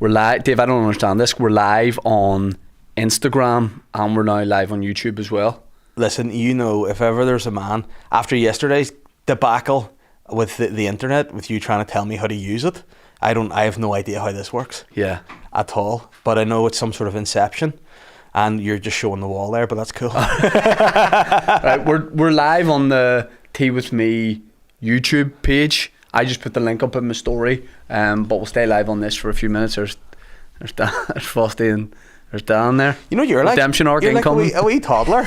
We're live, Dave. I don't understand this. We're live on Instagram and we're now live on YouTube as well. Listen, you know, if ever there's a man after yesterday's debacle with the internet, with you trying to tell me how to use it, I have no idea how this works. Yeah, at all. But I know it's some sort of inception, and you're just showing the wall there. But that's cool. Right, we're live on the Tea With Me YouTube page. I just put the link up in my story, but we'll stay live on this for a few minutes. There's Frosty and there's Dan there. You know, you're redemption arc like incoming. a wee toddler.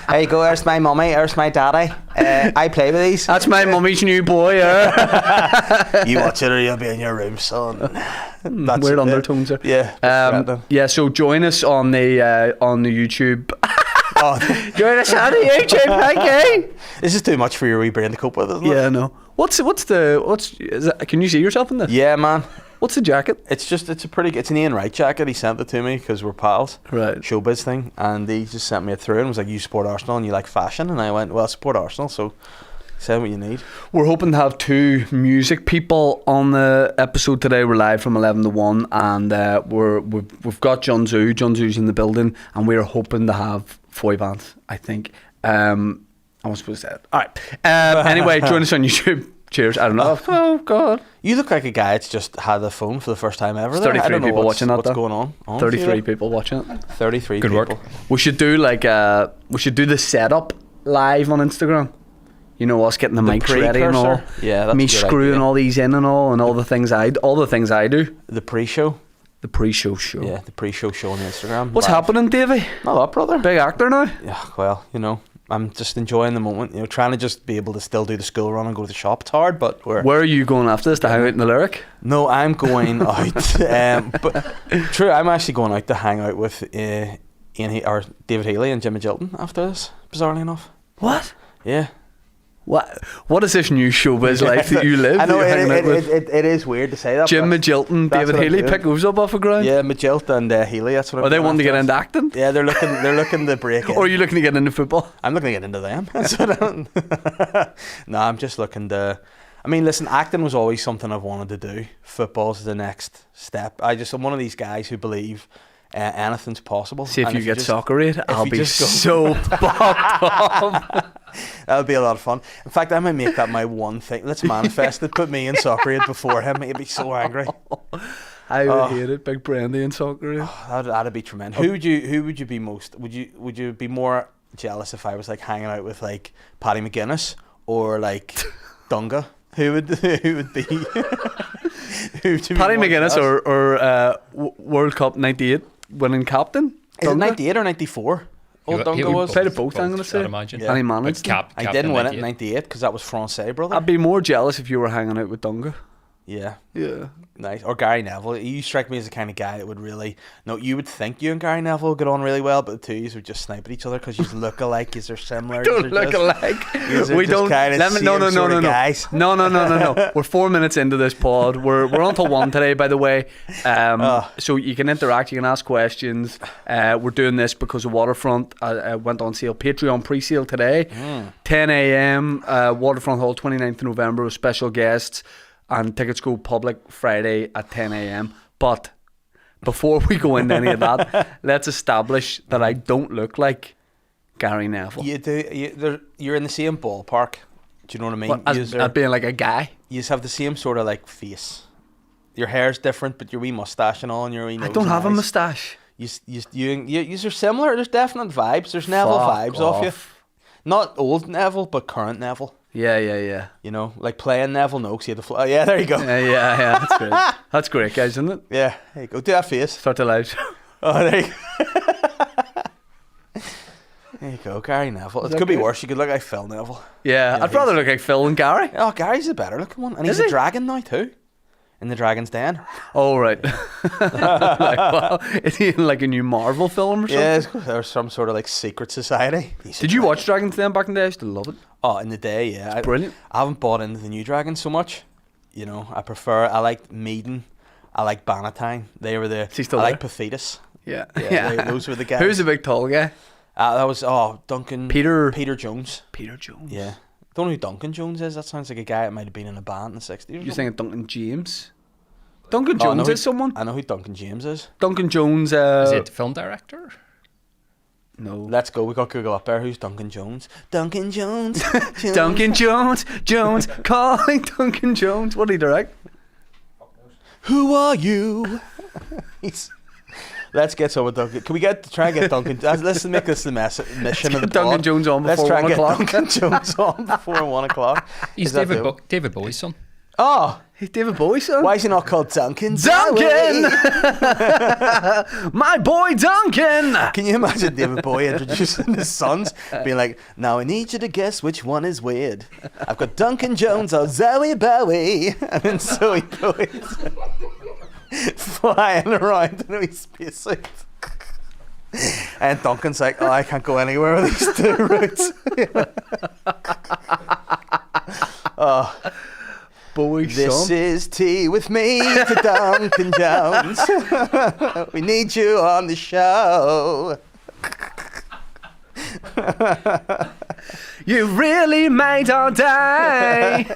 There you go. There's my mummy. There's my daddy. I play with these. That's my mummy's new boy. You watch it or you'll be in your room, son. That's weird undertones there. Yeah. Yeah. So join us on the YouTube. Oh. Join us on the YouTube. Thank you. This is too much for your wee brain to cope with, isn't it? Yeah. No. Can you see yourself in this? Yeah, man. What's the jacket? It's an Ian Wright jacket. He sent it to me because we're pals. Right. Showbiz thing. And he just sent me it through and was like, you support Arsenal and you like fashion? And I went, well, I support Arsenal, so send what you need. We're hoping to have 2 music people on the episode today. We're live from 11 to 1 and we've got Jun Tzu. Jun Tzu's in the building and we're hoping to have Foyle, I think. I was supposed to say it. All right. Anyway, join us on YouTube. Cheers. I don't know. Oh God. You look like a guy that's just had a phone for the first time ever. 33 people watching that. What's going on? 33 people watching it. 33 Good people. Work. We should do the setup live on Instagram. You know, us getting the mics ready and all. Yeah, that's me screwing all these in and all the things I do. The pre-show. The pre-show show. Yeah, the pre-show show on Instagram. What's happening, Davey? Not a lot, brother. Big actor now. Yeah, well, you know, I'm just enjoying the moment. You know, trying to just be able to still do the school run and go to the shop. It's hard, but where are you going after this? To hang out in the Lyric? No, I'm going out. But true, I'm actually going out to hang out with David Healy and Jimmy Jilton after this. Bizarrely enough. What? Yeah. What is this new showbiz life that you live? I know it is weird to say that. Jim Magilton, David Healy, pick those up off the ground. Yeah, Magilton and Healy. That's what. Are they wanting to get into acting? Yeah, they're looking to break in. Or are you looking to get into football? I'm looking to get into them. No, I'm just looking to. I mean, listen, acting was always something I've wanted to do. Football's the next step. I'm one of these guys who believe anything's possible. See if you get soccer aid, I'll be so fucked up. That would be a lot of fun. In fact, I might make that my one thing. Let's manifest it. Put me in soccer aid before him. He'd be so angry. I would hate it. Big brandy in soccer aid. That'd be tremendous. Who would you be most? Would you be more jealous if I was like hanging out with like Paddy McGuinness or like Dunga? Who would be? Paddy McGuinness or World Cup '98 winning captain? Is it 98 or 94? Old Dunga was. Played it both, I'm going to say. Yeah. And he managed. I didn't win it in 98 because that was Francais, brother. I'd be more jealous if you were hanging out with Dunga. Yeah. Yeah. Nice. Or Gary Neville. You strike me as the kind of guy that would really... No, you would think you and Gary Neville would get on really well, but the two of you would just snipe at each other because you look alike. You're similar. We don't look alike. We don't... No. We're 4 minutes into this pod. We're on till 1 today, by the way. So you can interact. You can ask questions. We're doing this because of Waterfront. Went on sale. Patreon pre-sale today. 10 a.m. Waterfront Hall, 29th of November with special guests. And tickets go public Friday at 10 a.m. But before we go into any of that, let's establish that I don't look like Gary Neville. You do. You're in the same ballpark. Do you know what I mean? As being like a guy. You just have the same sort of like face. Your hair's different, but your wee mustache and all, and your wee nose. I don't have a mustache. You are similar. There's definite vibes. There's Neville vibes off you. Not old Neville, but current Neville. Yeah. You know, like playing Neville Noakes. You had to yeah, there you go. Yeah. That's great. That's great, guys, isn't it? Yeah. There you go. Do that face. Start the live show. Oh, there you go. There you go, Gary Neville. It could be worse. You could look like Phil Neville. Yeah, I'd rather look like Phil than Gary. Oh, Gary's a better looking one. And he's a dragon now, too. In the Dragon's Den. Oh, right. Is he in like a new Marvel film or something? Yeah, there's some sort of like secret society. Did you watch Dragon's Den back in the day? I used to love it. Oh, in the day, yeah. It's brilliant. I haven't bought into the new Dragon so much. You know, I like Meaden. I like Bannatyne. They were the... I like Paphitis. Yeah. Those were the guys. Who's the big tall guy? That was Duncan... Peter Jones. Peter Jones. Yeah. Don't know who Duncan Jones is. That sounds like a guy that might have been in a band in the 60s. You're thinking Duncan James? Duncan Jones is someone. I know who Duncan James is. Duncan Jones. Is it film director? No. Let's go. We got Google up there. Who's Duncan Jones? Duncan Jones. Duncan Jones. Calling Duncan Jones. What did he direct? Who are you? Let's get some with Duncan. Can we try and get Duncan? Let's make this the mission of the pod. Duncan Jones on before 1 o'clock. Let's try and get Duncan Jones on before 1 o'clock. He's David Bowie's son. Oh, he's David Bowie's son. Why is he not called Duncan? Duncan, my boy Duncan. Can you imagine David Bowie introducing his sons, being like, "Now I need you to guess which one is weird. I've got Duncan Jones or Zoe Bowie," and then Zoe Bowie's flying around in his spacesuit. And Duncan's like, "Oh, I can't go anywhere with these two routes." Oh. Bowie's This son. is tea with me to Duncan Jones. We need you on the show. You really made our day.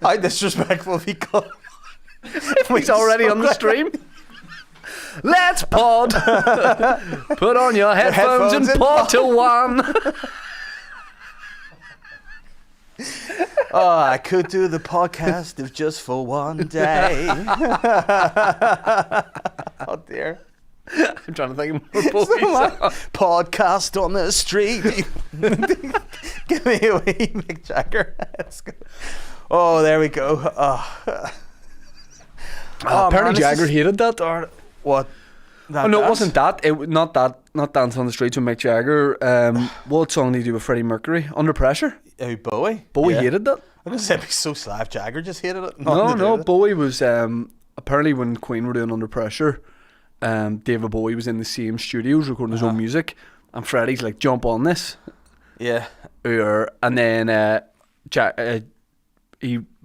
How disrespectful if he called. He's already on the stream. Let's pod. Put on your headphones and pod to one. Oh, I could do the podcast if just for one day. Oh dear. I'm trying to think of more Bowie's. Podcast on the street. Give me a wee Mick Jagger. Let's go. Oh, there we go. Apparently Jagger hated that. Or What? no, it wasn't that. Not Dance on the Streets with Mick Jagger. What song did he do with Freddie Mercury? Under Pressure. Bowie? Bowie Yeah. hated that. I was going to say, so Slav Jagger just hated it. No. Bowie was apparently when Queen were doing Under Pressure, David Bowie was in the same studios recording his own music, and Freddie's like, "Jump on this." Yeah. And then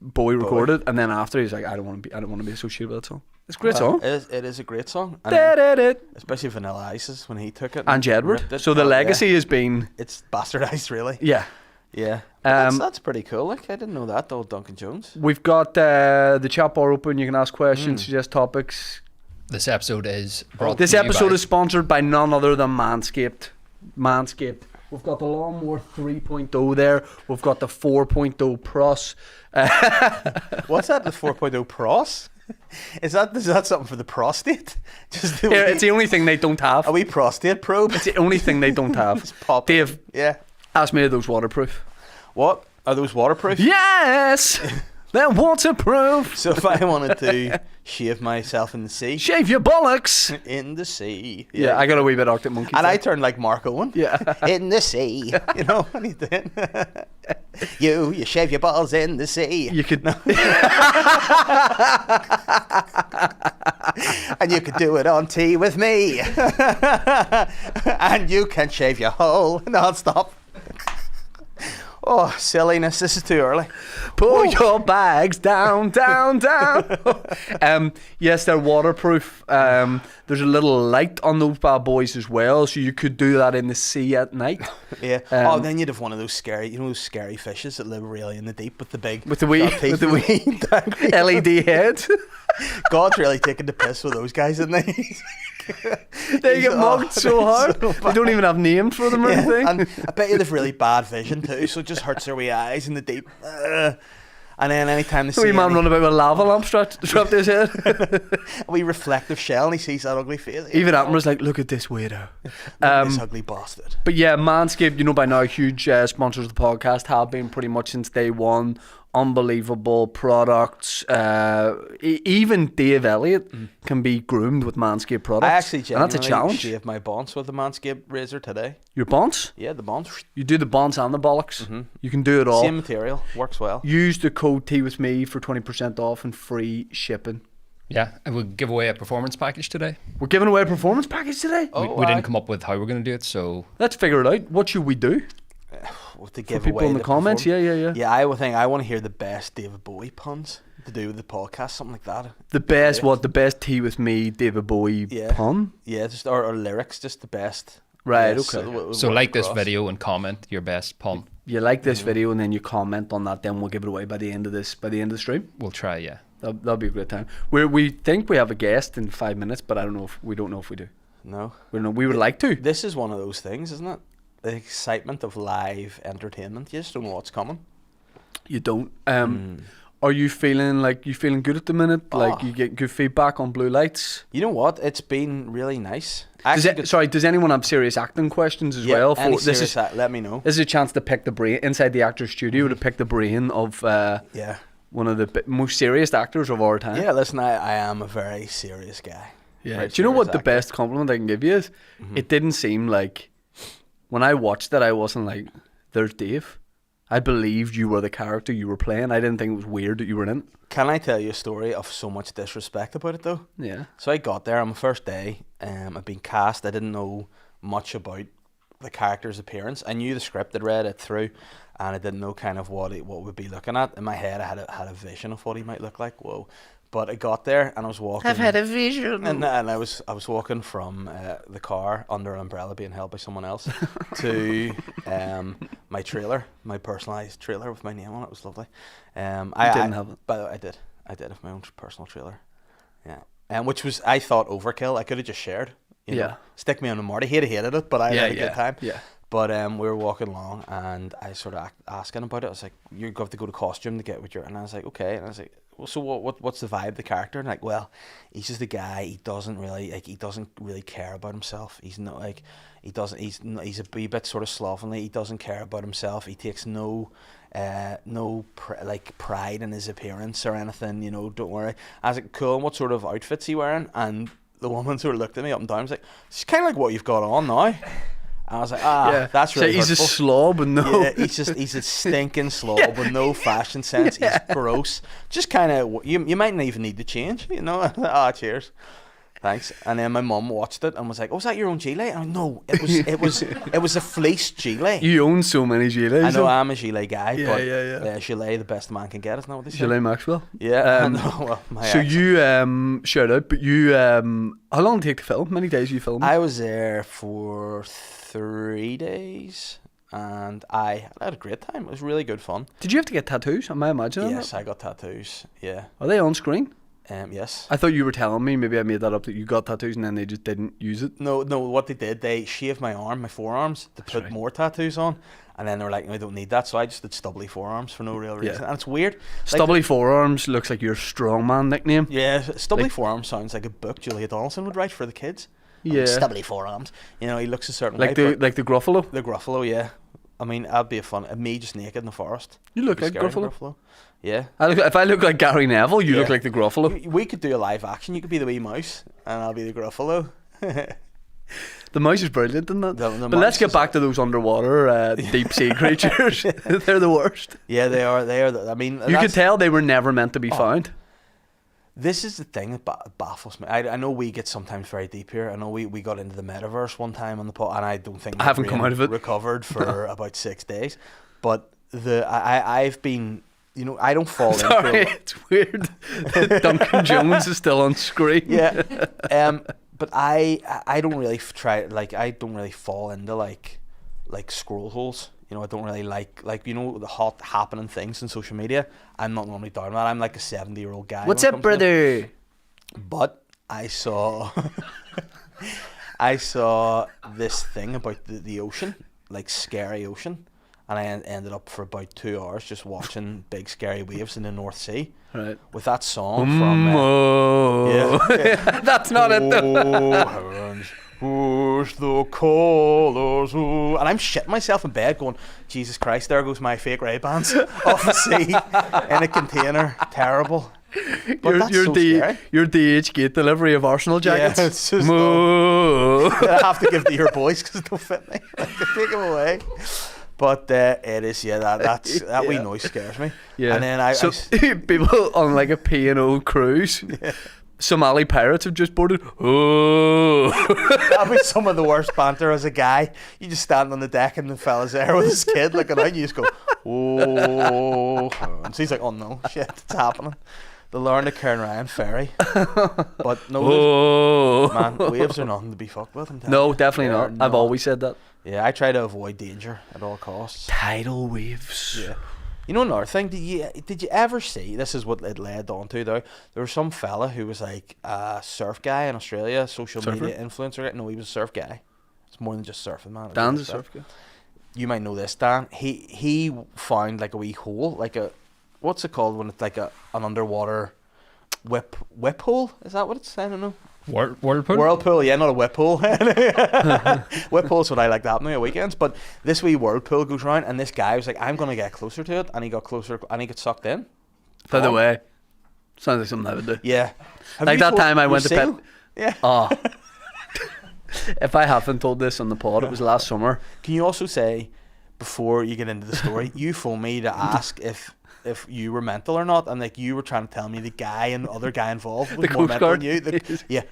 Bowie recorded, and then after he's like, I don't want to be associated with that song. It's a great song. It is a great song. And especially Vanilla Ice's when he took it. And Jedward. So the legacy has been... It's bastardized, really. Yeah. Yeah. That's pretty cool. Like, I didn't know that, though, Duncan Jones. We've got the chat bar open. You can ask questions, suggest topics. This episode is brought This to you episode by- is sponsored by none other than Manscaped. We've got the Lawnmower 3.0 there. We've got the 4.0 Plus. What's that? The 4.0 Pros? Is that something for the prostate? Just Yeah, it's the only thing they don't have. a wee prostate probe. It's the only thing they don't have. Just pop. Dave, Yeah. ask me, are those waterproof? What? Are those waterproof? Yes! They're waterproof. So if I wanted to shave myself in the sea, Shave your bollocks. in the sea. Yeah, I got a wee bit Arctic Monkey. And thing. I turned like Mark Owen. Yeah. In the sea. You know what he's doing? You shave your balls in the sea. You could. And you could do it on tea with me. And you can shave your hole non-stop. Oh, silliness. This is too early. Pull your bags down. Yes, they're waterproof. There's a little light on those bad boys as well, so you could do that in the sea at night. Yeah. Then you'd have one of those scary, those scary fishes that live really in the deep with the big, With the wee dangly- LED head. God's really taking the piss with those guys, isn't he? They get mugged so hard. They don't even have names for them or anything. And I bet you they've really bad vision too, so it just hurts their wee eyes in the deep. And then anytime they see Wee man running about with a lava lamp strapped to his head. a wee reflective shell and he sees that ugly face. Even Attenborough's like, look at this weirdo. This ugly bastard. But yeah, Manscaped, you know by now, huge sponsors of the podcast, have been pretty much since day one. Unbelievable products. Even Dave Elliott can be groomed with Manscaped products. I actually and that's a genuinely challenge. shaved my bonds with the Manscaped razor today. Your bonds? Yeah, the bonds. You do the bonds and the bollocks. You can do it all. Same material. Works well. Use the code Tea with me for 20% off and free shipping. Yeah, and we'll give away a performance package today. We're giving away a performance package today. We didn't come up with how we're going to do it, so... Let's figure it out. What should we do? To For give people away in the comments? perform- Yeah. I would think I want to hear the best David Bowie puns to do with the podcast, something like that. The best, what? The best Tea with me, David Bowie pun? Yeah, just or lyrics, just the best. Right, Yes, okay. So like this video and comment your best pun. you like this video and then you comment on that, then we'll give it away by the end of the stream. We'll try, yeah. That'll be a great time. We think we have a guest in 5 minutes, but we don't know if we do. No. We would like to. This is one of those things, isn't it? The excitement of live entertainment. You just don't know what's coming. You don't. Are you feeling good at the minute? Like you get good feedback on Blue Lights? You know what? It's been really nice. Does anyone have serious acting questions as well? Let me know. This is a chance to pick the brain inside the actor's studio to pick the brain of one of the most serious actors of our time. Yeah, listen, I am a very serious guy. Yeah. Do you know what the best compliment I can give you is? It didn't seem like, when I watched it, I wasn't like, there's Dave. I believed you were the character you were playing. I didn't think it was weird that you were in it. Can I tell you a story of so much disrespect about it though? Yeah. So I got there on my first day. I'd been cast. I didn't know much about the character's appearance. I knew the script. I'd read it through, and I didn't know kind of what we'd be looking at. In my head, I had a vision of what he might look like. Whoa. But I got there and I was walking. I've had a vision. And I was walking from the car under an umbrella being held by someone else to my trailer, my personalised trailer with my name on it. It was lovely. I didn't have it. By the way, I did have my own personal trailer. Yeah. Which was, I thought, overkill. I could have just shared. You know, stick me on the Marty. He'd have hated it, but I had a good time. Yeah. But we were walking along and I sort of asking about it. I was like, you're going to have to go to costume to get with your... And I was like, okay. And I was like, well, so what's the vibe of the character? And like, well, he's just a guy. He doesn't really care about himself. He's not like, he's a wee bit sort of slovenly. He doesn't care about himself. He takes no pride in his appearance or anything, you know, don't worry. I was like, cool, and what sort of outfit's he wearing? And the woman sort of looked at me up and down and was like, it's kind of like what you've got on now. And I was like, that's really he's hurtful. A slob and no... Yeah, he's a stinking slob with no fashion sense. He's gross. Just kind of, you might not even need to change, you know. Cheers. Thanks. And then my mum watched it and was like, oh, is that your own gilet? And no, it was a fleece gilet. You own so many gilets. I know, I'm a gilet guy, but yeah. Gilet, the best man can get, isn't that what they say? Gilet Maxwell. Yeah. Well, so accent. You, shout out, but you, how long did it take to film? Many days you filmed? I was there for 3 days and I had a great time. It was really good fun. Did you have to get tattoos? Am I imagining Yes, that? I got tattoos, yeah. Are they on screen? Yes. I thought you were telling me, maybe I made that up, that you got tattoos and then they just didn't use it. No, what they did, they shaved my forearms to put more tattoos on, and then they were like, no, I don't need that, so I just did stubbly forearms for no real reason. And it's weird. Stubbly forearms looks like your strongman nickname. Yeah, stubbly forearms sounds like a book Julia Donaldson would write for the kids. Yeah. Stubbly forearms. You know, he looks a certain way. Like the Gruffalo? The Gruffalo, yeah. I mean, that'd be me just naked in the forest. You look like Gruffalo. Yeah. If I look like Gary Neville, you look like the Gruffalo. We could do a live action. You could be the wee mouse, and I'll be the Gruffalo. The mouse is brilliant, isn't it? But let's get back to those underwater deep sea creatures. They're the worst. Yeah, they are. I mean, you could tell they were never meant to be found. This is the thing that baffles me. I know we get sometimes very deep here. I know we got into the metaverse one time on the pod, and I don't think I haven't come out of it. Recovered for about 6 days. But I've been, you know, I don't fall into it. It's weird. Duncan Jones is still on screen. Yeah. But I don't really I don't really fall into like scroll holes. You know, I don't really like you know, the hot happening things on social media. I'm not normally down that. I'm like a 70-year-old guy. What's up, brother? But I saw this thing about the ocean, like scary ocean, and I ended up for about 2 hours just watching big scary waves in the North Sea. Right. With that song from that's not it though. Heavens, push the colours, and I'm shitting myself in bed going, Jesus Christ, there goes my fake Ray-Bans off the sea in a container. Terrible. But your DH gate delivery of Arsenal jackets. Yeah, it's just I have to give to your boys because they don't fit me. I can take them away. But it is, that wee noise scares me. Yeah. And then people on like a P&O cruise. Yeah. Somali pirates have just boarded. Oh, that'd be some of the worst banter as a guy. You just stand on the deck and the fella's there with his kid looking out, and you just go, oh. And so he's like, oh no, shit, it's happening. The Lorna Cairn Ryan ferry. But no, man, waves are nothing to be fucked with. No, definitely not. I've always said that. Yeah, I try to avoid danger at all costs. Tidal waves. Yeah. You know another thing, did you ever see, this is what it led on to though, there was some fella who was like a surf guy in Australia, social media influencer. No, he was a surf guy. It's more than just surfing, man. Dan's a surf guy. You might know this, Dan. He found like a wee hole, like a, what's it called when it's like an underwater whip hole? Is that what it's? I don't know. Whirlpool? Whirlpool, yeah, not a whip hole. Whip hole's what I like to happen at weekends. But this wee whirlpool goes round, and this guy was like, I'm going to get closer to it. And he got closer, and he got sucked in. By the way, sounds like something I would do. Yeah. Like that time I went to pet. Yeah. Oh. If I haven't told this on the pod, it was last summer. Can you also say, before you get into the story, you phoned me to ask if you were mental or not, and like you were trying to tell me the guy and the other guy involved was more mental than you.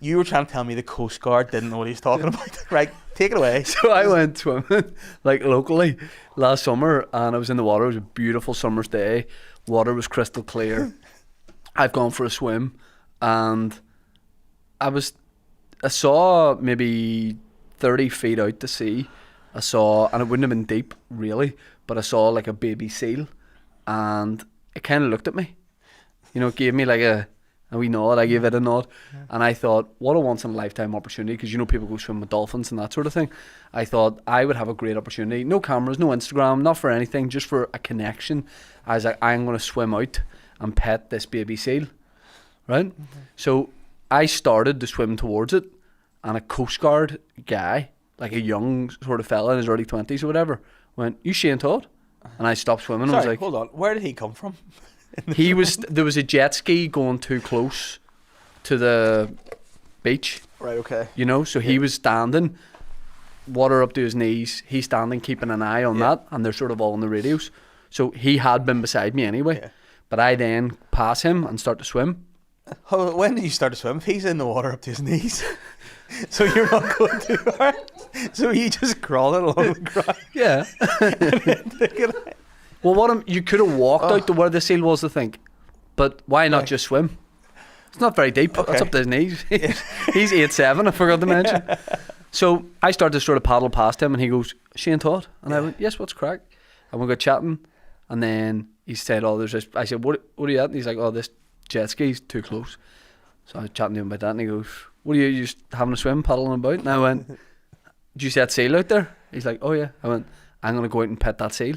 You were trying to tell me the Coast Guard didn't know what he's talking about. Right, take it away. So I went swimming like locally last summer, and I was in the water. It was a beautiful summer's day. Water was crystal clear. I've gone for a swim, and I saw maybe 30 feet out to sea. And it wouldn't have been deep really, but I saw like a baby seal. And it kind of looked at me, it gave me like a wee nod. I gave it a nod, and I thought, what a once in a lifetime opportunity, because people go swim with dolphins and that sort of thing. I thought I would have a great opportunity. No cameras, no Instagram, not for anything, just for a connection. I was like, I'm going to swim out and pet this baby seal, right? Mm-hmm. So I started to swim towards it, and a Coast Guard guy, like a young sort of fella in his early 20s or whatever, went, "You Shane Todd?" And I stopped swimming. Sorry, I was like, hold on. Where did he come from? There was a jet ski going too close to the beach. Right, okay. So he was standing, water up to his knees. He's standing, keeping an eye on that, and they're sort of all on the radios. So he had been beside me anyway. Yeah. But I then pass him and start to swim. When did you start to swim? If he's in the water up to his knees. So you're not going too hard. So you just crawling along the ground. Yeah. Well, you could have walked out to where the seal was, I think. But why not just swim? It's not very deep. Okay. That's up to his knees. He's 8'7", I forgot to mention. So I started to sort of paddle past him, and he goes, "Shane Todd?" And I went, "Yes, what's crack?" And we got chatting, and then he said, "Oh, there's this." I said, what are you at?" And he's like, "Oh, this jet ski's too close." So I was chatting to him about that, and he goes, "What are you just having a swim, paddling about?" And I went, "Did you see that seal out there?" He's like, "Oh yeah." I went, "I'm going to go out and pet that seal."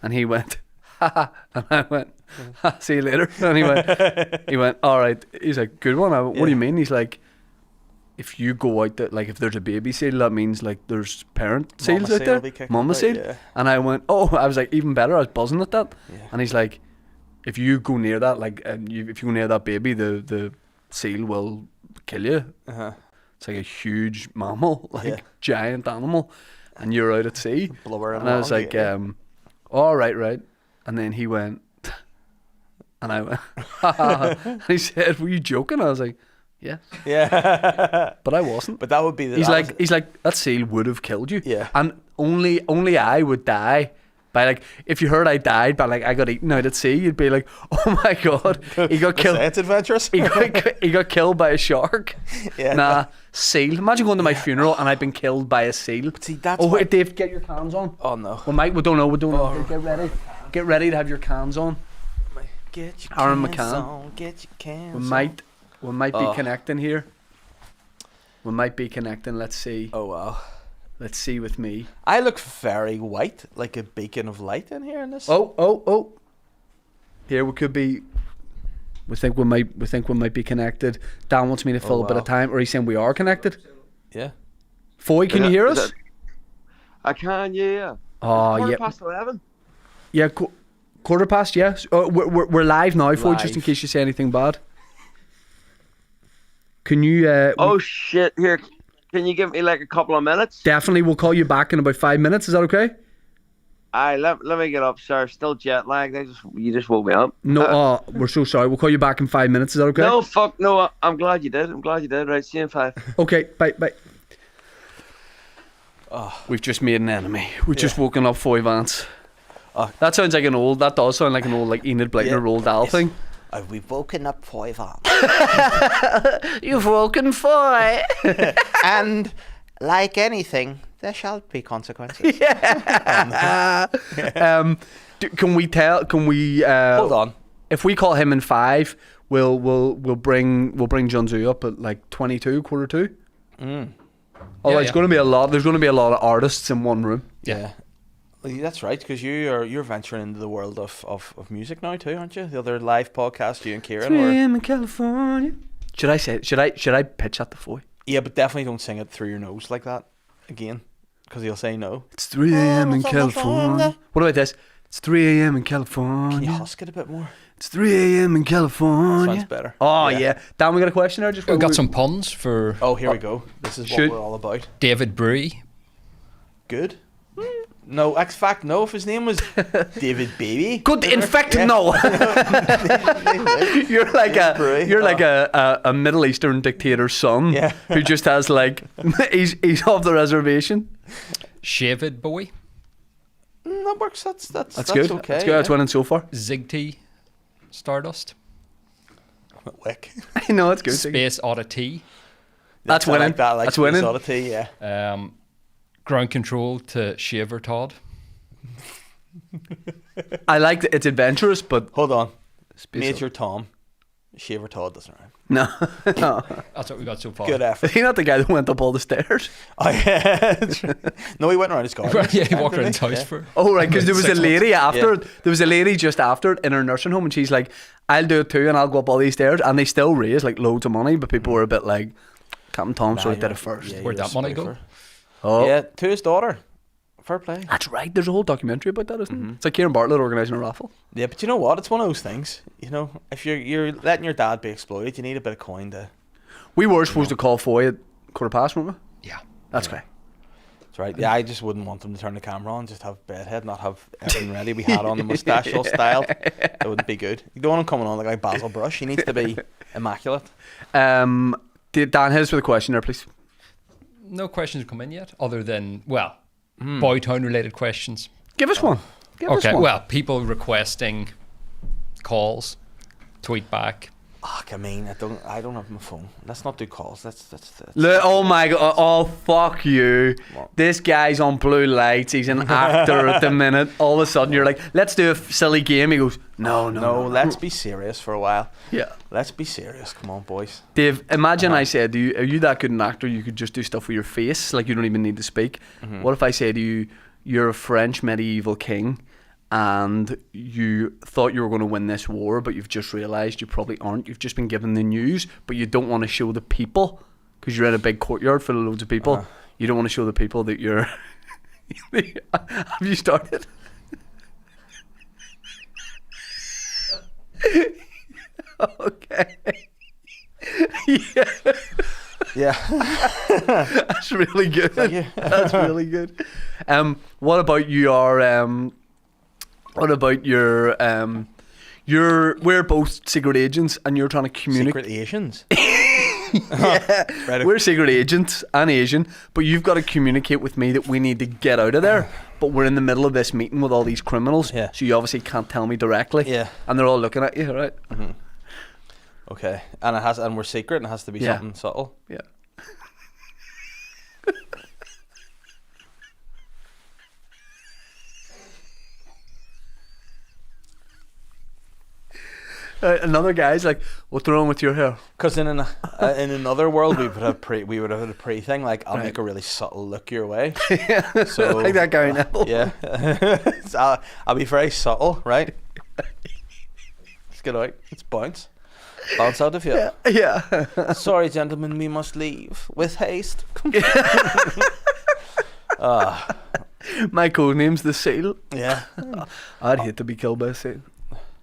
And he went, "Ha ha." And I went, "Ha, see you later." And he went, "All right." He's like, "Good one." I went, "What do you mean?" He's like, "If you go out there, like if there's a baby seal, that means like there's parent seals out there. Mama seal." Yeah. And I went, "Oh," I was like, even better. I was buzzing at that. Yeah. And he's like, "If you go near that, like, if you go near that baby, the seal will kill you." Uh-huh. It's like a huge mammal, like giant animal, and you're out at sea. And I was like, "Oh, right." And then he went, and I went, and he said, "Were you joking?" I was like, "Yes." Yeah. But I wasn't. But that would be the... He's like, "That seal would have killed you." Yeah. And only I would die. By like, if you heard I died, but like I got eaten out at sea, you'd be like, "Oh my god, he got killed." It's adventurous. he got killed by a shark. Yeah. Nah, seal. Imagine going to my funeral and I've been killed by a seal. But see, that's wait, Dave, get your cans on. Oh no. Well, Mike, we don't know. Get ready to have your cans on. Get your Aaron cans McCann. on. Get your cans we might be connecting here. We might be connecting. Let's see. Oh wow. Let's see with me. I look very white, like a beacon of light in here in this. Oh. Here we could be. We think we might be connected. Dan wants me to fill a bit of time, or he's saying we are connected. Yeah. Foy, can you hear us? I can, yeah. Oh, yeah. 11:15. Yeah, quarter past. Yes. We're live now, Foy. Just in case you say anything bad. Can you? Oh shit! Here. Can you give me like a couple of minutes? Definitely, we'll call you back in about 5 minutes. Is that okay? Aye, let me get up, sir. Still jet lagged. You just woke me up. No, we're so sorry. We'll call you back in 5 minutes. Is that okay? No, fuck no. I'm glad you did. Right, see you in 5. Okay, bye. Oh, we've just made an enemy. We've just woken up Foy Vance. That sounds like that does sound like an old like Enid Blyton Roald Dahl thing. We've woken up Foy Vance. You've woken Foy. And like anything, there shall be consequences. Can we tell? Can we? Hold on. If we call him in 5, we'll bring Jun Tzu up at like 22, quarter 2. Although it's going to be a lot. There's going to be a lot of artists in one room. Yeah. Well, that's right, because you're venturing into the world of music now too, aren't you? The other live podcast, you and Kieran. 3 a.m. in California. Should I say it? Should I pitch at the Foyle? Yeah, but definitely don't sing it through your nose like that again, because he'll say no. It's 3 a.m. in California. What about this? It's 3 a.m. in California. Can you husk it a bit more? It's 3 a.m. in California. Sounds better. Oh yeah. Dan, we got a question there. We've got some puns for. Oh, here we go. This is what we're all about. David Brewy. Good. No, in fact, no. If his name was David Baby. Good. In fact, no. You're like a Middle Eastern dictator's son who just has like he's off the reservation. Shaved Boy. That works. That's good. Okay. That's good. That's winning so far. Zigty Stardust. Wick. I know it's good. Space Oddity. That's winning. That's winning. Oddity, yeah. Ground Control to Shaver Todd. I like that it's adventurous, but hold on. Major Tom. Shaver Todd doesn't rhyme. No. That's what we got so far. Good effort. Is he not the guy that went up all the stairs? Oh, yeah. No, he went around his garden. Yeah, he walked around his house for. Oh right, because there was a lady after. There was a lady just after it in her nursing home, and she's like, "I'll do it too, and I'll go up all these stairs." And they still raise like loads of money, but people were a bit like, "Captain Tom sort of did it first." Where'd that money go? Oh yeah, to his daughter. Fair play. That's right. There's a whole documentary about that, isn't it? It's like Kieran Bartlett organising a raffle. Yeah, but you know what? It's one of those things. You know, if you're letting your dad be exploited, you need a bit of coin to. We were supposed to call Foyle at 15:15, weren't we? Yeah. That's great. That's right. Yeah, I just wouldn't want them to turn the camera on, just have bedhead, not have everything ready. We had on the moustache all styled. That wouldn't be good. You don't want him coming on like Basil Brush. He needs to be immaculate. Dan, hit us with a question there, please. No questions come in yet, other than, well, Boytown related questions. Give us one. Give us one. Well, people requesting calls, tweet back. I mean, I don't have my phone. Let's not do calls. That's oh my god! Oh fuck you! What? This guy's on blue lights. He's an actor at the minute. All of a sudden, you're like, "Let's do a silly game." He goes, "No. Let's be serious for a while." Yeah. Let's be serious. Come on, boys. Dave, imagine I said to you, "Are you that good an actor? You could just do stuff with your face, like you don't even need to speak." What if I say to you, "You're a French medieval king, and you thought you were going to win this war, but you've just realised you probably aren't. You've just been given the news, but you don't want to show the people because you're in a big courtyard full of loads of people. You don't want to show the people that you're." Have you started? Okay. Yeah. That's really good. That's really good. What about your we're both secret agents and you're trying to communicate. Secret Asians? Yeah. Right. We're secret agents and Asian, but you've got to communicate with me that we need to get out of there. But we're in the middle of this meeting with all these criminals, so you obviously can't tell me directly. Yeah. And they're all looking at you, right? Mm-hmm. Okay. And we're secret and it has to be something subtle. Yeah. Another guy's like, "What's wrong with your hair?" Because in another world we would have had a pre thing like, "I'll make a really subtle look your way." So like that guy now. Yeah. So I'll be very subtle, right? Let's get out. Let's bounce out of here. Yeah. Sorry, gentlemen, we must leave with haste. My code name's the Seal. Yeah. I'd hate to be killed by a seal.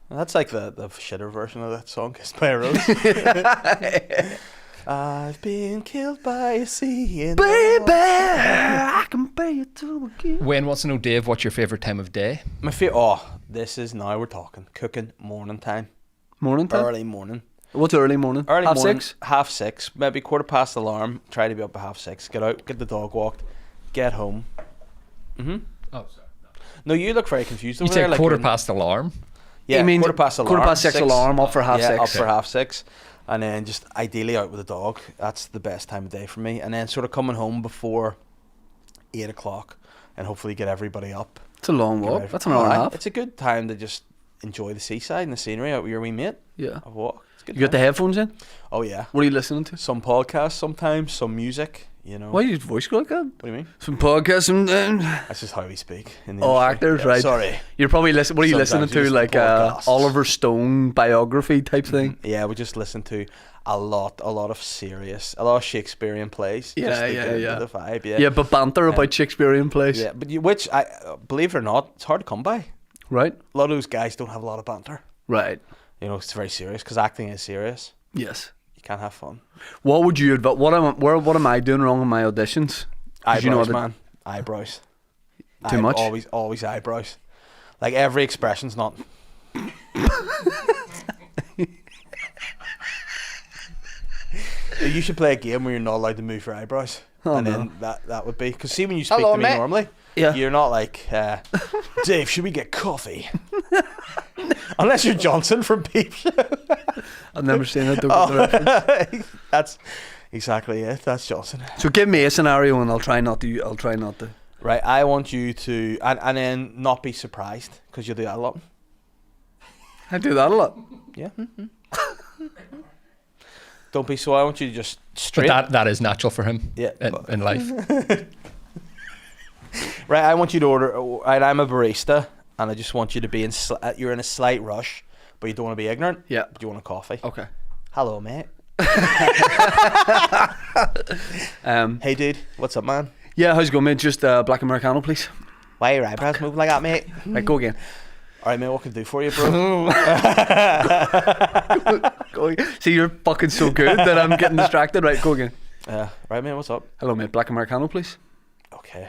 That's like the shitter version of that song, Kissed by a Rose. I've been killed by a sea. Baby, I can pay you to again. Wayne wants to know, Dave, what's your favourite time of day? This is now we're talking. Cooking, morning time. Morning time? Early morning. What's early morning? Early half morning, 6? 6:30, maybe 6:15 alarm. Try to be up at 6:30. Get out, get the dog walked, get home. Oh, sorry. No, you look very confused over there. You said 6:15 alarm? Yeah, 6:15 alarm. 6:15 alarm, up for half 6. Yeah, up for half 6. And then just ideally out with the dog. That's the best time of day for me. And then sort of coming home before 8 o'clock and hopefully get everybody up. It's a long walk. That's an hour and a half. It's a good time to just enjoy the seaside and the scenery out with your wee mate. Yeah. A walk. It's good. You got the headphones in? Oh yeah. What are you listening to? Some podcasts sometimes, some music, you know. Why do you voice go like that? What do you mean? Some podcasts sometimes. That's just how we speak in the Oh, industry. actors, Yeah, right. Sorry. You're probably listening. What are you Sometimes listening you to? listen to Like podcasts. Oliver Stone biography type thing? Yeah, we just listen to a lot of Shakespearean plays. Yeah, just to yeah, get into yeah. the vibe, yeah. Yeah, but banter about Shakespearean plays. Yeah, but which, I believe it or not, it's hard to come by. Right? A lot of those guys don't have a lot of banter. Right. You know, it's very serious because acting is serious. Yes. You can't have fun. What would you advise? What am I doing wrong in my auditions? 'Cause Eyebrows, you know that- man. Eyebrows. Too much? Always eyebrows. Like every expression's not. You should play a game where you're not allowed to move your eyebrows. Oh, and no. then that would be... Because see, when you speak Hello, to me mate. normally, Yeah. you're not like, Dave, should we get coffee? Unless you're Johnson from Peep Show. I've never seen it. Don't get the reference. That's exactly it. That's Johnson. So give me a scenario and I'll try not to. Right, I want you to... And then not be surprised, because you'll do that a lot. I do that a lot. Yeah. Don't be so. I want you to just straight. But that is natural for him. Yeah. In life. Right, I want you to order. Right, I'm a barista, and I just want you to be you're in a slight rush, but you don't want to be ignorant. Yeah. But you want a coffee. Okay. Hello, mate. Hey, dude. What's up, man? Yeah, how's it going, mate? Just black Americano, please. Why are your eyebrows moving like that, mate? Right, go again. All right, mate. What can I do for you, bro? Go again. See, you're fucking so good that I'm getting distracted. Right, go again. Right, mate. What's up? Hello, mate. Black Americano, please. Okay.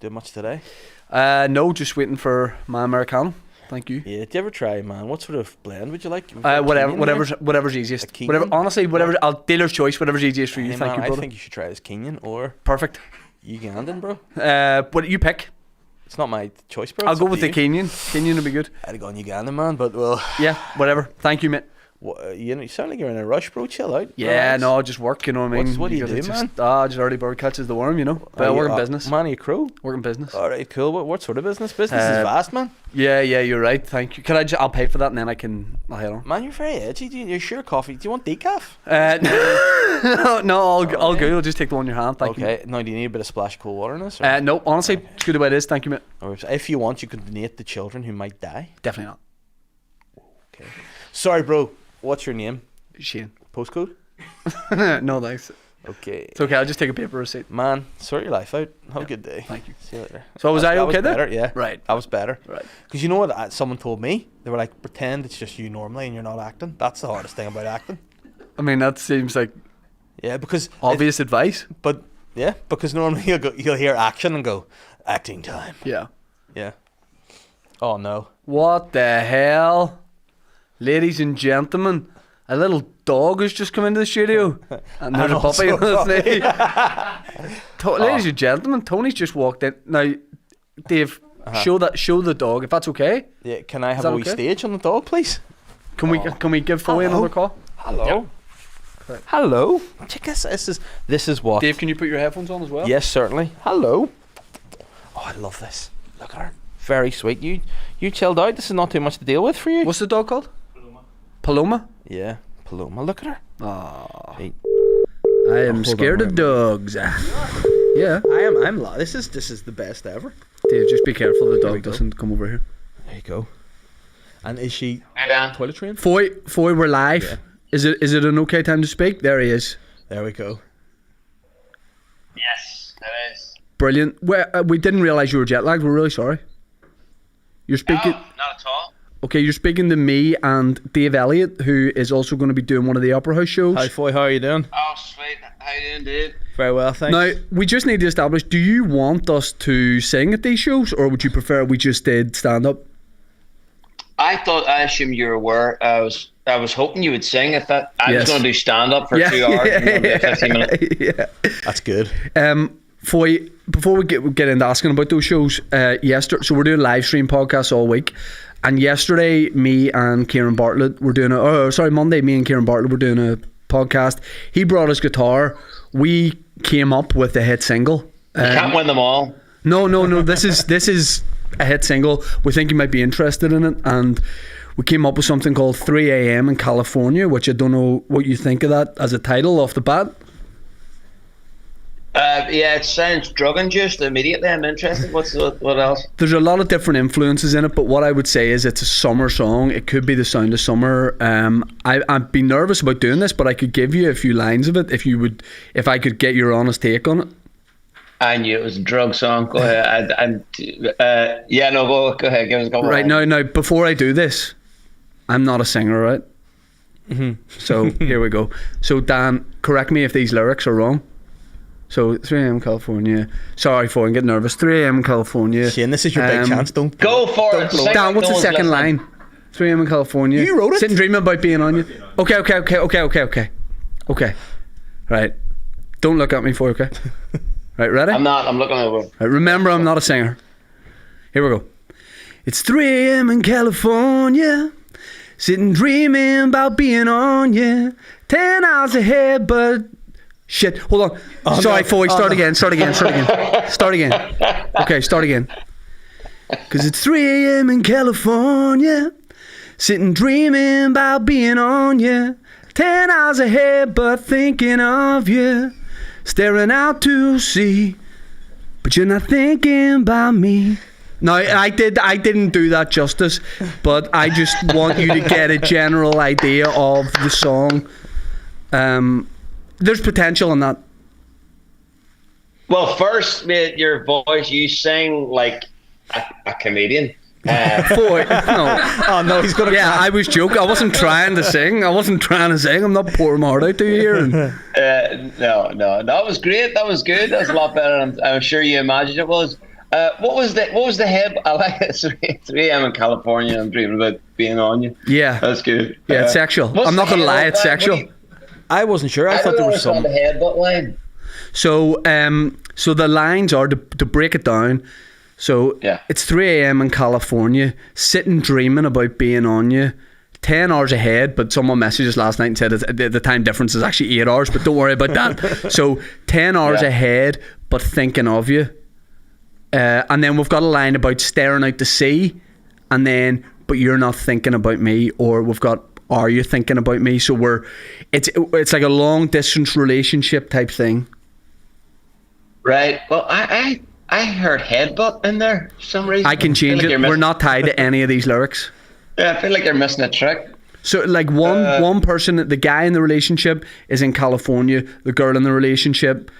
Did much today? No, just waiting for my Americano. Thank you. Yeah. Do you ever try, man? What sort of blend would you like? Whatever's easiest. Kenyan? Whatever. Honestly, whatever. I'll dealer's choice. Whatever's easiest for you. Hey, Thank man, you, brother. I think you should try this Kenyan or Perfect. Ugandan, bro. What you pick? It's not my choice, bro. I'll It's go up with to the you. Kenyan. Kenyan would be good. I'd have gone Ugandan, man, but well, Yeah, whatever. Thank you, mate. you sound like you're in a rush, bro. Chill out. Yeah, Relax. no, just work. You know what I mean? What do you gotta do, just, man? Just early bird catches the worm. You know. But I work in business. Man, are you crow? Work in business. All right, cool. What sort of business? Business is vast, man. Yeah, you're right. Thank you. Can I? I'll pay for that, and then I'll head on. Man, you're very edgy. You're sure coffee. Do you want decaf? No, all good. I'll just take the one in your hand. Thank you. Okay. Now, do you need a bit of splash of cold water in this? Or? No, honestly, it's good the way it is. Thank you, mate. Or if you want, you can donate to children who might die. Definitely not. Okay. Sorry, bro. What's your name? Shane. Postcode? No, thanks. Okay. It's okay. I'll just take a paper receipt. Man, sort your life out. Have a good day. Thank you. See you later. So was I okay there? Better, yeah. Right. That was better. Right. Because you know what someone told me? They were like, pretend it's just you normally and you're not acting. That's the hardest thing about acting. I mean, that seems like Yeah, because... obvious advice. But, yeah, because normally you'll hear action and go, acting time. Yeah. Yeah. Oh, no. What the hell? Ladies and gentlemen, a little dog has just come into the studio. And there's And a puppy on also his knee. Ladies and gentlemen, Tony's just walked in. Now, Dave, show the dog, if that's okay. Yeah, can I have that a wee okay? stage on the dog, please? Can we give Foyle Hello? another call? Hello. Yep. Hello. Check this is what... Dave, can you put your headphones on as well? Yes, certainly. Hello. Oh, I love this. Look at her. Very sweet. You chilled out. This is not too much to deal with for you. What's the dog called? Paloma. Yeah, Paloma. Look at her. Aww. Hey. I am scared of dogs. Yeah. I'm. This is the best ever. Dave, just be careful the we dog go. doesn't come over here. There you go. And is she Hey, Dan. toilet trained? Foy, we're live. Yeah. Is it an okay time to speak? There he is. There we go. Yes, it is. Brilliant. We didn't realise you were jet lagged. We're really sorry. You're speaking. No, not at all. Okay, you're speaking to me and Dave Elliott, who is also going to be doing one of the Opera House shows. Hi, Foy. How are you doing? Oh, sweet. How you doing, dude? Very well, thanks. Now, we just need to establish, do you want us to sing at these shows, or would you prefer we just did stand-up? I assumed you were aware. I was hoping you would sing. I thought I Yes. was going to do stand-up for 2 hours and then do 15 minutes. Yeah. That's good. Foy, before we get into asking about those shows, yesterday, so we're doing live stream podcasts all week, and yesterday, me and Kieran Bartlett were doing Monday, me and Kieran Bartlett were doing a podcast. He brought his guitar. We came up with the hit single. You can't win them all. No. This is a hit single. We think you might be interested in it, and we came up with something called 3 a.m. in California, which I don't know what you think of that as a title off the bat. Yeah, it sounds drug-induced immediately. I'm interested. What else? There's a lot of different influences in it, but what I would say is it's a summer song. It could be the sound of summer. I'd be nervous about doing this, but I could give you a few lines of it if I could get your honest take on it. I knew it was a drug song. Go ahead. Go ahead. Give us a couple. Right, now, before I do this, I'm not a singer, right? Mm-hmm. So here we go. So Dan, correct me if these lyrics are wrong. So 3 a.m. California. Sorry, Foyle, I'm getting nervous. 3 a.m. California. Shane, this is your big chance. Don't go for it. Dan, what's the second line? 3 a.m. in California. You wrote it. Sitting dreaming about being on you. Okay. Right. Don't look at me, Foyle, okay? Right, ready? I'm not. I'm looking over. Right, remember, I'm not a singer. Here we go. It's 3 a.m. in California. Sitting dreaming about being on you. 10 hours ahead, but... Shit, hold on. Sorry, Foyle, start again. Okay, start again. Because it's 3 a.m. in California. Sitting dreaming about being on you. 10 hours ahead, but thinking of you. Staring out to sea. But you're not thinking about me. No, I didn't do that justice, but I just want you to get a general idea of the song. There's potential in that. Well, first, with your voice, you sing like a comedian. Foyle, no. Oh no, he's gonna. Yeah, I was joking. I wasn't trying to sing. I'm not pouring my heart out to you here. No. That was great. That was good. That was a lot better than I'm sure you imagined it was. What was the head? I like it. 3 a.m. in California. I'm dreaming about being on you. Yeah, that's good. Yeah, it's sexual. I'm not gonna lie, it's sexual. I wasn't sure. I thought there was some. The headbutt line. So the lines are to break it down. So it's 3 a.m. in California, sitting dreaming about being on you. 10 hours ahead, but someone messaged us last night and said the time difference is actually 8 hours, but don't worry about that. So 10 hours ahead, but thinking of you. And then we've got a line about staring out to sea, and then but you're not thinking about me, or we've got are you thinking about me? So it's like a long distance relationship type thing. Right. Well, I heard headbutt in there for some reason. I can change it. We're not tied to any of these lyrics. Yeah, I feel like you're missing a trick. So like one person, the guy in the relationship is in California, the girl in the relationship,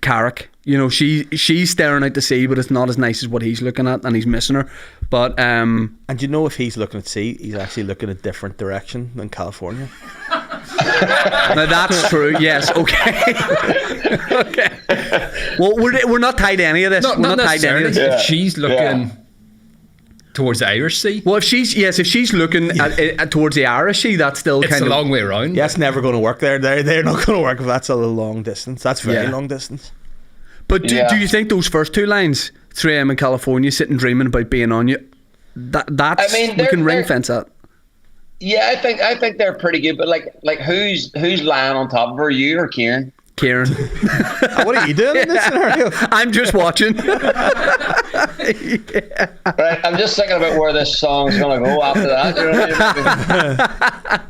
Carrick, she's staring out to sea, but it's not as nice as what he's looking at, and he's missing her. But and if he's looking at sea, he's actually looking a different direction than California. Now that's true. Yes. Okay. Okay. Well, we're not tied to any of this. We're not tied to any of this. If she's looking towards the Irish Sea. Well, if she's looking towards the Irish Sea, that's still it's a long way around. Yeah, it's never going to work there. They're not going to work if that's a long distance. That's very long distance. But do you think those first two lines, 3 a.m. in California, sitting dreaming about being on you, that's we can ring fence that? Yeah, I think they're pretty good. But like who's lying on top of her, you or Kieran? Kieran. What are you doing in this scenario? I'm just watching. Right, I'm just thinking about where this song's gonna go after that. You know what I mean?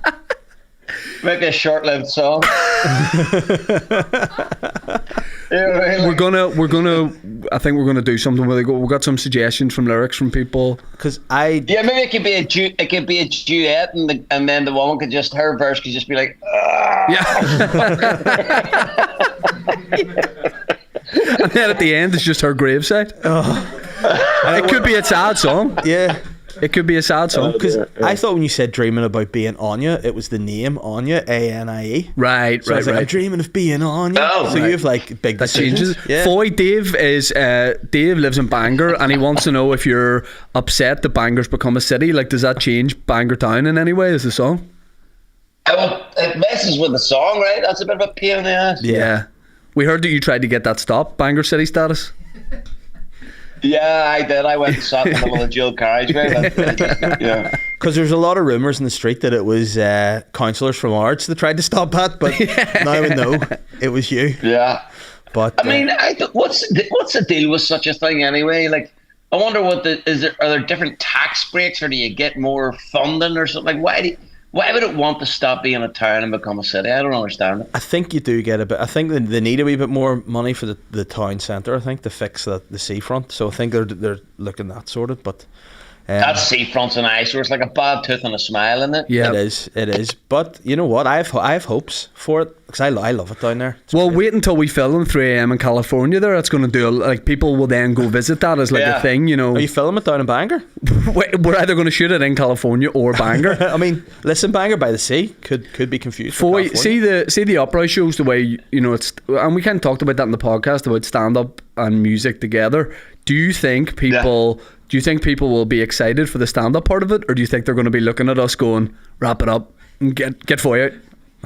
Maybe a short-lived song. We're gonna. I think we're gonna do something where we've got some suggestions from lyrics from people. Maybe it could be a duet, and then the woman could her verse could just be like, and then at the end it's just her gravesite. It could be a sad song. Yeah. It could be a sad song. Because I thought when you said dreaming about being Anya, it was the name Anya, ANIE. Right, so I was like, I'm dreaming of being Anya. So you have like big decisions. That changes. Foyle, Dave lives in Bangor, and he wants to know if you're upset that Bangor's become a city. Like, does that change Bangor Town in any way as the song? It messes with the song, right? That's a bit of a pain in the ass. Yeah. We heard that you tried to get that stopped, Bangor City status. Yeah, I did. I went and sat in the middle of the dual carriageway. Yeah. Because there's a lot of rumours in the street that it was councillors from Arts that tried to stop that, but now we know it was you. Yeah. But I mean, what's the deal with such a thing anyway? Like, I wonder are there different tax breaks, or do you get more funding or something? Like, why would it want to stop being a town and become a city? I don't understand it. I think you do get a bit. I think they need a wee bit more money for the town centre, I think, to fix the seafront. So I think they're looking that sorted. But that seafront's an eyesore. It's like a bad tooth and a smile, isn't it? Yeah, it is. But you know what? I have hopes for it because I love it down there. It's great. Wait until we film 3 a.m. in California. There, it's going to do like people will then go visit that as like a thing. You know, are you filming it down in Bangor? We're either going to shoot it in California or Bangor. I mean, listen, Bangor by the sea could be confused. See the opera shows the way it's, and we kind of talked about that in the podcast about stand up and music together. Do you think people? Yeah. Do you think people will be excited for the stand up part of it, or do you think they're going to be looking at us going, wrap it up and get Foyle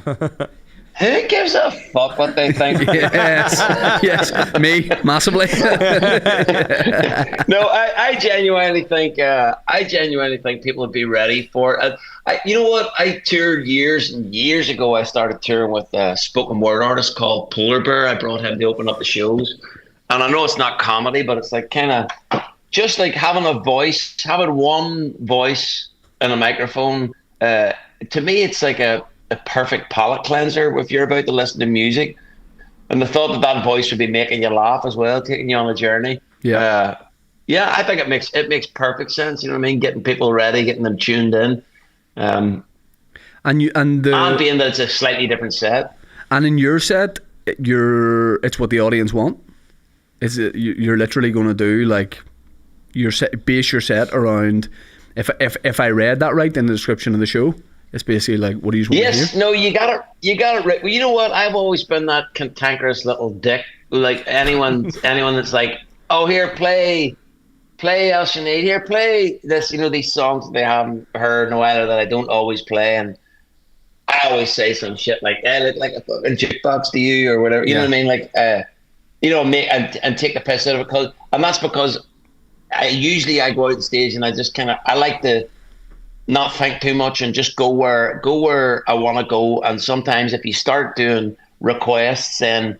out? Who gives a fuck what they think? yes, me massively. No, I genuinely think people would be ready for it. You know what? I toured years and years ago. I started touring with a spoken word artist called Polar Bear. I brought him to open up the shows, and I know it's not comedy, but it's like kind of just like having one voice and a microphone. To me, it's like a perfect palate cleanser if you're about to listen to music, and the thought that voice would be making you laugh as well, taking you on a journey. I think it makes perfect sense. You know what I mean? Getting people ready, getting them tuned in, and being that it's a slightly different set. And in your set, it's what the audience want. Is it you're literally going to do like base your set around? If I read that right in the description of the show, it's basically like, what do you want to hear? Yes, no, you got it right. Well, you know what? I've always been that cantankerous little dick. Like anyone that's like, oh, here, play El Sinead, here, play this. You know, these songs that they haven't heard in a while, that I don't always play, and I always say some shit like, "I look like a fucking jukebox to you," or whatever. You know what I mean? Like, make and take the piss out of it, and that's because I go out on stage and I just I like to not think too much and just go where I want to go. And sometimes if you start doing requests, then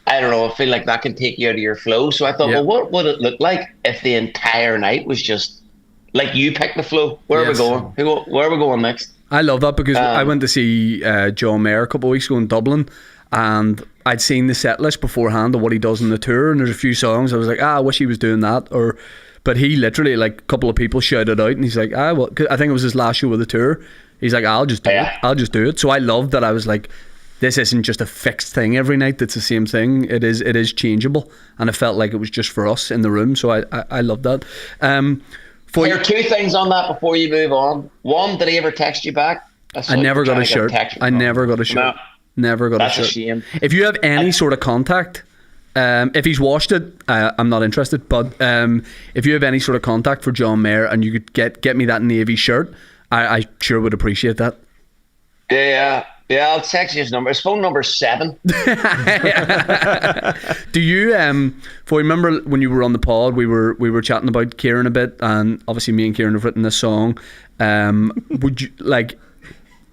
I don't know, I feel like that can take you out of your flow. So I thought, well, what would it look like if the entire night was just like you pick the flow? Where are we going? Where are we going next? I love that because I went to see John Mayer a couple of weeks ago in Dublin, and I'd seen the set list beforehand of what he does on the tour, and there's a few songs I was like, I wish he was doing that. But he literally, like, a couple of people shouted out, and he's like, well, I think it was his last show of the tour. He's like, I'll just do it. I'll just do it. So I loved that. I was like, this isn't just a fixed thing every night. It's the same thing. It is changeable, and it felt like it was just for us in the room. So I love that. There are two things on that before you move on. One, did he ever text you back? I never got a shirt. I never got a shirt. No. Never got a shirt. That's a shame. If you have any sort of contact, if he's washed it, I'm not interested. But if you have any sort of contact for John Mayer and you could get me that navy shirt, I sure would appreciate that. Yeah, I'll text you his number. His phone number's 7. Do you remember when you were on the pod, we were chatting about Kieran a bit, and obviously me and Kieran have written this song. Would you like?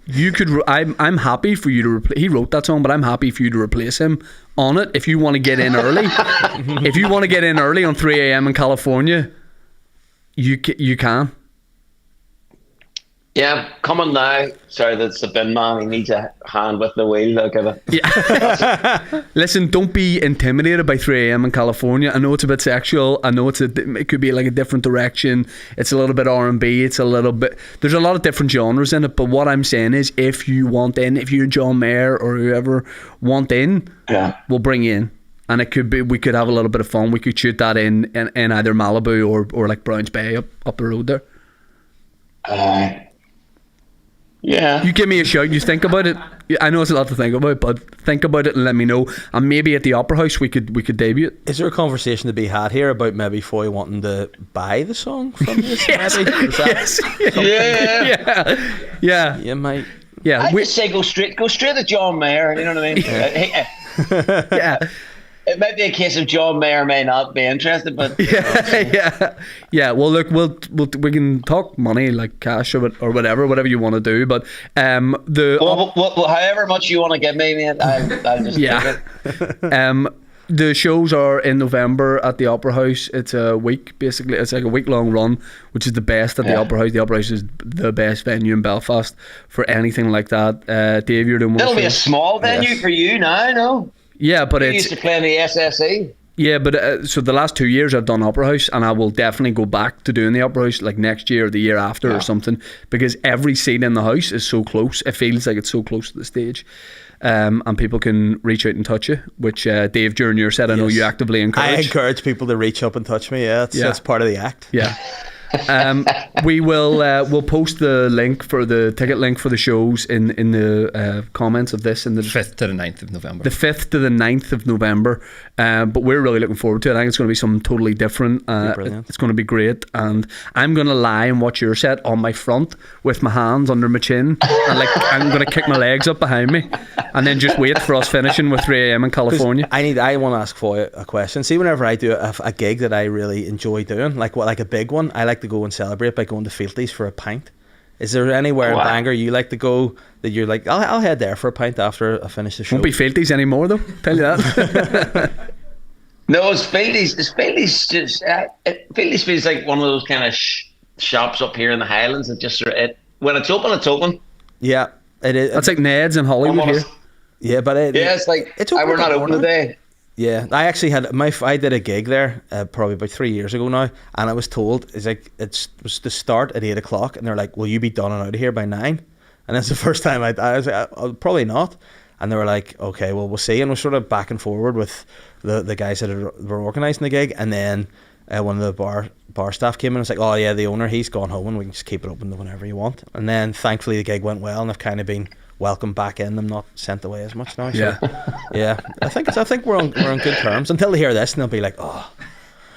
You could. I'm happy for you to. He wrote that song, but I'm happy for you to replace him on it if you want to get in early. If you want to get in early on 3 a.m. in California, you can. Yeah, come on now. Sorry, that's the bin man. He needs a hand with the wheel. Listen, don't be intimidated by 3 a.m. in California. I know it's a bit sexual. I know it could be like a different direction. It's a little bit R&B. It's a little bit. There's a lot of different genres in it. But what I'm saying is, if you want in, if you're John Mayer or whoever want in, we'll bring you in. And it could be, we could have a little bit of fun. We could shoot that in either Malibu or like Browns Bay up the road there. Yeah. You give me a shout. You think about it. I know it's a lot to think about, but think about it and let me know. And maybe at the Opera House we could debut it. Is there a conversation to be had here about maybe Foyle wanting to buy the song from you? Yes. Yeah. You might. Yeah. I just say go straight to John Mayer. You know what I mean? Yeah. It might be a case of John may or may not be interested, but yeah. Well, look, we can talk money, like cash or whatever you want to do. But however much you want to give me, mate, I'll just take it. The shows are in November at the Opera House. It's a week, basically. It's like a week-long run, which is the best at the Opera House. The Opera House is the best venue in Belfast for anything like that. Dave, you're doing one. It'll be a small venue for you now, no? Yeah, but you it's... used to play in the SSE. Yeah, but so the last 2 years I've done Opera House, and I will definitely go back to doing the Opera House like next year or the year after or something, because every seat in the house is so close. It feels like it's so close to the stage. And people can reach out and touch you, which Dave, during your set, I know you actively encourage. I encourage people to reach up and touch me. Yeah, that's part of the act. Yeah. We will we'll post the link for the ticket link for the shows in the comments of this in the 5th to the 9th of November. The 5th to the 9th of November. But we're really looking forward to it. I think it's going to be something totally different. It's going to be great. And I'm going to lie and watch your set on my front with my hands under my chin. And I'm going to kick my legs up behind me and then just wait for us finishing with 3 a.m. in California. I want to ask Foyle a question. See, whenever I do a gig that I really enjoy doing, like a big one, I like to go and celebrate by going to Fealties for a pint. Is there anywhere in Bangor you like to go that you're like, I'll head there for a pint after I finish the show? Won't be Fealties anymore though, tell you that. No, it's Fealties. Fealties Fealties feels like one of those kind of shops up here in the Highlands that just when it's open, it's open. Yeah, it is. That's like Ned's in Hollywood here. Yeah, but it's like we're not open today. Yeah, I actually I did a gig there probably about 3 years ago now, and I was told it was to start at 8 o'clock, and they're like, "Will you be done and out of here by 9?" And that's the first time I was like, "Probably not." And they were like, "Okay, well, we'll see." And we're sort of back and forward with the guys that were organising the gig, and then one of the bar staff came in and was like, "Oh yeah, the owner, he's gone home, and we can just keep it open whenever you want." And then thankfully the gig went well, and I've kind of been welcomed back in. I'm not sent away as much now. So, yeah. I think we're on good terms until they hear this, and they'll be like, "Oh,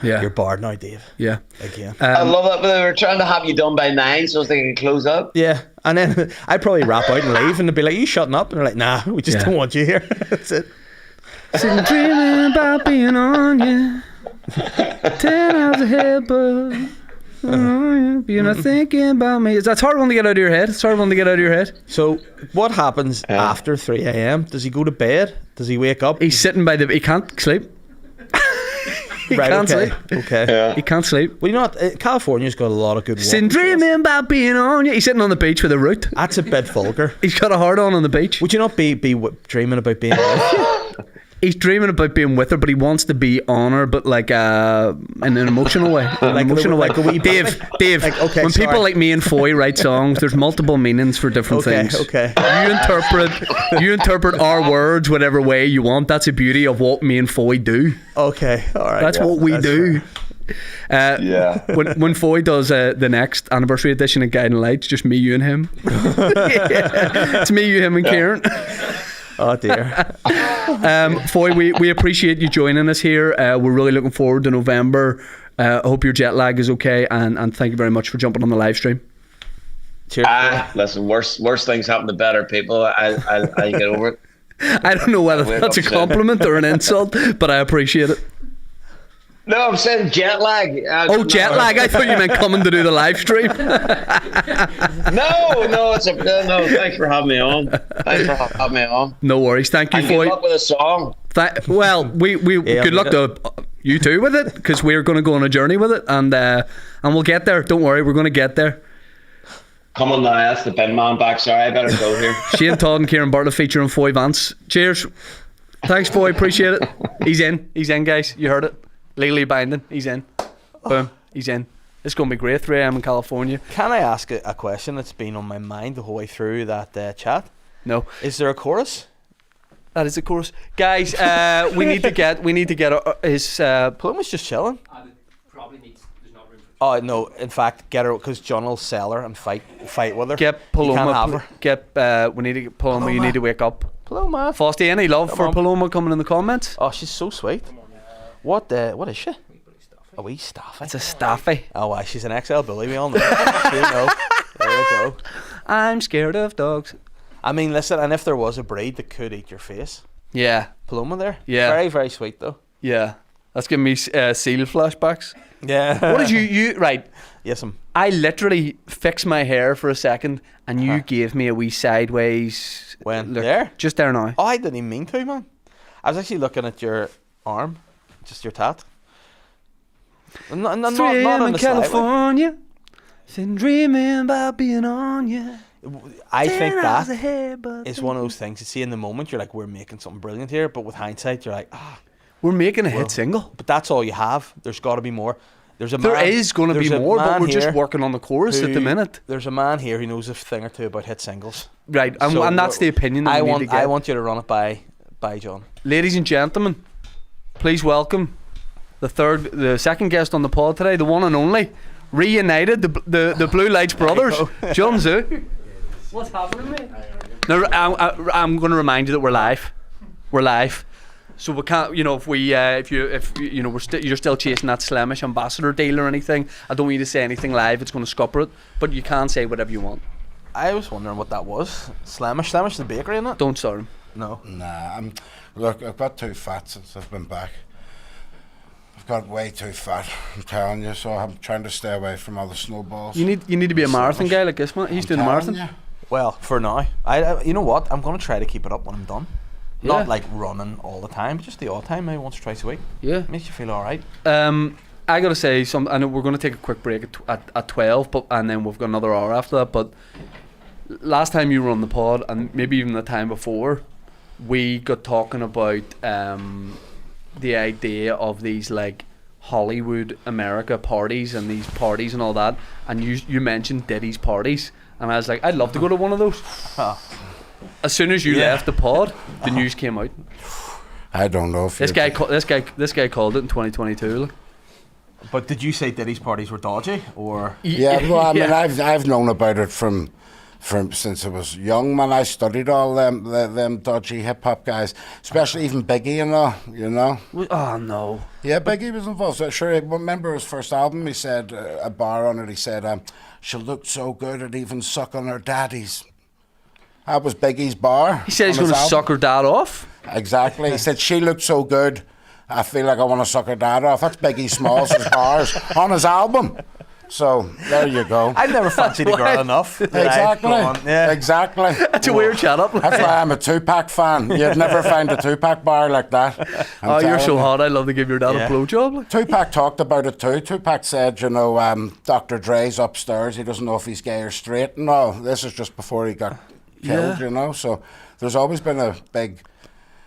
yeah, you're barred now, Dave." Yeah, again. I love that. But they were trying to have you done by 9 so they can close up. Yeah, and then I'd probably wrap out and leave, and they'd be like, "You shutting up?" And they're like, "Nah, we just don't want you here." That's it. Sitting dreaming about being on you. 10 hours ahead, but you're not thinking about me. That's a hard one to get out of your head. It's a hard one to get out of your head. So what happens after 3 a.m? Does he go to bed? Does he wake up? He's sitting he can't sleep. He can't sleep. Okay. Yeah. He can't sleep. Well, you know what? California's got a lot of good Sitting dreaming about being on you. He's sitting on the beach with a root. That's a bit vulgar. He's got a heart on the beach. Would you not be dreaming about being He's dreaming about being with her, but he wants to be on her, but like in an emotional way. Like a wee Dave. Like, okay, when people like me and Foyle write songs, there's multiple meanings for different things. Okay. You interpret our words whatever way you want. That's the beauty of what me and Foyle do. Okay, all right. That's what we do. When Foyle does the next anniversary edition of Guiding Lights, just me, you, and him. It's me, you, him, and Kieran. Oh dear. Foyle, we appreciate you joining us here. We're really looking forward to November. I hope your jet lag is okay, and thank you very much for jumping on the live stream. Cheers. Listen, worse things happen to better people. I get over it. I don't know whether that's a compliment or an insult, but I appreciate it. No, I'm saying jet lag. Jet lag. I thought you meant coming to do the live stream. No. Thanks for having me on. No worries. Thank you, Foyle. Good luck with a song. We good luck to you too with it, because we're going to go on a journey with it, and we'll get there. Don't worry, we're going to get there. Come on now, that's the bin man back. Sorry, I better go here. Shane Todd and Kieran Bartlett featuring Foyle Vance. Cheers. Thanks, Foyle. Appreciate it. He's in, guys. You heard it. Legally binding. He's in. Boom. He's in. It's going to be great. 3 a.m. in California. Can I ask a question that's been on my mind the whole way through that chat? No. Is there a chorus? That is a chorus, guys. We need to get his. Paloma's just chilling. Probably needs. There's not room. Oh no! In fact, get her, because John will sell her and fight with her. Get Paloma. We need to get Paloma. You need to wake up. Paloma. Fosty, any love for Paloma coming in the comments? Oh, she's so sweet. What is she? A wee staffy. It's a staffy. Oh, wow, she's an XL bully. We all know. There we go. I'm scared of dogs. I mean, listen, and if there was a breed that could eat your face, yeah, Paloma there. Yeah, very, very sweet though. Yeah, that's giving me seal flashbacks. Yeah. What did you right? Yes, I literally fixed my hair for a second, and you gave me a wee sideways. When look, there? Just there now. Oh, I didn't even mean to, man. I was actually looking at your arm, just your tat. Not in 3 a.m. a in sly way. California, sitting dreaming about being on you. I think 10 hours that ahead, but is one of those things. You see, in the moment, you're like, we're making something brilliant here, but with hindsight, you're like, we're making a hit single. But that's all you have. There's got to be more. There is going to be more, but we're just working on the chorus at the minute. There's a man here who knows a thing or two about hit singles. Right, and that's the opinion that we need to get. I want you to run it by John. Ladies and gentlemen, please welcome the second guest on the pod today, the one and only, reunited, the Blue Lights brothers, Jun Tzu. What's happening, mate? Now, I'm going to remind you that we're live. We're live. So we can't, if you're still chasing that Slemish ambassador deal or anything, I don't want you to say anything live. It's going to scupper it, but you can say whatever you want. I was wondering what that was. Slemish the bakery, isn't it? Don't start him. No. Nah, look, I've got too fat since I've been back. I've got way too fat, I'm telling you, so I'm trying to stay away from all the snowballs. You need to be a marathon guy like this man. He's doing a marathon. You. Well, for now. I you know what? I'm going to try to keep it up when I'm done. Yeah. Not like running all the time, just the odd time, maybe once or twice a week. Yeah. Makes you feel alright. I gotta say, I know we're gonna take a quick break at 12, and then we've got another hour after that. But last time you were on the pod, and maybe even the time before, we got talking about the idea of these like Hollywood America parties and these parties and all that, and you mentioned Diddy's parties, and I was like, I'd love to go to one of those. As soon as you left the pod, the news came out. I don't know if this guy called it in 2022. Like. But did you say Diddy's parties were dodgy, or? Yeah, well, I mean, I've known about it from since I was young, man. I studied all them dodgy hip hop guys, especially even Biggie and all, you know. Oh no. Yeah, Biggie was involved. So, sure, I remember his first album. He said a bar on it. He said, "She looked so good at even sucking her daddies." That was Biggie's bar. He said he's going to suck her dad off. Exactly. He said she looked so good, I feel like I want to suck her dad off. That's Biggie Smalls' bars on his album. So there you go. I've never fancied a girl enough. Exactly. Exactly. That's a weird chat up. That's why I'm a Tupac fan. You'd never find a Tupac bar like that. You're so hot. I'd love to give your dad a blowjob. Like. Tupac talked about it too. Tupac said, Dr. Dre's upstairs. He doesn't know if he's gay or straight. No, this is just before he got killed, So there's always been a big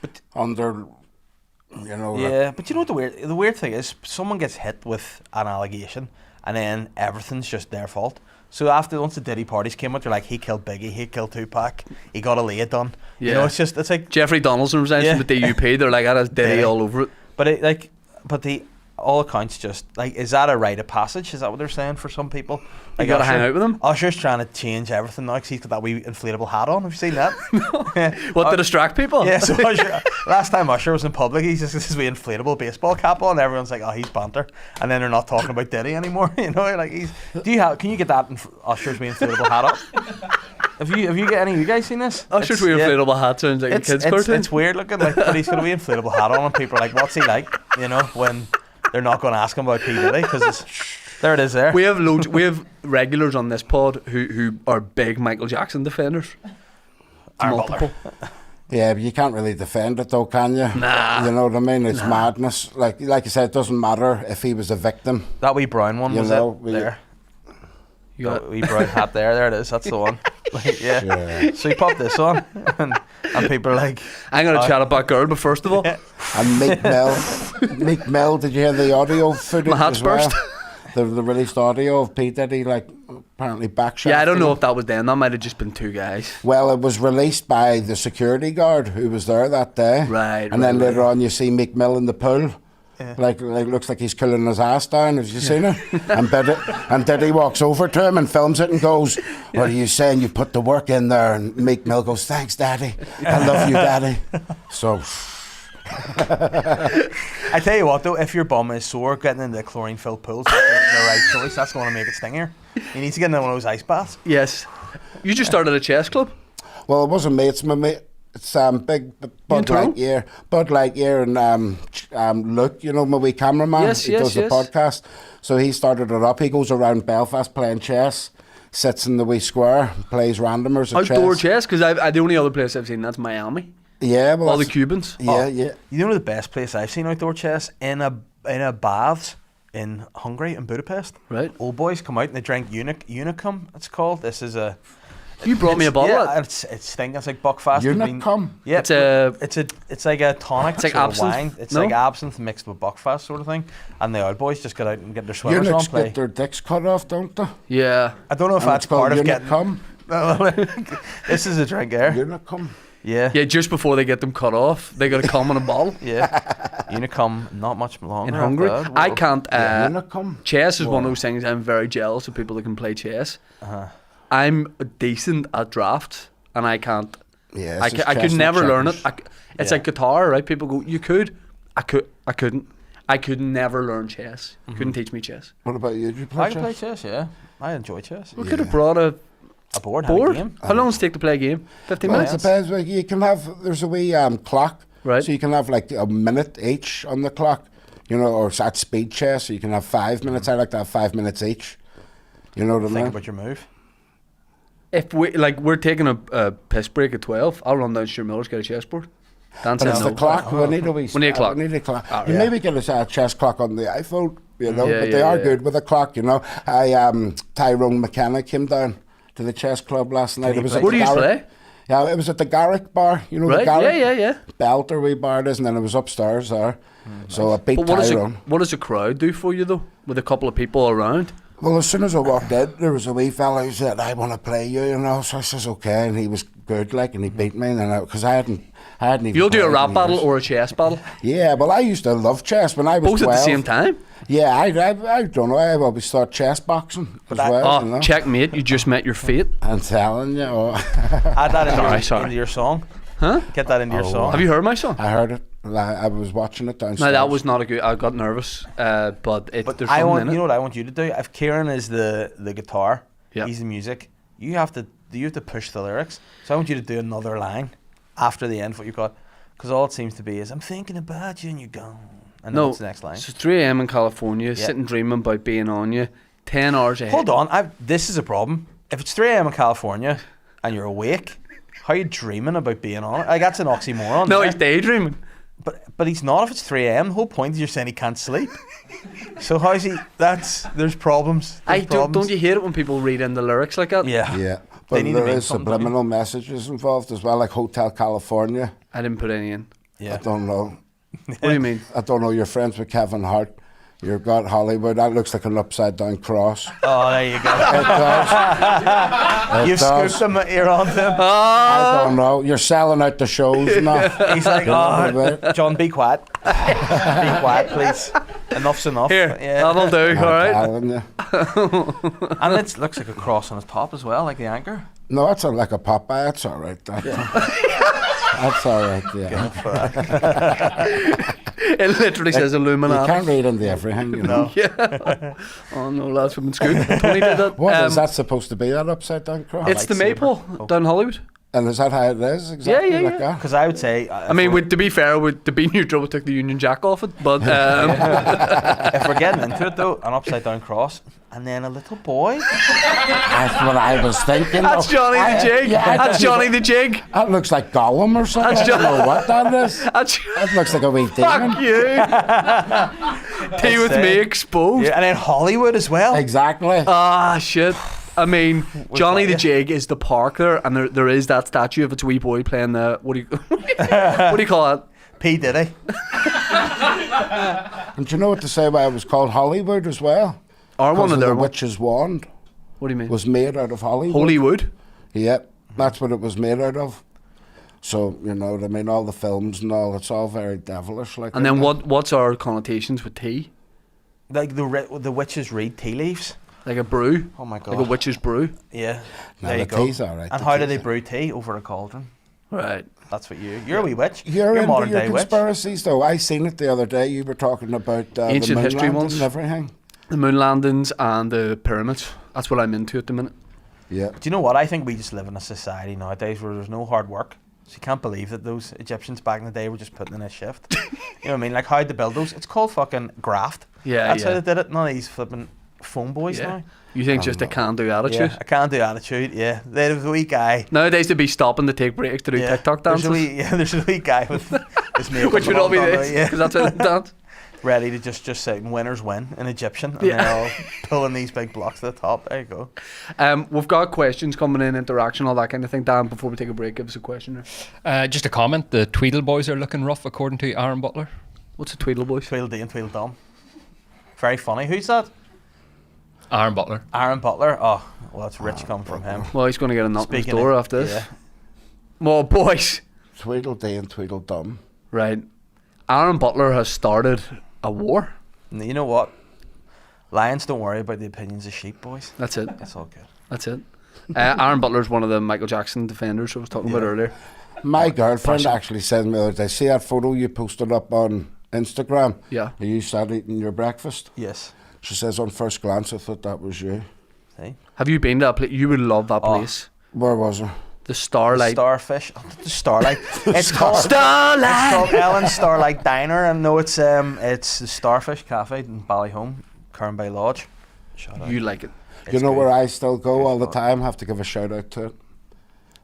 but you know but you know what the weird thing is, someone gets hit with an allegation and then everything's just their fault. So once the Diddy parties came out, they're like, he killed Biggie, he killed Tupac, he got a lay done. You know, it's like Jeffrey Donaldson resigns from the DUP. They're like, that has Diddy all over it. But the all accounts just like, is that a rite of passage? Is that what they're saying for some people? You gotta hang out with him. Usher's trying to change everything now because he's got that wee inflatable hat on. Have you seen that? What, to distract people? Yeah, so Usher, last time Usher was in public, he's just this wee inflatable baseball cap on. Everyone's like, oh, he's banter. And then they're not talking about Diddy anymore. You know, like can you get that Usher's wee inflatable hat up? Have you guys seen this? Usher's wee inflatable hat sounds like a kid's cartoon. It's weird looking, like, but he's got a wee inflatable hat on and people are like, what's he like? You know, when they're not going to ask him about P. Diddy because there it is there. We have regulars on this pod who are big Michael Jackson defenders. Multiple. Yeah, but you can't really defend it though, can you? Nah. You know what I mean? It's madness. Like you said, it doesn't matter if he was a victim. That wee brown one was there. You got a wee brown hat there. There it is. That's the one. Yeah. So you pop this on, and people are like, I'm going to chat about girl, but first of all. And Meek Mill, did you hear the audio footage? My hat's burst. The released audio of P. Diddy, like, apparently backshot. Yeah, I don't know if that was them. That might have just been two guys. Well, it was released by the security guard who was there that day. Right. And then later on, you see Meek Mill in the pool. Yeah. Like looks like he's cooling his ass down. Have you seen it? And Diddy walks over to him and films it and goes, "What are you saying? You put the work in there." And Meek Mill goes, "Thanks, Daddy. I love you, Daddy." So. I tell you what though, if your bum is sore, getting into the chlorine-filled pools is the right choice. That's going to make it stingier. You need to get into one of those ice baths. Yes. You just started a chess club? Well, it wasn't me. It's my mate. It's big Bud Lightyear and Luke, you know, my wee cameraman. Yes, he does the podcast. So he started it up. He goes around Belfast playing chess, sits in the wee square, plays randomers at outdoor chess, because the only other place I've seen that's Miami. Yeah, well, all the Cubans. Yeah, yeah. You know the best place I've seen outdoor chess? In a baths in Hungary, in Budapest. Right. Old boys come out and they drink Unicum, it's called. This is a... You brought me a bottle. Yeah, it's stinking. It's like Buckfast. Unicum? Yeah, it's like a tonic. It's like sort of absinthe? wine. It's No? like absinthe mixed with Buckfast sort of thing. And the old boys just get out and get their swimmers on, Eunuchs play. get their dicks cut off, don't they? Yeah. I don't know if And that's it's called part of getting... Unicum. This is a drink there. Unicum. Yeah. Yeah, just before they get them cut off, they got to come in a bottle. Yeah. Unicum, not much longer. In Hungary, after that. I can't. Unicum. Chess is one of those things. I'm very jealous of people that can play chess. Uh-huh. I'm decent at drafts, and I can't. Yeah, I could never learn it. It's Yeah. like guitar, right? People go, you could. I couldn't. I could never learn chess. You couldn't teach me chess. What about you? Do you play I play chess? chess, yeah. I enjoy chess. We could have brought a board, had a board. game. How long does it take to play a game? 15 Well, it minutes. depends. Like, you can have, there's a wee clock. Right. So you can have like a minute each on the clock, you know, or it's at speed chess, so you can have 5 minutes. I like to have 5 minutes each. You know what I Think mean? about your move. If we're taking a piss break at 12, I'll run down to Stuart Miller's, get a chessboard. Dan But said it's no. the clock. We need a wee. We need a clock. We need a clock. Oh, you yeah. maybe get a chess clock on the iPhone, you know, Yeah, but they yeah, are yeah. good with a clock, you know. Tyrone McKenna came down to the chess club last night. It was at Where the do you Garrick- play? Yeah, it was at the Garrick bar, you know, the Right? Garrick. Yeah. Belter wee bar it is, and then it was upstairs there. So I beat But what Tyrone. does a crowd do for you though? With a couple of people around? Well, as soon as I walked in, there was a wee fella who said, "I want to play you," you know. So I says, "Okay," and he was good, like, and he beat me, and because I hadn't even. You'll do a played rap in battle years. or a chess battle? Yeah, well, I used to love chess when I was Both 12. at the same time? Yeah, I don't know. I always thought chess boxing as well. Oh, you know? checkmate, you just met your fate. I'm telling you. Add that Sorry. into your song. Huh? Get that into your song. Have you heard my song? I heard it. I was watching it downstairs. No, that was not a good. I got nervous, but there's I something want, in you it. know what I want you to do? If Kieran is the guitar, Yep. he's the music. You have to push the lyrics. So I want you to do another line after the end. What you got? Because all it seems to be is I'm thinking about you and you're gone. And then No, what's the next line? it's 3 a.m. in California, sitting dreaming about being on you. 10 hours ahead. Hold on, this is a problem. If it's 3 a.m. in California and you're awake, how are you dreaming about being on it? Like, that's an oxymoron. No, there. he's daydreaming. But he's not if it's 3 a.m. The whole point is you're saying he can't sleep. So how's he? There's problems. There's Don't you hate it when people read in the lyrics like that? Yeah. Yeah, They but need to there mean is something, don't you? subliminal messages involved as well, like Hotel California. I didn't put any in. Yeah. I don't know. What do you mean? I don't know. You're friends with Kevin Hart. You've got Hollywood. That looks like an upside down cross. Oh, there you go. It does. You've scooped him. You're on to him. I don't know. You're selling out the shows now. He's like, oh, John, be quiet. Be quiet, please. Enough's enough. Here, Yeah. that'll do, I'm alright? telling you. And it looks like a cross on his top as well, like the anchor. No, that's like a Popeye. That's all right. That's all right. Yeah. It literally says You Illuminati. can't read into everything, you know. Yeah. Oh no, lads from school. Tony did that. What is that supposed to be? That upside down cross? It's the Lightsaber. Maple down Hollywe're. And is that how it is? Exactly yeah, like yeah. that? Because I would say, I mean, to be fair, to be neutral, we took the Union Jack off it, but if we're getting into it though, an upside down cross, and then a little boy. That's what I was thinking. that's Johnny the Jig. Yeah, That's Johnny the Jig. That looks like Gollum or something. That's I don't know what that is. That's That looks like a wee demon. fuck you. Tea with me exposed. Yeah, and then Hollywood as well. Exactly. Ah, shit. I mean, Johnny the that, Jig is the park there, and there is that statue of its wee boy playing the what do you call it? P. Diddy. And do you know what to say why it was called Hollywood as well? Or one Because of the their witch's wand What do you mean? was made out of Hollywood. Hollywood. Yep, that's what it was made out of. So, you know what I mean, all the films and all, it's all very devilish. Like. And then that. what's our connotations with tea? Like the witches read tea leaves. Like a brew. Oh my god. Like a witch's brew. Yeah. No, There you the go. tea's all right. And the how do tea's they all- brew tea? Over a cauldron. Right. That's what you're a wee witch. You're a into modern your day witch. conspiracies, though. I seen it the other day. You were talking about Ancient the moon history landing ones. and everything. The moon landings and the pyramids. That's what I'm into at the minute. Yeah. Do you know what? I think we just live in a society nowadays where there's no hard work. So you can't believe that those Egyptians back in the day were just putting in a shift. You know what I mean? Like, how'd they build those? It's called fucking graft. Yeah, That's yeah. how they did it. None of these flipping phone boys now. You think just a can-do attitude? Yeah, a can-do attitude. Yeah, there's a wee guy. Nowadays they'd be stopping to take breaks to do TikTok dances. There's a wee guy with his mate. Which would all be this, because that's how they dance. Ready to just say winners win in Egyptian, and they're all pulling these big blocks to the top. There you go. We've got questions coming in, interaction, all that kind of thing. Dan, before we take a break, give us a question there. Just a comment. The Tweedle boys are looking rough, according to Aaron Butler. What's a Tweedle boys? Tweedledee and Tweedledum. Very funny. Who's that? Aaron Butler. Aaron Butler. Oh, well, it's rich coming from him. Well, he's going to get a knock on his door after this. Yeah. Well, boys. Tweedledee and Tweedledum. Right. Aaron Butler has started a war. And you know what? Lions don't worry about the opinions of sheep, boys. That's it. That's all good. That's it. Aaron Butler's one of the Michael Jackson defenders I was talking about earlier. My girlfriend actually said to me the other day, see that photo you posted up on Instagram? Yeah. You sat eating your breakfast? Yes. She says, on first glance, I thought that was you. See? Have you been to that place? You would love that place. Where was it? The Starlight. Starfish. Oh, the Starlight. It's called Starlight. It's called Ellen's Starlight Diner, and no, it's the Starfish Cafe in Ballyholme, Kernbay Lodge. Shout out. You like it. It's You know good. where I still go all the time? Have to give a shout out to it.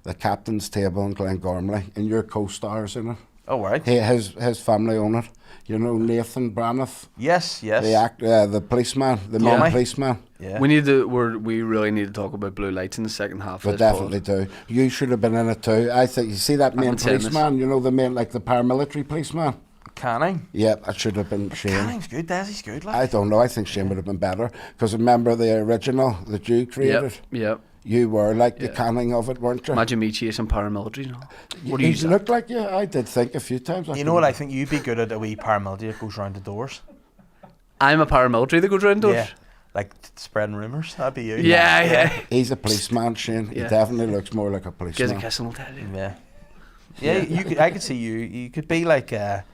The Captain's Table in Glengormley, and your co-stars in it. Oh, right. His family own it. You know Nathan Braniff, Yes. the policeman, the main Tommy. policeman. Yeah. We really need to talk about blue lights in the second half. We of this definitely do. You should have been in it too. I think you see that main been saying this. policeman. You know the main, like the paramilitary policeman. Canning. Yeah, that should have been Shane. Canning's good. Desi's good. Like. I don't know. I think Shane would have been better because remember the original that you created. Yep. You were like the Canning of it, weren't you? Imagine me chasing paramilitary. No. What do He you looked like you. I did think a few times. You know what I think? You'd be good at a wee paramilitary that goes round the doors. I'm a paramilitary that goes round doors. Yeah. Like spreading rumours. That'd be you. Yeah. He's a policeman, Shane. He Yeah. definitely looks more like a Gives a policeman. kiss and I'll tell you. Yeah. Yeah. You could, I could see you. You could be like a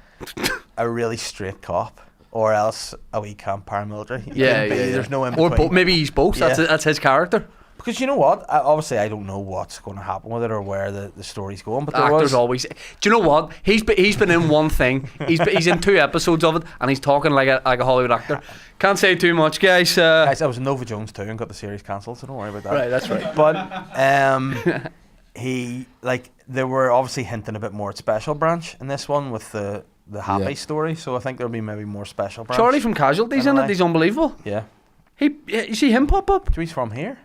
really straight cop, or else a wee camp paramilitary. You Yeah, couldn't be- yeah. There's no in Or between. maybe he's both. Yeah. That's his character. Because you know what? Obviously, I don't know what's going to happen with it or where the story's going. But there Actors was always. Do you know what? He's been in one thing. He's in 2 episodes of it, and he's talking like a Hollywood actor. Can't say too much, guys. Guys, I was in Nova Jones too and got the series cancelled, so don't worry about that. Right, that's right. But they were obviously hinting a bit more at Special Branch in this one with the happy story. So I think there'll be maybe more Special Branch. Charlie from Casualty's in it. He's unbelievable. Yeah. You see him pop up? So he's from here.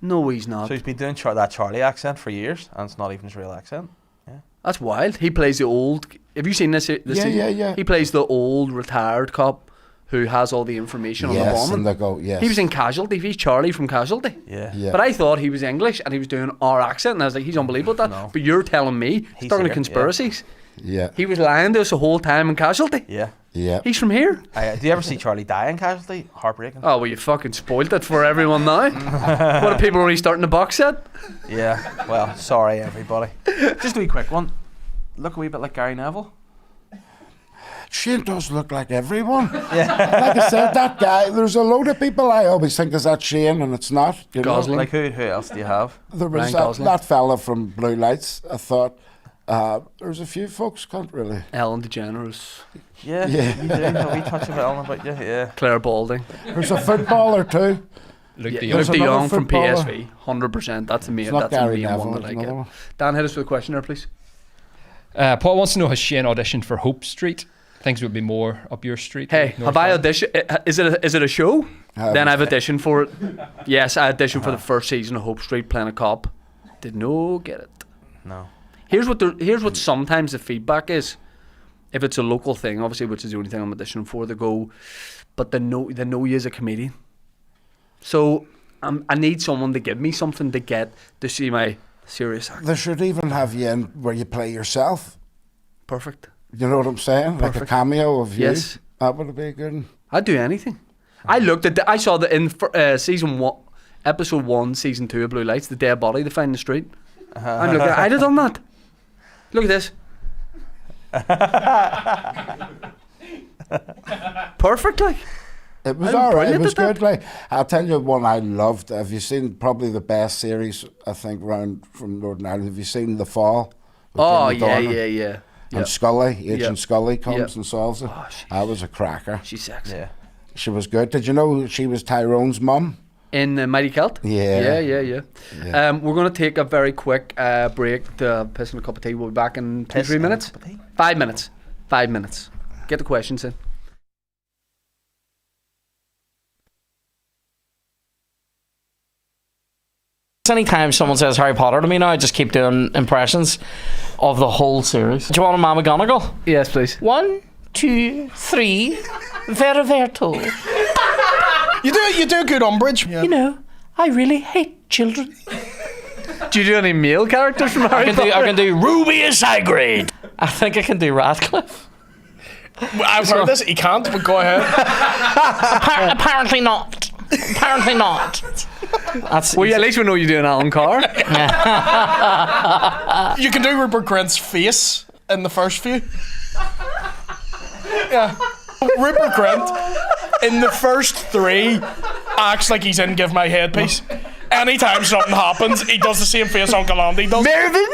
No, he's not. So he's been doing that Charlie accent for years, and it's not even his real accent. Yeah. That's wild. He plays the old. Have you seen this? Yeah. He plays the old retired cop who has all the information on the Yes, bombing. and they go, yes. He was in Casualty. He's Charlie from Casualty. Yeah. Yeah. But I thought he was English and he was doing our accent, and I was like, he's unbelievable at that. No. But you're telling me he's talking here, to conspiracies. Yeah. He was lying to us the whole time in Casualty. Yeah. Yeah. He's from here. Do you ever see Charlie die in Casualty? Heartbreaking. Oh, well, you fucking spoiled it for everyone now. What are people already starting the box set? Yeah. Well, sorry everybody. Just a wee quick one. Look a wee bit like Gary Neville. Shane does look like everyone. Yeah. Like I said, that guy, there's a load of people I always think is that Shane, and it's not. You know? Gosling. Like who else do you have? There was Ryan that, Gosling. that fella from Blue Lights. I thought there's a few folks can't really. Ellen DeGeneres. Yeah. Yeah. You do. A wee touch of Ellen about you. Yeah. Claire Balding. There's a footballer too. Luke Yeah, de Luke There's de another Jong from footballer. PSV. 100%. That's the main, It's not that's the Gary main Neville. one that I it's another get. one. Dan, hit us with a question there, please. Paul wants to know, has Shane auditioned for Hope Street? Things would be more up your street. Hey, North have I End. auditioned? Is it a show? Have Then you? I've auditioned for it. Yes, I auditioned for the first season of Hope Street playing a cop. Did no get it. No. Here's what sometimes the feedback is. If it's a local thing, obviously, which is the only thing I'm auditioning for, they go, but they know you as a comedian. So I need someone to give me something to get to see my serious acting. They should even have you in where you play yourself. Perfect. You know what I'm saying? Like a Perfect. cameo of you. Yes. That would be a good one. I'd do anything. I looked at I saw that in season 1, episode 1, season 2 of Blue Lights, the dead body they find in the street. I'm looking. I'd have done that. Look at this. Perfect, like. It was I'm all right. It brilliant was at that. good. Like I'll tell you one I loved. Have you seen probably the best series I think round from Northern Ireland? Have you seen The Fall? with Oh Jimmy Dornan? yeah. And Scully, Agent Yeah. Scully comes Yeah. and solves it. Oh, That was a cracker. She's sexy. Yeah. She was good. Did you know she was Tyrone's mum? In Mighty Celt? Yeah. Yeah. We're going to take a very quick break to piss in a cup of tea. We'll be back in 2-3 minutes. 5 minutes. 5 minutes. Get the questions in. Anytime someone says Harry Potter to me now, I just keep doing impressions of the whole series. Do you want a Mama McGonagall? Yes, please. 1, 2, 3. Very tall. You do good Umbridge. Yeah. You know, I really hate children. Do you do any male characters from Harry Potter? I can do Rubius Hagrid. I think I can do Radcliffe. I've heard this. He can't, but go ahead. Apparently not. Apparently not. Well, at least we know you're doing Alan Carr. You can do Rupert Grint's face in the first few. Yeah. Rupert Grint in the first 3 acts like he's in Give My Headpiece. Anytime something happens, he does the same face Uncle Andy does. Mervyn!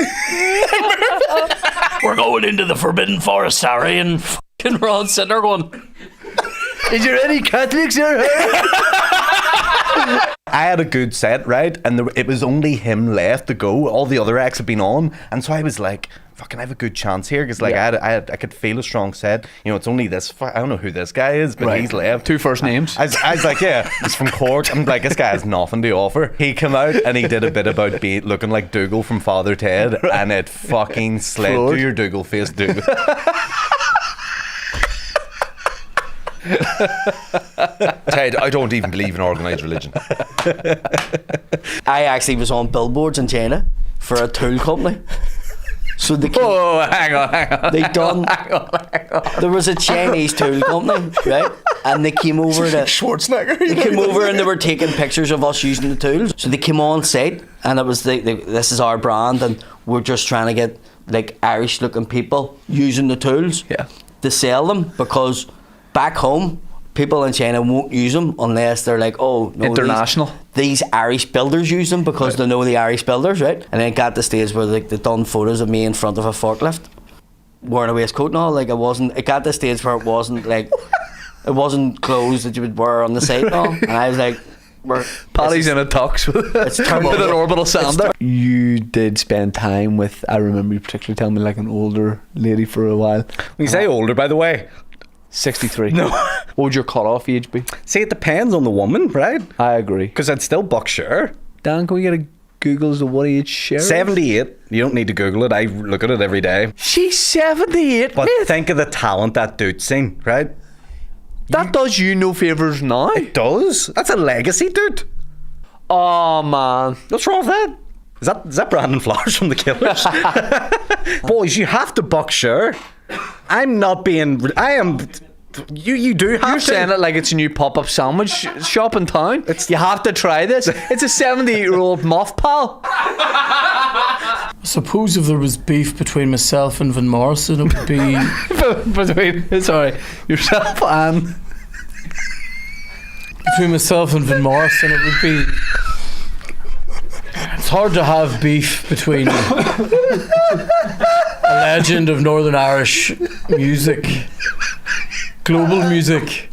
We're going into the Forbidden Forest, Harry, and fucking we're all sitting there going, is there any Catholics here? I had a good set, right? And it was only him left to go. All the other acts had been on. And so I was like, fucking, I have a good chance here. Because like, I could feel a strong set. You know, it's only this, I don't know who this guy is, but he's left. 2 first names. I was like, yeah, he's from Cork. I'm like, this guy has nothing to offer. He came out and he did a bit about looking like Dougal from Father Ted. And it fucking slid to your Dougal face, Dougal. Ted, I don't even believe in organised religion. I actually was on billboards in China for a tool company. So they came, hang on. They done. Hang on. There was a Chinese tool company, right? And they came over to Schwarzenegger. They came over and they were taking pictures of us using the tools. So they came on site, and it was this is our brand, and we're just trying to get like Irish-looking people using the tools to sell them, because back home, people in China won't use them unless they're like, oh, no, international. These Irish builders use them because they know the Irish builders, right? And then it got to the stage where like, they done photos of me in front of a forklift wearing a waistcoat and all. Like, it got to the stage where it wasn't like, it wasn't clothes that you would wear on the site and all. And I was like, Paddy's in a tux with an orbital sander. You did spend time with, I remember you particularly telling me, like an older lady for a while. When you say older, by the way, 63. No. What would your cut-off age be? See, it depends on the woman, right? I agree. Because I'd still buck sure. Dan, can we get a Google as to what age Cher is? 78. You don't need to Google it. I look at it every day. She's 78, But mate. think of the talent that dude's seen, right? That does you no favours now. It does. That's a legacy, dude. Oh, man. What's wrong with that? Is that Brandon Flowers from The Killers? Boys, you have to buck sure. I'm not being... I am... You do have You're to. saying it like it's a new pop-up sandwich shop in town. You have to try this. It's a 70-year-old moth pal. I suppose if there was beef between myself and Van Morrison, it would be... Sorry, yourself and... Between myself and Van Morrison, it would be... It's hard to have beef between a legend of Northern Irish music, global music,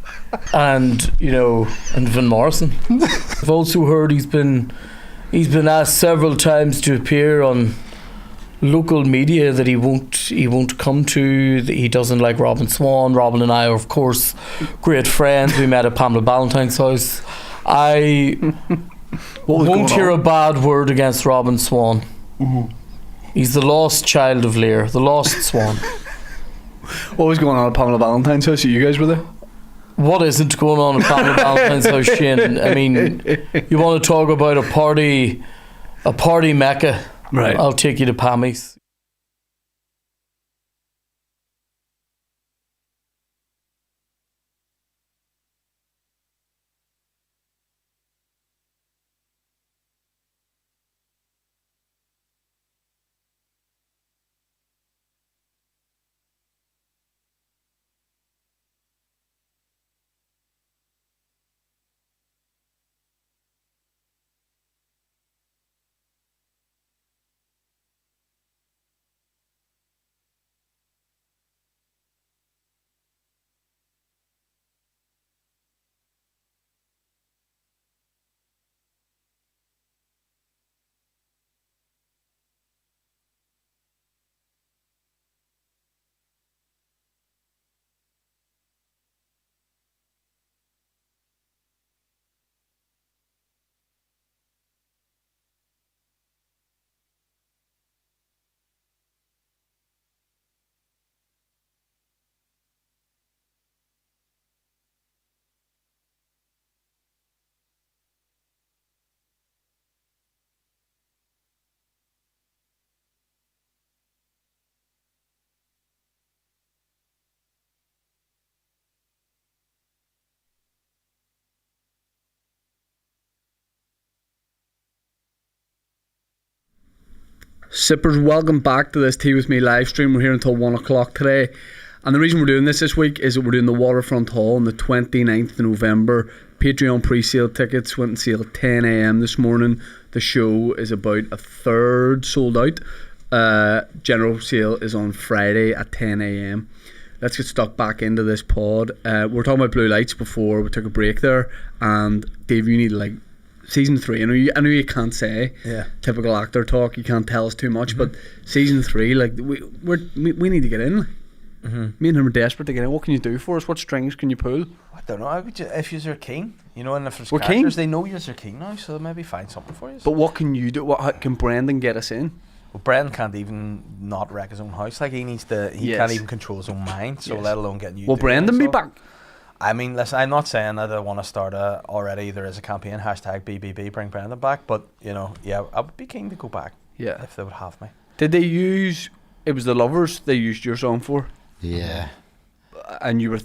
and and Van Morrison. I've also heard he's been asked several times to appear on local media that he won't come to, that he doesn't like Robin Swan. Robin and I are, of course, great friends. We met at Pamela Ballantyne's house. I won't hear a bad word against Robin Swan. Mm-hmm. He's the lost child of Lear, the lost swan. What was going on at Pamela Ballantyne's house? You guys were there? What isn't going on at Pamela Ballantyne's house, Shane? I mean, you want to talk about a party mecca? Right. I'll take you to Pammy's. Sippers, welcome back to this Tea With Me live stream. We're here until 1 o'clock today. And the reason we're doing this week is that we're doing the Waterfront Hall on the 29th of November. Patreon pre-sale tickets went on sale at 10 a.m. this morning. The show is about a third sold out. General sale is on Friday at 10 a.m. Let's get stuck back into this pod. We were talking about Blue Lights before we took a break there. And Dave, you need like season 3. I know you can't say typical actor talk. You can't tell us too much, but season 3, like we need to get in. Me and him are desperate to get in. What can you do for us? What strings can you pull? I don't know. I would if you're keen, you know, and if there's We're characters, keen. they know you're keen now, so they'll maybe find something for you. But what can you do? What can Brendan get us in? Well, Brendan can't even not wreck his own house. Like he needs to. He can't even control his own mind. So let alone getting you. Will Brendan be back? I mean, listen, I'm not saying that I want to start already. There is a campaign, #BBB, bring Brendan back. But, you know, yeah, I would be keen to go back. Yeah. If they would have me. Did they use, it was The Lovers they used your song for? Yeah. And you were,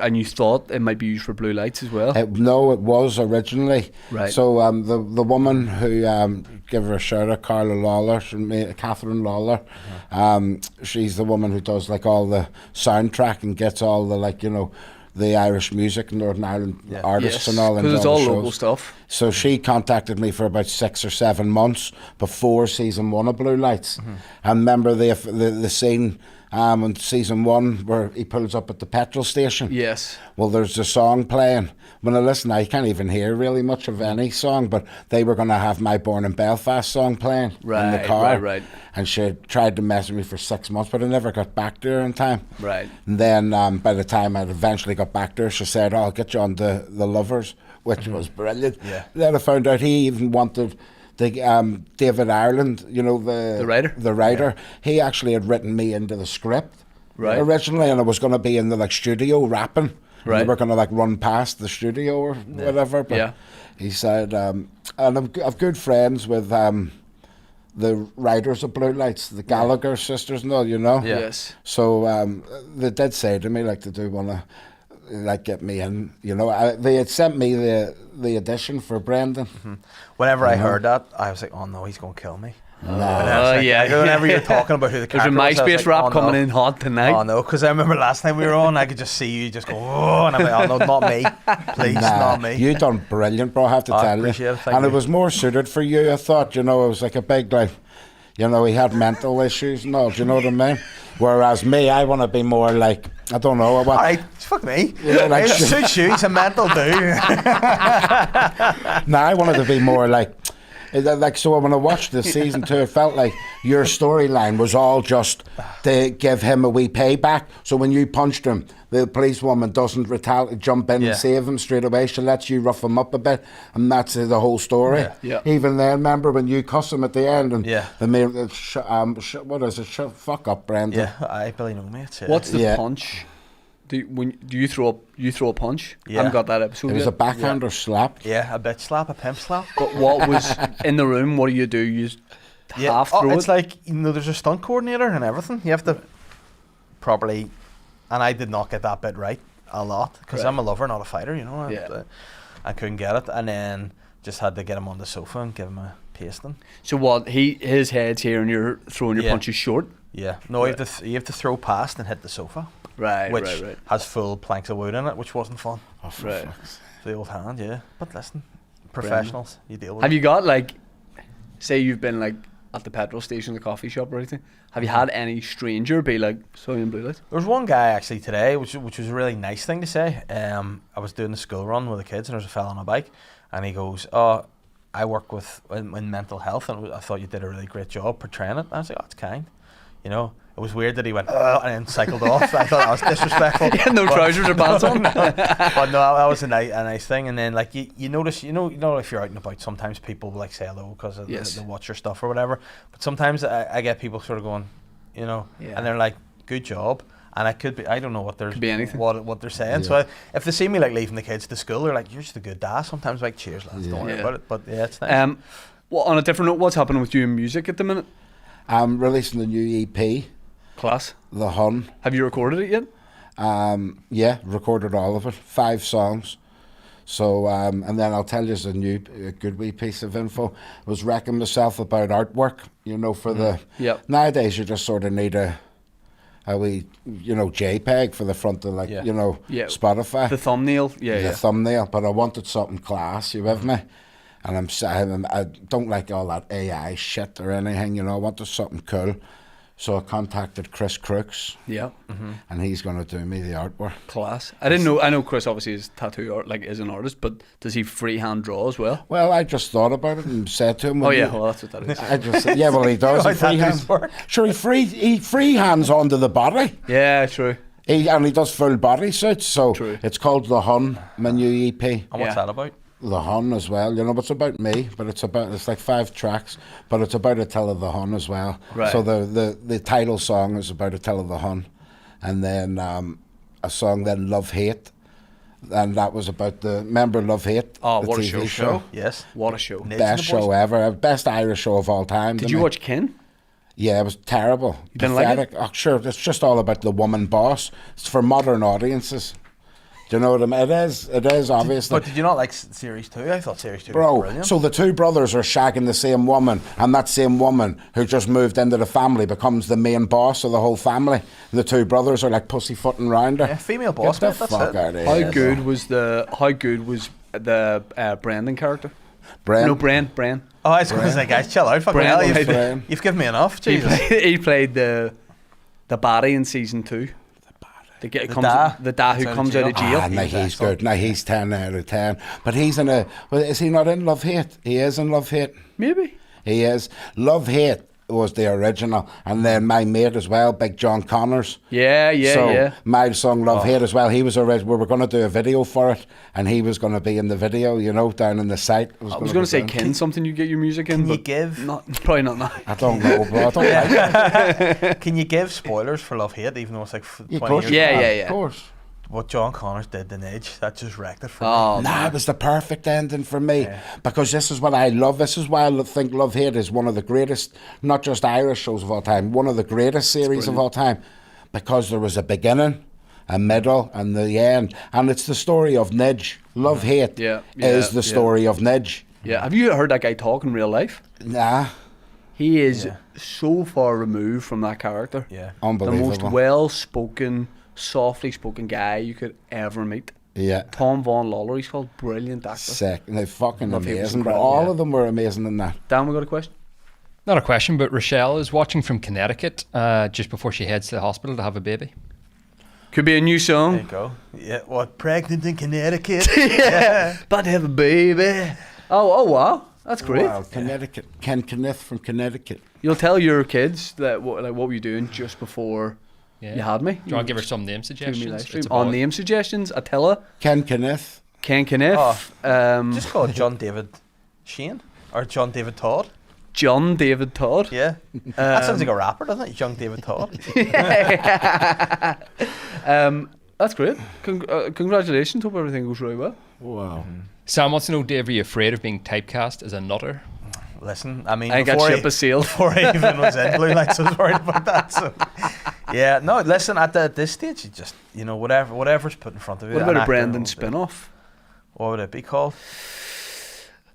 and you thought it might be used for Blue Lights as well? No, it was originally. Right. So the woman who give her a shout out, Carla Lawler, Catherine Lawler, she's the woman who does like all the soundtrack and gets all the like, you know, the Irish music, Northern Ireland artists and all. Because it's all local stuff. So she contacted me for about 6 or 7 months before season 1 of Blue Lights. And remember the scene in season 1 where he pulls up at the petrol station? Yes. Well, there's a song playing. When I listen, I can't even hear really much of any song, but they were going to have my Born in Belfast song playing in the car. Right. And she tried to mess with me for 6 months, but I never got back to her in time. Right. And then by the time I eventually got back to her, she said, I'll get you on the Lovers, which was brilliant. Yeah. Then I found out he even wanted the David Ireland, you know, the writer. He actually had written me into the script originally, and I was going to be in the like studio rapping. Right. We were going to like run past the studio or whatever. But he said, and I've good friends with the writers of Blue Lights, the Gallagher sisters and all, you know. Yes. So they did say to me like they do want to like get me in, you know. They had sent me the audition for Brendan. Whenever I heard that, I was like, oh no, he's going to kill me. Whenever you're talking about who the character was, there's a MySpace rap coming in hot tonight. Oh no, because I remember last time we were on, I could just see you just go, oh, and I'm like, oh no, not me, please, not me. You done brilliant, bro. I have to tell you. And it was more suited for you. I thought, you know, it was like a big like, you know, he had mental issues and all. Do you know what I mean? Whereas me, I want to be more like, I don't know. Alright, fuck me. Yeah, like, suits you. He's a mental dude. No, I wanted to be more like so when I watched the season 2, it felt like your storyline was all just to give him a wee payback. So when you punched him, the policewoman doesn't jump in and save him straight away. She lets you rough him up a bit, and that's the whole story. Yeah. Even then, remember when you cuss him at the end and the mayor, what is it? Fuck up, Brendan. Yeah, I barely know, mate. What's the punch? Do you throw a punch? Yeah. I haven't got that episode. It was a backhand or slap. Yeah, a bitch slap, a pimp slap. But what was in the room? What do? You half throw it's like, you know, there's a stunt coordinator and everything. You have to properly, and I did not get that bit right a lot because I'm a lover, not a fighter. You know, I couldn't get it, and then just had to get him on the sofa and give him a pasting. So what? His head's here, and you're throwing your punches short. Yeah, no, you have to throw past and hit the sofa. Which has full planks of wood in it, which wasn't fun. Oh, right. For the old hand, yeah. But listen, professionals, you deal with Have you got like, say you've been like at the petrol station, the coffee shop or anything, have you had any stranger be like, sorry in Blue Light? There was one guy actually today, which was a really nice thing to say. I was doing the school run with the kids and there was a fella on a bike and he goes, oh, I work in mental health and I thought you did a really great job portraying it. And I was like, oh, that's kind. You know, it was weird that he went and then cycled off. I thought that was disrespectful. He had no trousers or pants on. But no, that was a nice thing. And then like you notice, you know if you're out and about, sometimes people will like say hello because they watch your stuff or whatever. But sometimes I get people sort of going, you know, and they're like, good job. And I don't know what they're what they're saying. Yeah. So if they see me like leaving the kids to school, they're like, you're just a good dad. Sometimes like, cheers lads, don't worry about it. But yeah, it's nice. Well, on a different note, what's happening with you in music at the minute? I'm releasing the new EP. Class. The Hun. Have you recorded it yet? Yeah, recorded all of it. 5 songs. So, and then I'll tell you a good wee piece of info. I was wrecking myself about artwork, you know, for the... Nowadays, you just sort of need a wee, you know, JPEG for the front of, like, you know, Spotify. The thumbnail, the thumbnail, but I wanted something class, you with me? And I don't like all that AI shit or anything, you know, I wanted something cool. So I contacted Chris Crooks. Yeah. And he's going to do me the artwork. Class. I didn't know. I know Chris obviously is tattoo art, like is an artist, but does he freehand draw as well? Well, I just thought about it and said to him. Well, that's what that is. I just said, well, he does. Sure, he freehands onto the body. Yeah, true. And he does full body suits. So it's called The Hun, my new EP. And what's that about? The Hun as well, you know, it's about me, but it's like 5 tracks, but it's about a tale of the Hun as well. Right. So the title song is about a tale of the Hun, and then a song then Love Hate, and that was about remember Love Hate? Oh, the what TV a show! Yes, what a show! Best show ever, best Irish show of all time. Did you watch Kin? Yeah, it was terrible. You didn't like it? Oh, sure, it's just all about the woman boss. It's for modern audiences. Do you know what I mean? It is obviously. But did you not like series 2? I thought series 2 was brilliant. So the 2 brothers are shagging the same woman, and that same woman who just moved into the family becomes the main boss of the whole family. The 2 brothers are like pussyfooting around her. Yeah, female boss. Get the fuck out of here. How good was the Brendan character? Bren? No, Bren. Oh, I was going to say, guys, chill out. Fucking hell, you've given me enough. Jesus. He played the baddie in season 2. The dad who comes out of jail. Now he's good. Now he's 10 out of 10. But he's in a... Well, is he not in Love Hate? He is in Love Hate. Maybe. He is. Love Hate was the original. And then my mate as well, Big John Connors. Yeah. My song Love Hate as well. He was original. We were going to do a video for it. And he was going to be in the video, you know, down in the site. I was going to say Kin, something you get your music in. Can you give... Probably not now. I don't know, bro. I don't like it. Can you give spoilers for Love Hate, even though it's like 20 years Yeah. Of course. What John Connors did in Edge, that just wrecked it for me. It was the perfect ending for me, because this is what I love. This is why I think Love Hate is one of the greatest, not just Irish shows of all time, one of the greatest series of all time, because there was a beginning, a middle, and the end, and it's the story of Nidge. Love Hate is the story of Nidge. Yeah, have you heard that guy talk in real life? Nah. He is so far removed from that character. Yeah, unbelievable. The most well-spoken, softly spoken guy you could ever meet. Yeah. Tom Vaughan Lawler, he's called, brilliant actor. Sick. And they're fucking amazing. But all of them were amazing in that. Dan, we got a question? Not a question, but Rochelle is watching from Connecticut just before she heads to the hospital to have a baby. Could be a new song. There you go. Yeah, what? Pregnant in Connecticut? About to have a baby. Oh wow. That's great. Wow, Connecticut. Ken Kenneth from Connecticut. You'll tell your kids that what were you doing just before you had me? Do you want to give her some name suggestions? On name suggestions, Attila. Ken Kenneth. Just call it John David Shane or John David Todd. John David Todd. Yeah. That sounds like a rapper, doesn't it? Young David Todd. That's great. Congratulations. Hope everything goes really well. Wow. Sam wants to know, Dave, are you afraid of being typecast as a nutter? Listen, I mean, I got ship a sail before I even was in Blue Lights, I was worried about that. So, yeah, no, listen, at this stage, you just, you know, whatever's put in front of you. What about a Brendan spin-off? What would it be called?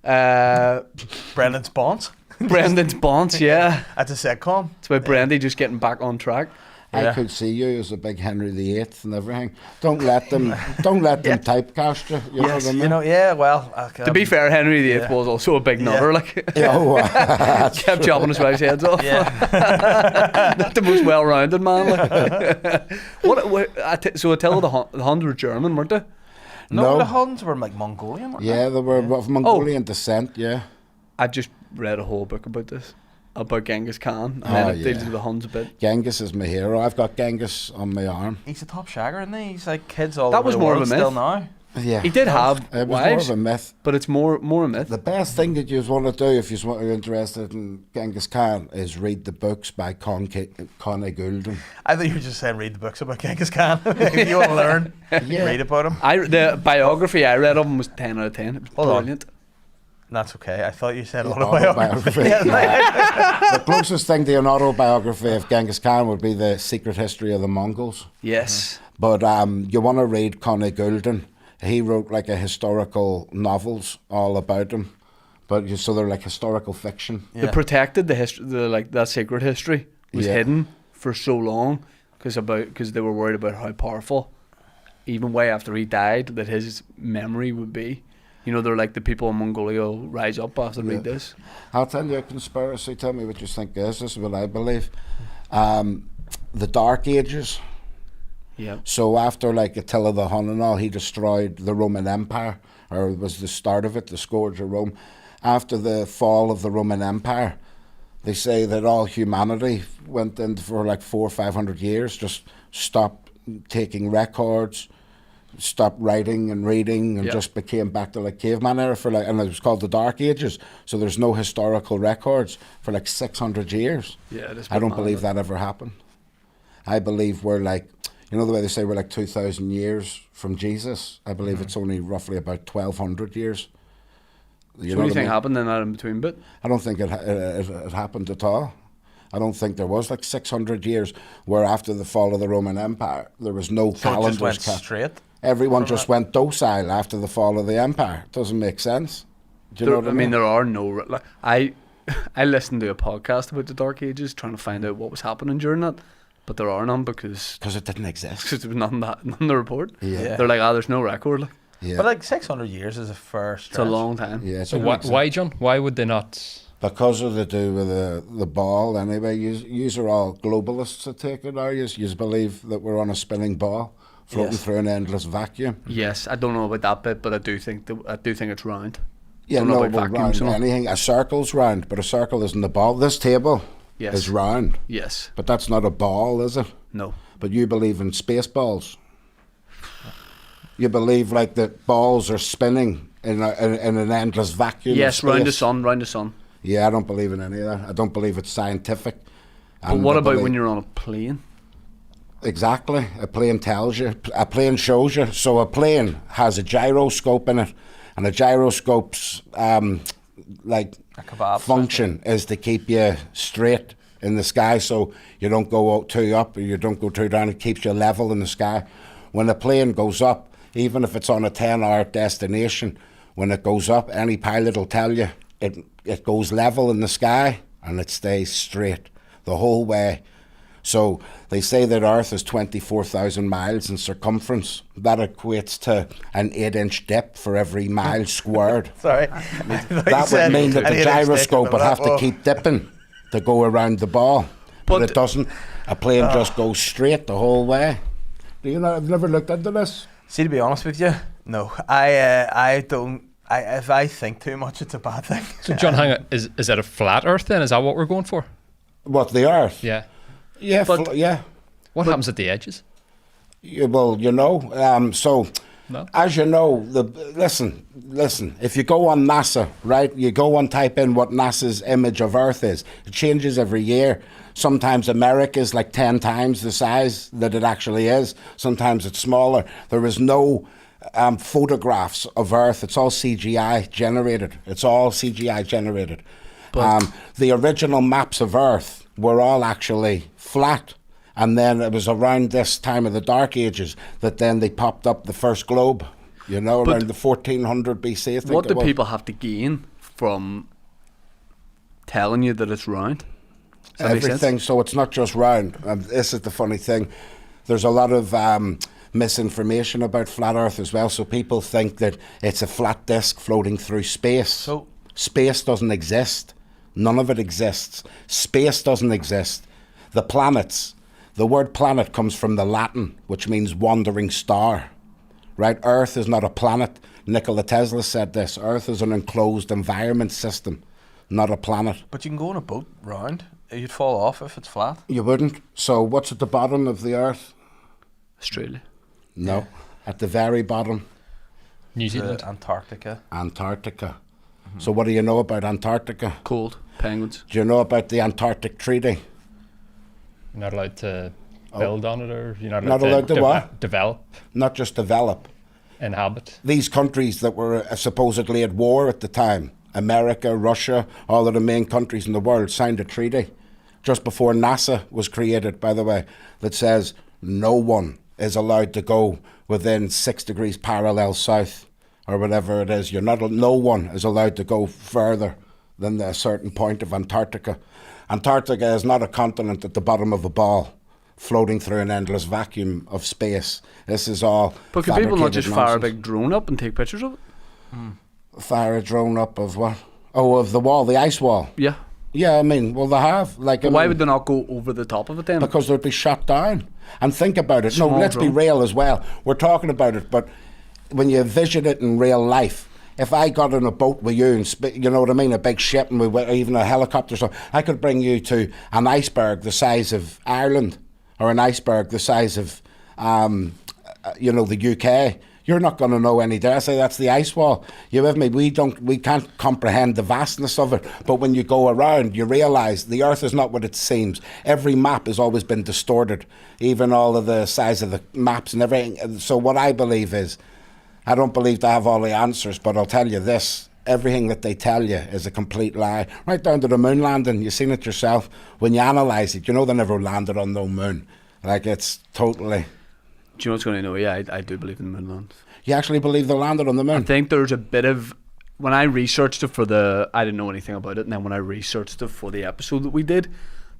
Brendan's Bonds. Brendan's Bonds, yeah. At a sitcom. It's about Brandy just getting back on track. I could see you as a big Henry VIII and everything. Don't let them typecast you. You know what I mean? You know, yeah, well. To be fair, Henry VIII was also a big nutter. Like, kept chopping his wife's heads off. Yeah. Not the most well-rounded man. Like. So Attila the Huns were German, weren't they? No, the Huns were like Mongolian, weren't they? Yeah, they were of Mongolian descent, yeah. I've just read a whole book about this. About Genghis Khan, and then it deals with the Huns a bit. Genghis is my hero. I've got Genghis on my arm. He's a top shagger, isn't he? He's like kids all that over was the more world of a myth. Still now. Yeah, he did have it was wives, more of a myth, but it's more a myth. The best thing that you want to do if you're interested in Genghis Khan is read the books by Connie Goulden. I thought you were just saying read the books about Genghis Khan. If you want to learn, read about him. The biography I read of him was 10 out of 10. It was brilliant. That's okay. I thought you said autobiography. The closest thing to an autobiography of Genghis Khan would be The Secret History of the Mongols. Yes. But you want to read Connie Goulden. he wrote like a historical novels all about him. But so they're like historical fiction. They protected the history, that sacred history was hidden for so long because they were worried about how powerful, even way after he died, that his memory would be. You know, they're like the people in Mongolia will rise up after read this. I'll tell you a conspiracy. Tell me what you think is. This is what I believe. The Dark Ages. Yeah. So after like Attila the Hun and all, he destroyed the Roman Empire, or it was the start of it, the scourge of Rome. After the fall of the Roman Empire, they say that all humanity went in for like 400 or 500 years, just stopped taking records, stopped writing and reading, and just became back to like caveman era for like, and it was called the Dark Ages. So there's no historical records for like 600 years. Yeah, I don't believe that ever happened. I believe we're like, you know the way they say we're like 2,000 years from Jesus? I believe it's only roughly about 1,200 years. What do you think happened in that in between bit? I don't think it happened at all. I don't think there was like 600 years where after the fall of the Roman Empire, there was no calendars. It just went straight? Everyone just went docile after the fall of the empire. It doesn't make sense. Do you know what I mean? There are no... Like, I listened to a podcast about the Dark Ages trying to find out what was happening during that, but there are none because it didn't exist. Because there was none in the report. Yeah. They're like, there's no record. Like. Yeah. But like 600 years is a fair stretch. It's a long time. Yeah. So why, John? Why would they not? Because of the do with the ball anyway. Yous are all globalists, I take it, are yous? Yous believe that we're on a spinning ball floating through an endless vacuum. Yes, I don't know about that bit, but I do think it's round. Yeah, no, round anything. A circle's round, but a circle isn't a ball. This table is round. Yes. But that's not a ball, is it? No. But you believe in space balls. You believe like that balls are spinning in an endless vacuum. Yes, round the sun. Yeah, I don't believe in any of that. I don't believe it's scientific. But what about when you're on a plane? Exactly. A plane tells you. A plane shows you. So a plane has a gyroscope in it, and a gyroscope's function is to keep you straight in the sky, so you don't go too up or you don't go too down. It keeps you level in the sky. When a plane goes up, even if it's on a 10-hour destination, when it goes up, any pilot will tell you it goes level in the sky and it stays straight the whole way. So they say that Earth is 24,000 miles in circumference. That equates to an 8-inch dip for every mile squared. Sorry. That would mean that the gyroscope would have to keep dipping to go around the ball. But it doesn't. A plane just goes straight the whole way. Do you know? I've never looked into this. See, to be honest with you, no. I don't. If I think too much, it's a bad thing. So, John, hang on. Is that a flat Earth then? Is that what we're going for? What, the Earth? Yeah. Yeah, What happens at the edges? Yeah, well, as you know, listen, if you go on NASA, right, you go and type in what NASA's image of Earth is. It changes every year. Sometimes America's like 10 times the size that it actually is. Sometimes it's smaller. There is no photographs of Earth. It's all CGI generated. The original maps of Earth were all actually flat. And then it was around this time of the Dark Ages that then they popped up the first globe, around the 1400 BC, I think. What do people have to gain from telling you that it's round? Everything. So it's not just round. This is the funny thing. There's a lot of misinformation about flat Earth as well. So people think that it's a flat disk floating through space. So space doesn't exist. None of it exists. Space doesn't exist. The planets. The word planet comes from the Latin, which means wandering star, right? Earth is not a planet. Nikola Tesla said this. Earth is an enclosed environment system, not a planet. But you can go on a boat round. You'd fall off if it's flat. You wouldn't. So what's at the bottom of the Earth? Australia. No. At the very bottom? New Zealand. Antarctica. Mm-hmm. So what do you know about Antarctica? Cold. Penguins. Do you know about the Antarctic Treaty? You're not allowed to build on it, or you're not allowed to what? Develop. Not just develop. Inhabit. These countries that were supposedly at war at the time, America, Russia, all of the main countries in the world signed a treaty just before NASA was created, by the way, that says no one is allowed to go within 6 degrees parallel south, or whatever it is. No one is allowed to go further than a certain point of Antarctica. Antarctica is not a continent at the bottom of a ball, floating through an endless vacuum of space. This is all. But can people not just fabricated fire a nonsense. big drone up and take pictures of it? Fire a drone up of what? Oh, of the wall, the ice wall. Yeah. Yeah, I mean, well, they have. Like, Why would they not go over the top of it then? Because they'd be shot down. And think about it. Small No, let's be drone. real as well. We're talking about it, but when you vision it in real life, if I got in a boat with you and you know what I mean, a big ship, and even a helicopter, so I could bring you to an iceberg the size of Ireland, or an iceberg the size of, the UK. You're not going to know any there. I say that's the ice wall. You with me? We can't comprehend the vastness of it. But when you go around, you realise the Earth is not what it seems. Every map has always been distorted, even all of the size of the maps and everything. So what I believe is, I don't believe they have all the answers, but I'll tell you this. Everything that they tell you is a complete lie. Right down to the moon landing. You've seen it yourself. When you analyse it, you know they never landed on no moon. Like, it's totally... Do you know what's going to know? Yeah, I do believe in the moon land. You actually believe they landed on the moon? I think there's a bit of... When I researched it I didn't know anything about it, and then when I researched it for the episode that we did,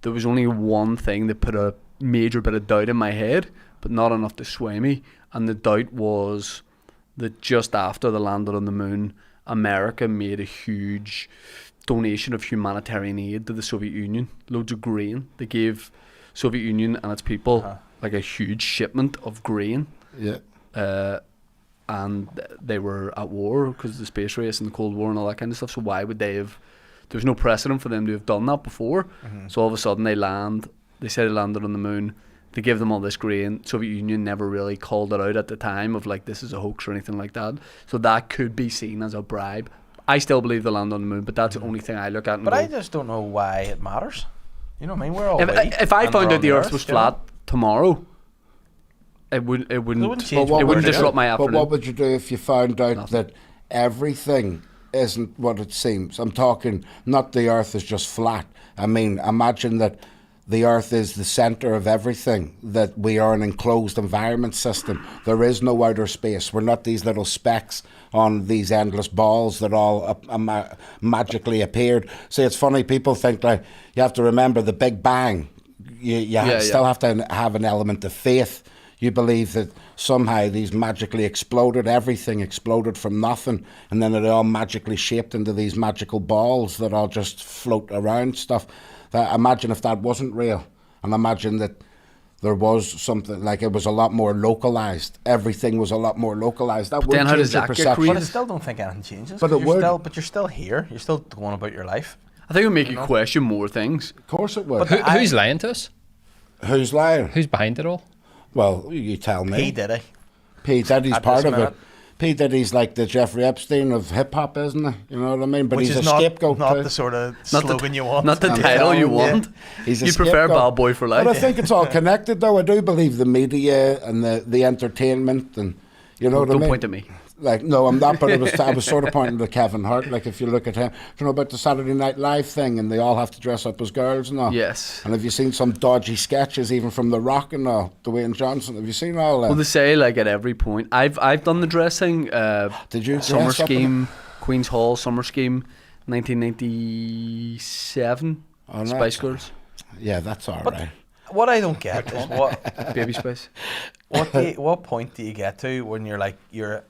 there was only one thing that put a major bit of doubt in my head, but not enough to sway me, and the doubt was that just after they landed on the moon, America made a huge donation of humanitarian aid to the Soviet Union. Loads of grain. They gave Soviet Union and its people like a huge shipment of grain. Yeah. And they were at war because of the space race and the Cold War and all that kind of stuff. So why would they have... There's no precedent for them to have done that before. So all of a sudden they land. They say they landed on the moon. They give them all this grain. Soviet Union never really called it out at the time of like, this is a hoax or anything like that. So that could be seen as a bribe. I still believe they land on the moon, but that's the only thing I look at. And But go, I just don't know why it matters. You know what I mean? We're all if I found out the Earth was flat tomorrow, it wouldn't disrupt my afternoon. But what would you do if you found out that everything isn't what it seems? I'm talking not the Earth is just flat. I mean, imagine that the Earth is the centre of everything, that we are an enclosed environment system. There is no outer space. We're not these little specks on these endless balls that all magically appeared. See, it's funny, people think like you have to remember the Big Bang. You still have to have an element of faith. You believe that somehow these magically exploded, everything exploded from nothing, and then it all magically shaped into these magical balls that all just float around stuff. Imagine if that wasn't real, and imagine that there was something like it was a lot more localized. Everything was a lot more localized. That would then how change does your that get perception. created? But I still don't think anything changes. But it would. But you're still here. You're still going about your life. I think it would make you question more things. Of course it would. Who's lying to us? Who's lying? Who's behind it all? Well, you tell me. P. Diddy. P. Diddy's At part this of minute. it. P. Diddy's like the Jeffrey Epstein of hip hop, isn't he? You know what I mean? But Which he's is a scapegoat not too. the sort of Not slogan you want. Not the I'm title you telling want. He's a You prefer scapegoat. Bad Boy for Life. But I think it's all connected, though. I do believe the media and the entertainment, and you know what I Don't mean. point at me. Like, no, I'm not, but I was sort of pointing to Kevin Hart. Like, if you look at him, do you know about the Saturday Night Live thing, and they all have to dress up as girls and all? Yes. And have you seen some dodgy sketches, even from The Rock and all, Dwayne Johnson? Have you seen all that? Well, they say like at every point. I've done the dressing. Did you Summer dress up in Scheme, Queen's Hall Summer Scheme, 1997. Oh, Spice nice. Girls, Yeah, that's all right. What I don't get is Baby Spice. what point do you get to when you're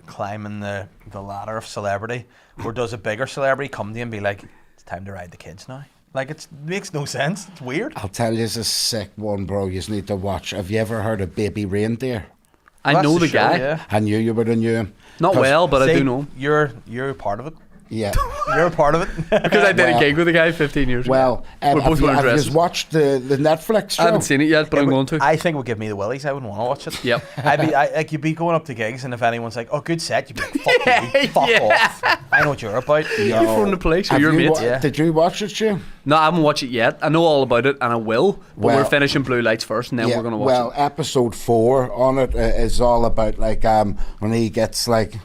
climbing the ladder of celebrity, or does a bigger celebrity come to you and be like, it's time to ride the kids now? Like, it makes no sense. It's weird. I'll tell you, it's a sick one, bro. You just need to watch. Have you ever heard of Baby Reindeer? I That's know the show, guy. Yeah. I knew you would have knew him. Not 'Cause- well, but I See, do know him. You're part of it. Yeah. You're a part of it. Because I did Well- a gig with a guy 15 years ago. Well, We're both have you wearing dresses. watched the Netflix show? I haven't seen it yet, but I'm going to. I think it would give me the willies. I wouldn't want to watch it. Yep. Like, you'd be going up to gigs, and if anyone's like, "Oh, good set," you'd be like, "Fuck you, fuck off." I know what you're about. You're from the place, so Have you're you mates. Yeah. Did you watch it, Stu? No, I haven't watched it yet. I know all about it, and I will. But Well- we're finishing Blue Lights first, and then we're going to watch well, it. episode 4 on it is all about like when he gets like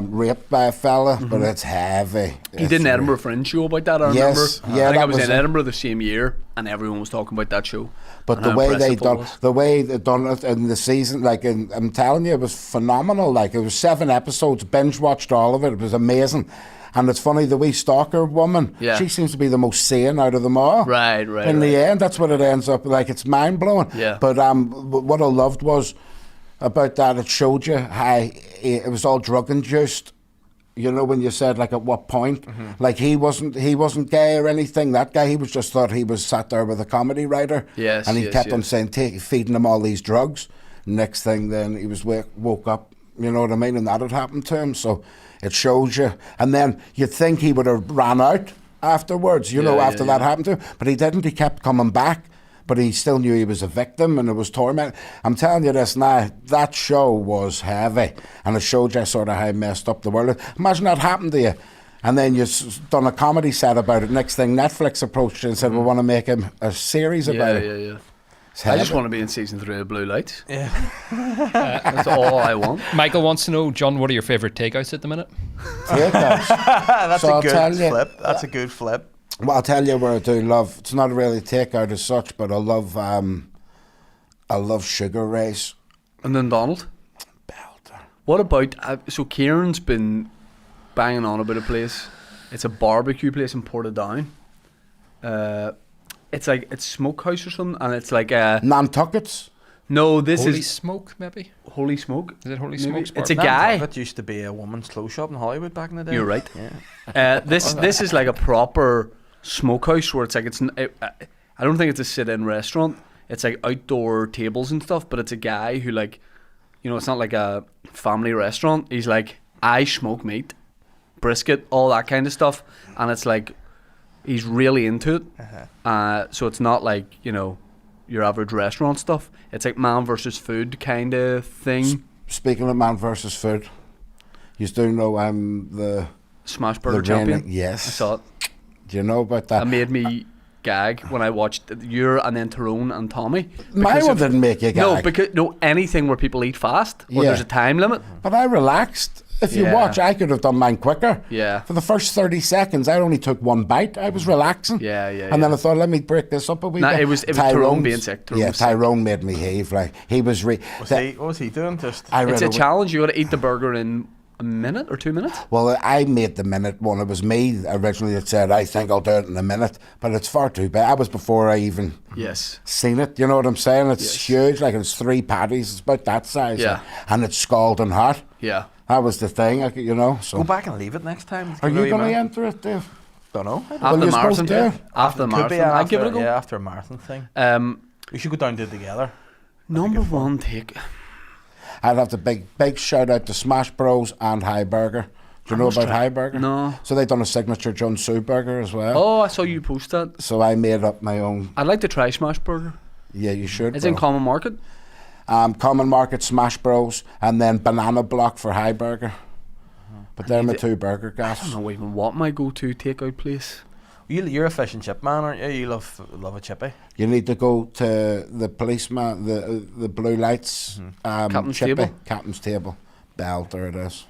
raped by a fella, but it's heavy. He did an Edinburgh Fringe show about that, I Yes, remember. yeah, I think that I was was in it. Edinburgh the same year, and everyone was talking about that show. But And the how way they impressive done it in the season, like I'm telling you, it was phenomenal. Like it was 7 episodes, binge watched all of it. It was amazing. And it's funny, the wee stalker woman, she seems to be the most sane out of them all. Right. In the end, that's what it ends up like. It's mind blowing. Yeah. But what I loved was about that. It showed you how it was all drug induced. You know, when you said like at what point, like he wasn't gay or anything. That guy, he was just thought he was sat there with a comedy writer. Yes, and he yes, kept on yes. saying, feeding him all these drugs. Next thing, then he was woke up. You know what I mean? And that had happened to him. So it shows you. And then you'd think he would have ran out afterwards. You know, after that happened to him, but he didn't. He kept coming back. But he still knew he was a victim and it was torment. I'm telling you this now, that show was heavy and it showed you sort of how messed up the world is. Imagine that happened to you. And then you've done a comedy set about it. Next thing, Netflix approached you and said, we want to make a series about it. Yeah. I just want to be in season 3 of Blue Lights. Yeah. That's all I want. Michael wants to know, John, what are your favourite takeouts at the minute? Takeouts. That's So a I'll tell good you- flip. That's a good flip. Well, I'll tell you where I do love. It's not really takeout as such, but I love Sugar Rays. And then Donald. Belter. What about so Kieran's been banging on about a place. It's a barbecue place in Portadown. It's like it's Smokehouse or something, and it's like Nantuckets. no. This Holy is Smoke, maybe? Holy Smoke. Is it Holy Maybe. Smoke's It's a barbecue? guy. That used to be a woman's clothes shop in Hollywood back in the day. You're right. Yeah. This is like a proper smokehouse where it's like I don't think it's a sit-in restaurant. It's like outdoor tables and stuff, but it's a guy who like, you know, it's not like a family restaurant. He's like, I smoke meat, brisket, all that kind of stuff, and it's like he's really into it. So it's not like, you know, your average restaurant stuff. It's like man versus food kind of thing. Speaking of man versus food, you do know I'm the Smash Burger the champion. reigning- yes. I saw it. Do you know about that? That made me gag when I watched your and then Tyrone and Tommy. My Because one of- didn't make you No, gag. because anything where people eat fast, or Yeah. there's a time limit. But I relaxed. If you Yeah. watch, I could have done mine quicker. Yeah. For the first 30 seconds, I only took one bite. I was relaxing. Yeah. And then I thought, let me break this up a wee Nah, bit. it was Tyrone Tyrone's- being sick. Tyrone Yeah, was sick. Tyrone made me heave. Like he was. What was he doing? Just I It's read a it- challenge. You got to eat the burger in a minute or 2 minutes. Well, I made the minute one. It was me originally that said, I think I'll do it in a minute. But it's far too bad. That was before I even Yes. seen it. You know what I'm saying? It's Yes. huge. Like it's 3 patties. It's about that size. Yeah. And it's scalding hot. Yeah. That was the thing, you know. So. go back and leave it next time. Are you going to enter it, Dave? Don't know. After Well, the you're marathon. supposed to. After the Could be marathon. I'd after, give it a go. yeah, after a marathon thing. We should go down and do it together. Number one take. I'd have to big shout out to Smash Bros and High Burger. Do you know about High Burger? No. So they done a signature Jun Tzu burger as well. Oh, I saw you post that. So I made up my own. I'd like to try Smash Burger. Yeah, you should. It's in bro. Common Market. Common Market, Smash Bros, and then Banana Block for High Burger. But they're my 2 burger I guys. don't know even what my go-to takeout place. You're a fish and chip man, aren't you? You love a chippy. You need to go to the policeman, the Blue Lights, Captain's chippy, Table? Captain's Table. Belter it is.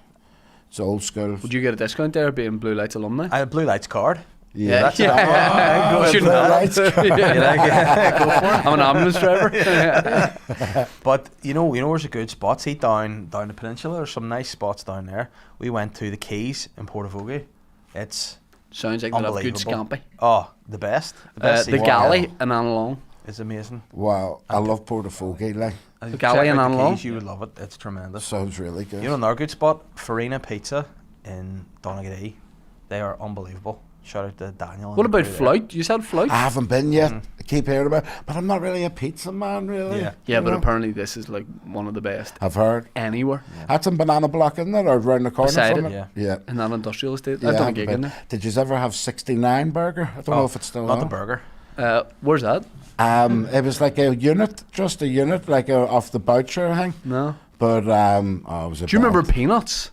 It's old school. Would you get a discount there being Blue Lights alumni? I have Blue Lights card. Yeah. That's it. Oh, You shouldn't Blue have. Lights. go for it. I'm an ambulance driver. But you know where's a good spot? See down the peninsula. There's some nice spots down there. We went to the Keys in Portavogie. It's Sounds like they have good unbelievable. scampi. Oh, the best. The best The seafood galley and Anilong. is amazing. Wow, I love Portafogie. Like, The galley and Anilong? Keys, you would love it. It's tremendous. sounds really good. You know another good spot? Farina Pizza in Donegal. They are unbelievable. Shout out to Daniel. and What about the crew Flout? You said Flout? I haven't been yet. I keep hearing about it, but I'm not really a pizza man, really. Yeah. Yeah, you but know? apparently this is like one of the best I've heard. anywhere That's in Banana Block, isn't it? Or round the corner Beside from it, it? Yeah. in that industrial estate. Yeah, I've done a haven't gig been. in there. Did you ever have 69 burger? I don't know if it's still Not on. the burger. Where's that? It was like a unit, just a unit, like off the boucher thing. No. But it was a Do you remember belt. Peanuts?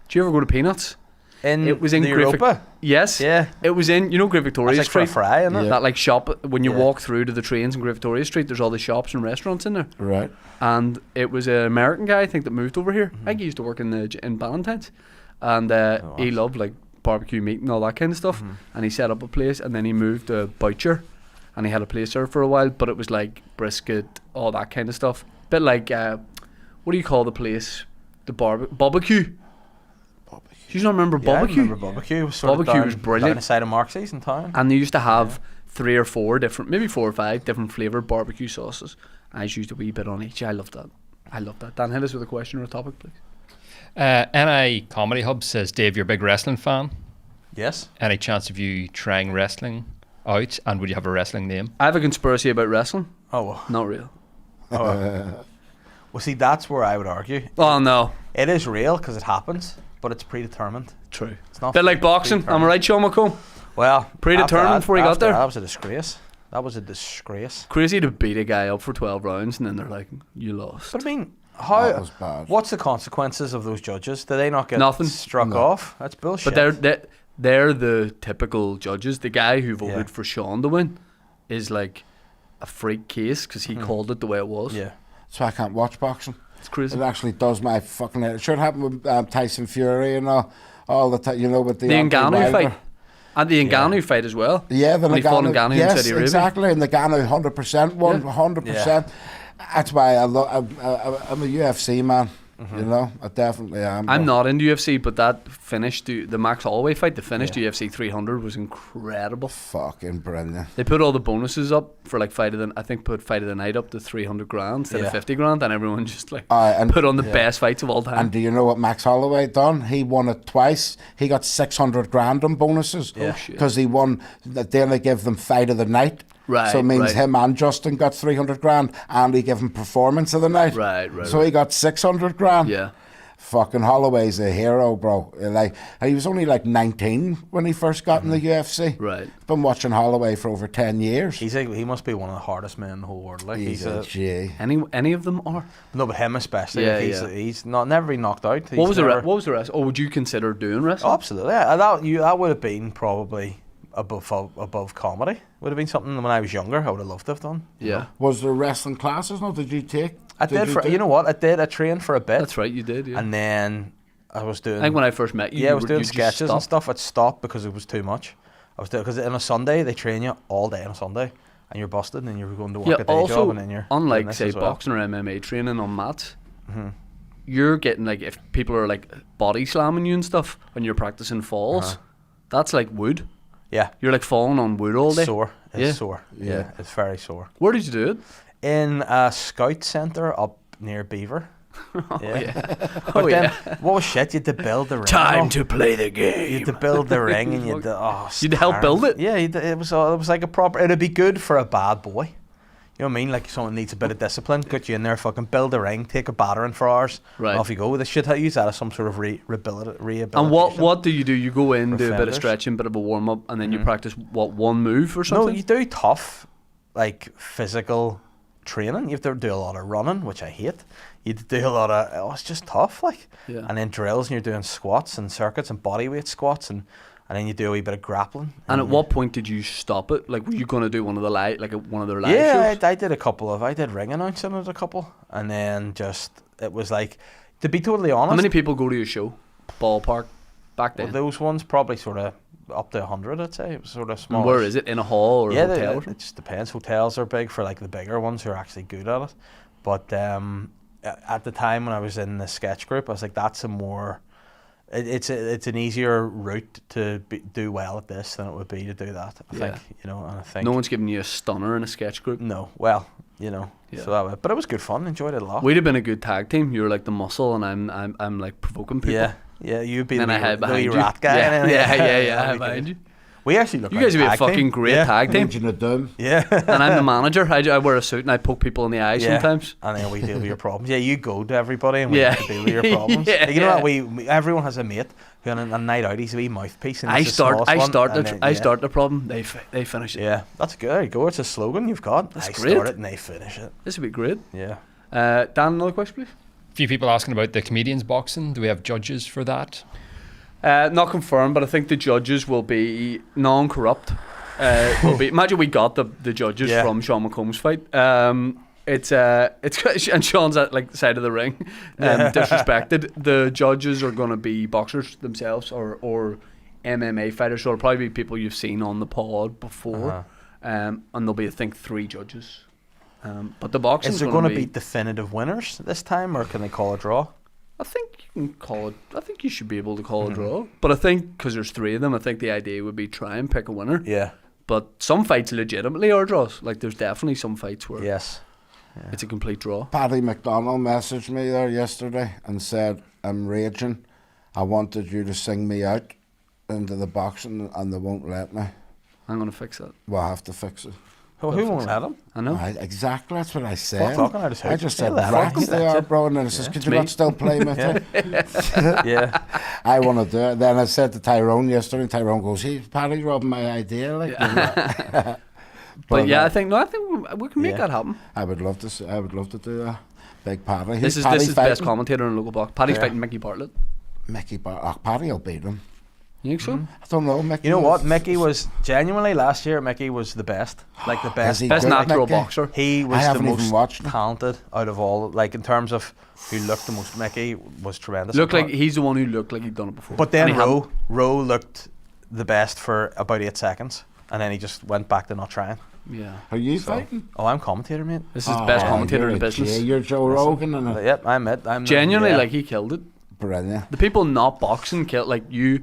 Do you ever go to Peanuts? It was in the the Europa. Yes. Yeah. It was in, you know, Great Victoria That's like for a Street. fry, isn't it? Yeah. That like shop when you Yeah. walk through to the trains in Great Victoria Street. There's all the shops and restaurants in there. Right. And it was an American guy, I think, that moved over here. I think he used to work in Valentine's, and he loved like barbecue meat and all that kind of stuff. And he set up a place, and then he moved to Boucher, and he had a place there for a while. But it was like brisket, all that kind of stuff. Bit like what do you call the place? The barbecue. Do you not remember barbecue? I remember barbecue. It was sort Barbecue of was brilliant. down the side of Marksy's in town. And they used to have 3 or 4 different, maybe 4 or 5 different flavoured barbecue sauces. I just used a wee bit on each. I love that. Dan, hit us with a question or a topic, please. NI Comedy Hub says, Dave, you're a big wrestling fan. Yes. Any chance of you trying wrestling out? And would you have a wrestling name? I have a conspiracy about wrestling. Oh. Not real. Well, see, that's where I would argue. Oh, no. It is real because it happens, but it's predetermined. True. It's not bit like boxing. Am I right, Sean McComb? Well, predetermined before he got there. That was a disgrace. Crazy to beat a guy up for 12 rounds and then they're like, you lost. But I mean, That was bad. what's the consequences of those judges? Do they not get Nothing. struck off? That's bullshit. But they're the typical judges. The guy who voted for Sean to win is like a freak case because he called it the way it was. Yeah. So I can't watch boxing. It's crazy. It actually does my fucking head. It should happen with Tyson Fury and all the time, with the Ngannou fight. And the Ngannou fight as well. Yeah, the when he fought Ngannou in Saudi Arabia. Exactly, and the Ngannou 100% won, 100%. That's why I'm a UFC man. I definitely am. I'm not into UFC, but that finish, the Max Holloway fight, the finish to UFC 300 was incredible. Fucking brilliant. They put all the bonuses up for like fight of the night up to 300 grand instead of 50 grand, and everyone just like put on the best fights of all time. And do you know what Max Holloway done? He won it twice. He got 600 grand in bonuses because he won. Then they give them fight of the night. Right, so it means him and Justin got 300 grand, and he gave him performance of the night. Right. So he got 600 grand. Yeah. Fucking Holloway's a hero, bro. Like, he was only like 19 when he first got in the UFC. Right. Been watching Holloway for over 10 years. He must be one of the hardest men in the whole world. Like he's a G. Any of them are? No, but him especially. Yeah, he's never been knocked out. What was the rest? Oh, would you consider doing wrestling? Oh, absolutely. Yeah, that would have been probably above comedy. Would have been something when I was younger. I would have loved to have done. Yeah. Was there wrestling classes? No, did you take? I did. You know what? I did. I trained for a bit. That's right. You did. Yeah. And then I was doing. I think when I first met you, I was doing sketches and stuff. I'd stopped because it was too much. I was doing because on a Sunday they train you all day on a Sunday, and you're busted, and you're going to work a day job, and then you're unlike say boxing or MMA training on mats. You're getting like if people are like body slamming you and stuff when you're practicing falls, that's like wood. Yeah. You're like falling on wood all day. Sore. It's sore. Yeah. It's very sore. Where did you do it? In a scout centre up near Beaver. But then, what was shit? You had to build the ring. Time to play the game. You had to build the ring and you had to, you'd help build it? Yeah, it was like a proper, it'd be good for a bad boy. You know what I mean? Like someone needs a bit of discipline. Get you in there, fucking build a ring, take a battering for hours. Right. Off you go. They should use that as some sort of rehabilitation. And what do? You go in, do a bit of stretching, bit of a warm up, and then you practice one move or something? No, you do tough, like physical training. You have to do a lot of running, which I hate. You do a lot of it's just tough, like. Yeah. And then drills, and you're doing squats and circuits and body weight squats and then you do a wee bit of grappling. And at what point did you stop it? Like, were you going to do one of their live shows? Yeah, I did I did ring announcing at a couple, and then it was like, to be totally honest. How many people go to your show, ballpark, back then? Well, those ones probably sort of up to 100, I'd say. It was sort of small. And where is it? In a hall or a hotel? It just depends. Hotels are big for like the bigger ones who are actually good at it. But at the time when I was in the sketch group, I was like, that's a more... It's an easier route to do well at this than it would be to do that. I think, and I think no one's giving you a stunner in a sketch group. No, well, so that way. But it was good fun. Enjoyed it a lot. We'd have been a good tag team. You were like the muscle, and I'm like provoking people. Yeah, you'd be the wee rat guy. Yeah, I behind you. We actually look. You guys would be a fucking great tag team. Legion of Doom. Yeah. And I'm the manager. I wear a suit and I poke people in the eye sometimes. And then we deal with your problems. Yeah, you go to everybody and we have to deal with your problems. You know what? Everyone has a mate who on a night out he's a wee mouthpiece. And I start the problem. They finish it. Yeah, that's good. There you go. It's a slogan you've got. That's great. I start it and they finish it. This would be great. Yeah. Dan, another question, please. A few people asking about the comedians boxing. Do we have judges for that? Not confirmed, but I think the judges will be non-corrupt. Imagine we got the judges from Sean McComb's fight. It's and Sean's at like the side of the ring, disrespected. The judges are going to be boxers themselves or MMA fighters. So it'll probably be people you've seen on the pod before. and there'll be, I think, 3 judges. But the boxing Is there going to be definitive winners this time, or can they call a draw? I think you can call it. I think you should be able to call a draw. But I think because there's 3 of them, I think the idea would be try and pick a winner. Yeah. But some fights legitimately are draws. Like there's definitely some fights where it's a complete draw. Paddy McDonald messaged me there yesterday and said, "I'm raging. I wanted you to sing me out into the boxing, and they won't let me. I'm gonna fix it. We'll have to fix it." Well, who won't let him? I know. Exactly, that's what I said. Talking out his head. I just said, rats they are, bro. And then I says, could you not still play me? Yeah. I want to do it. Then I said to Tyrone yesterday, and Tyrone goes, "Hey, Paddy robbing my idea." Like, but yeah, I think we can make that happen. I would love to. I would love to do that. Big Paddy. This is the best commentator in the local box. Paddy's fighting Mickey Bartlett. Mickey Bartlett. Paddy will beat him. You think so? I don't know. Mickey. You know what? Mickey was genuinely last year. Mickey was the best, like the best, best natural boxer. He was the most talented out of all. Like in terms of who looked the most, Mickey was tremendous. Looked like he's the one who looked like he'd done it before. But then Rowe looked the best for about 8 seconds, and then he just went back to not trying. Yeah. Are you fighting? Oh, I'm commentator, mate. This is the best commentator in the business. You're Joe Rogan, and yep, I'm it. I'm genuinely like he killed it. Brilliant. The people not boxing killed like you.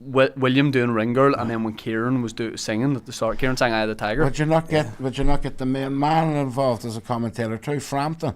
William doing Ring Girl, and then when Kieran was singing at the start, Kieran sang "Eye of the Tiger." Would you not get the main man involved as a commentator too, Frampton?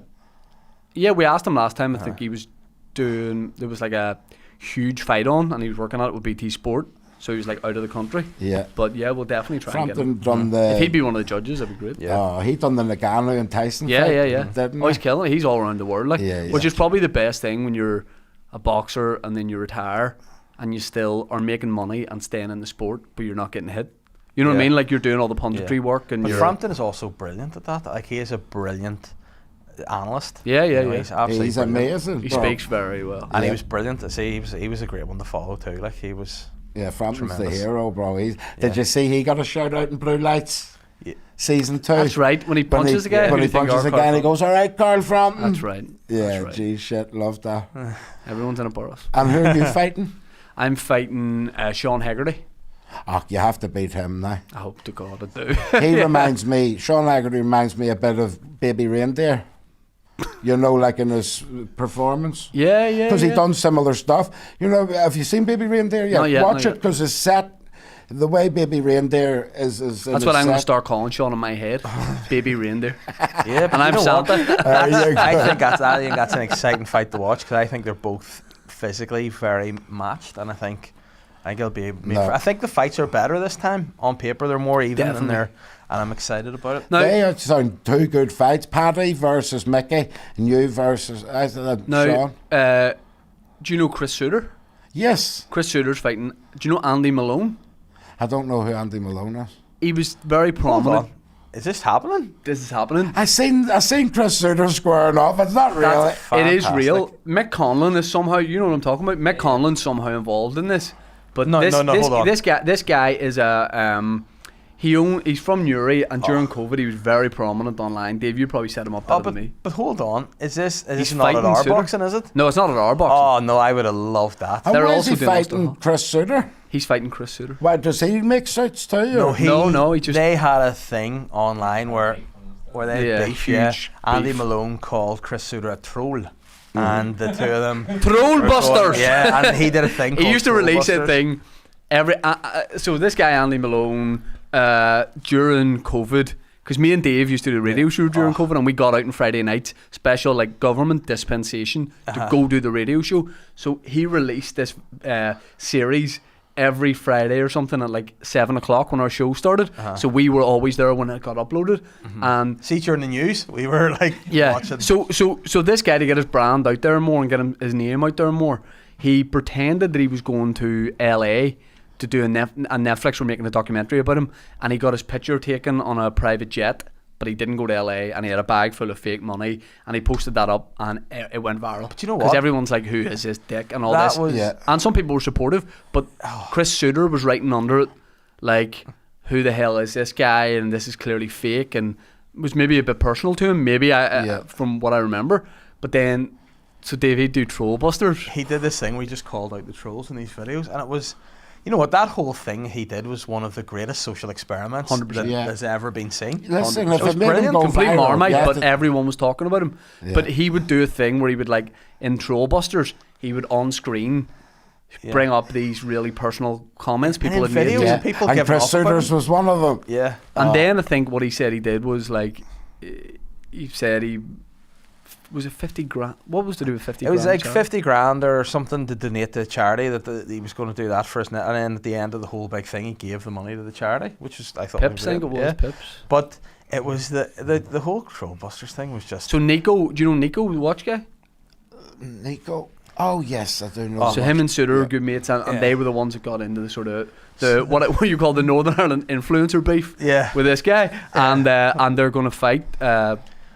Yeah, we asked him last time. I think he was doing. There was like a huge fight on, and he was working on it with BT Sport, so he was like out of the country. Yeah, but yeah, we'll definitely try. Frampton and get him. Done the. If he'd be one of the judges, that'd be great. Yeah. Oh, he done the Nagano and Tyson. Yeah, fight, Oh, he's killing it. He's all around the world, like, yeah. Which is probably the best thing when you're a boxer and then you retire. And you still are making money and staying in the sport, but you're not getting hit. You know what I mean? Like you're doing all the punditry work. And Frampton is also brilliant at that. Like he is a brilliant analyst. Yeah. He's absolutely he's amazing. He speaks very well, and he was brilliant to see. He was a great one to follow too. Like he was. Yeah, Frampton's tremendous. the hero, bro. Did you see he got a shout out in Blue Lights? Yeah. Season 2. That's right. When he punches the guy. When he punches the guy, and he goes, "All right, Carl Frampton." That's right. Yeah, gee, shit, love that. Everyone's in a borough. And who are you fighting? I'm fighting Sean Haggerty. Oh, you have to beat him now. I hope to God I do. He reminds me, Sean Haggerty reminds me a bit of Baby Reindeer. You know, like in his performance. Yeah. Because he done similar stuff. You know, have you seen Baby Reindeer yet? Watch it, because it's set. The way Baby Reindeer is that's what I'm going to start calling Sean in my head. Baby Reindeer. Yeah, and I'm Santa. I think that's an exciting fight to watch, because I think they're both physically very matched, and I think it'll be I think the fights are better this time. On paper they're more even, and I'm excited about it. Now, they sound 2 good fights. Paddy versus Mickey, and you versus Sean. Do you know Chris Suter? Yes. Chris Suter's fighting. Do you know Andy Malone? I don't know who Andy Malone is. He was very prominent. Is this happening? This is happening. I seen Chris Suter squaring off. It's not really. It is real. Mick Conlon is somehow. You know what I'm talking about. Mick Conlon's somehow involved in this. But no, hold on. This guy is a he's from Newry, and during COVID he was very prominent online. Dave, you probably set him up better than me. But hold on, is this not at our boxing? Is it? No, it's not at our boxing. Oh no, I would have loved that. And why is he fighting Chris Suter? He's fighting Chris Suter. Why, does he make suits too? No, he just. They had a thing online where they beef. Andy Malone called Chris Suter a troll. And the two of them Troll Busters. Yeah, and he did a thing. He used to release a thing every. So this guy Andy Malone during COVID, because me and Dave used to do a radio show during COVID, and we got out on Friday nights, special like government dispensation to go do the radio show. So he released this series every Friday or something at like 7 o'clock when our show started. So we were always there when it got uploaded. And see, during the news, we were like watching. So this guy, to get his brand out there more and get his name out there more, he pretended that he was going to LA to do and Netflix were making a documentary about him, and he got his picture taken on a private jet, but he didn't go to LA, and he had a bag full of fake money, and he posted that up, and it went viral. But you know what? Because everyone's like, who is this dick and all that this. And some people were supportive, but Chris Suter was writing under it like, who the hell is this guy, and this is clearly fake, and it was maybe a bit personal to him, maybe from what I remember. But then, so Dave, he'd do Troll Busters. He did this thing where he just called out the trolls in these videos, and it was, You know what? That whole thing he did was one of the greatest social experiments 100%. that Yeah. has ever been seen. Listen, It if was it made him brilliant. go Complete viral, Marmite, yeah, but everyone was talking about him. Yeah. But he would do a thing where he would, like, in Trollbusters, he would on screen bring up these really personal comments people in had made. videos, yeah. people and giving Chris off about Souders him. was one of them. Yeah. And then I think what he said he did was, like, he said he was it 50 grand. What was to do with 50 It grand? was like Charlie? 50 grand or something to donate to charity that he was going to do that for us. And then at the end of the whole big thing, he gave the money to the charity, which was, I thought, Pips, I think it was, yeah. Pips. But it was the whole Trollbusters thing was just. So Nico, do you know Nico, the watch guy? Nico. Oh yes, I do know. So him and Suter are good mates, and they were the ones that got into the sort of what you call the Northern Ireland influencer beef with this guy, and they're going to fight.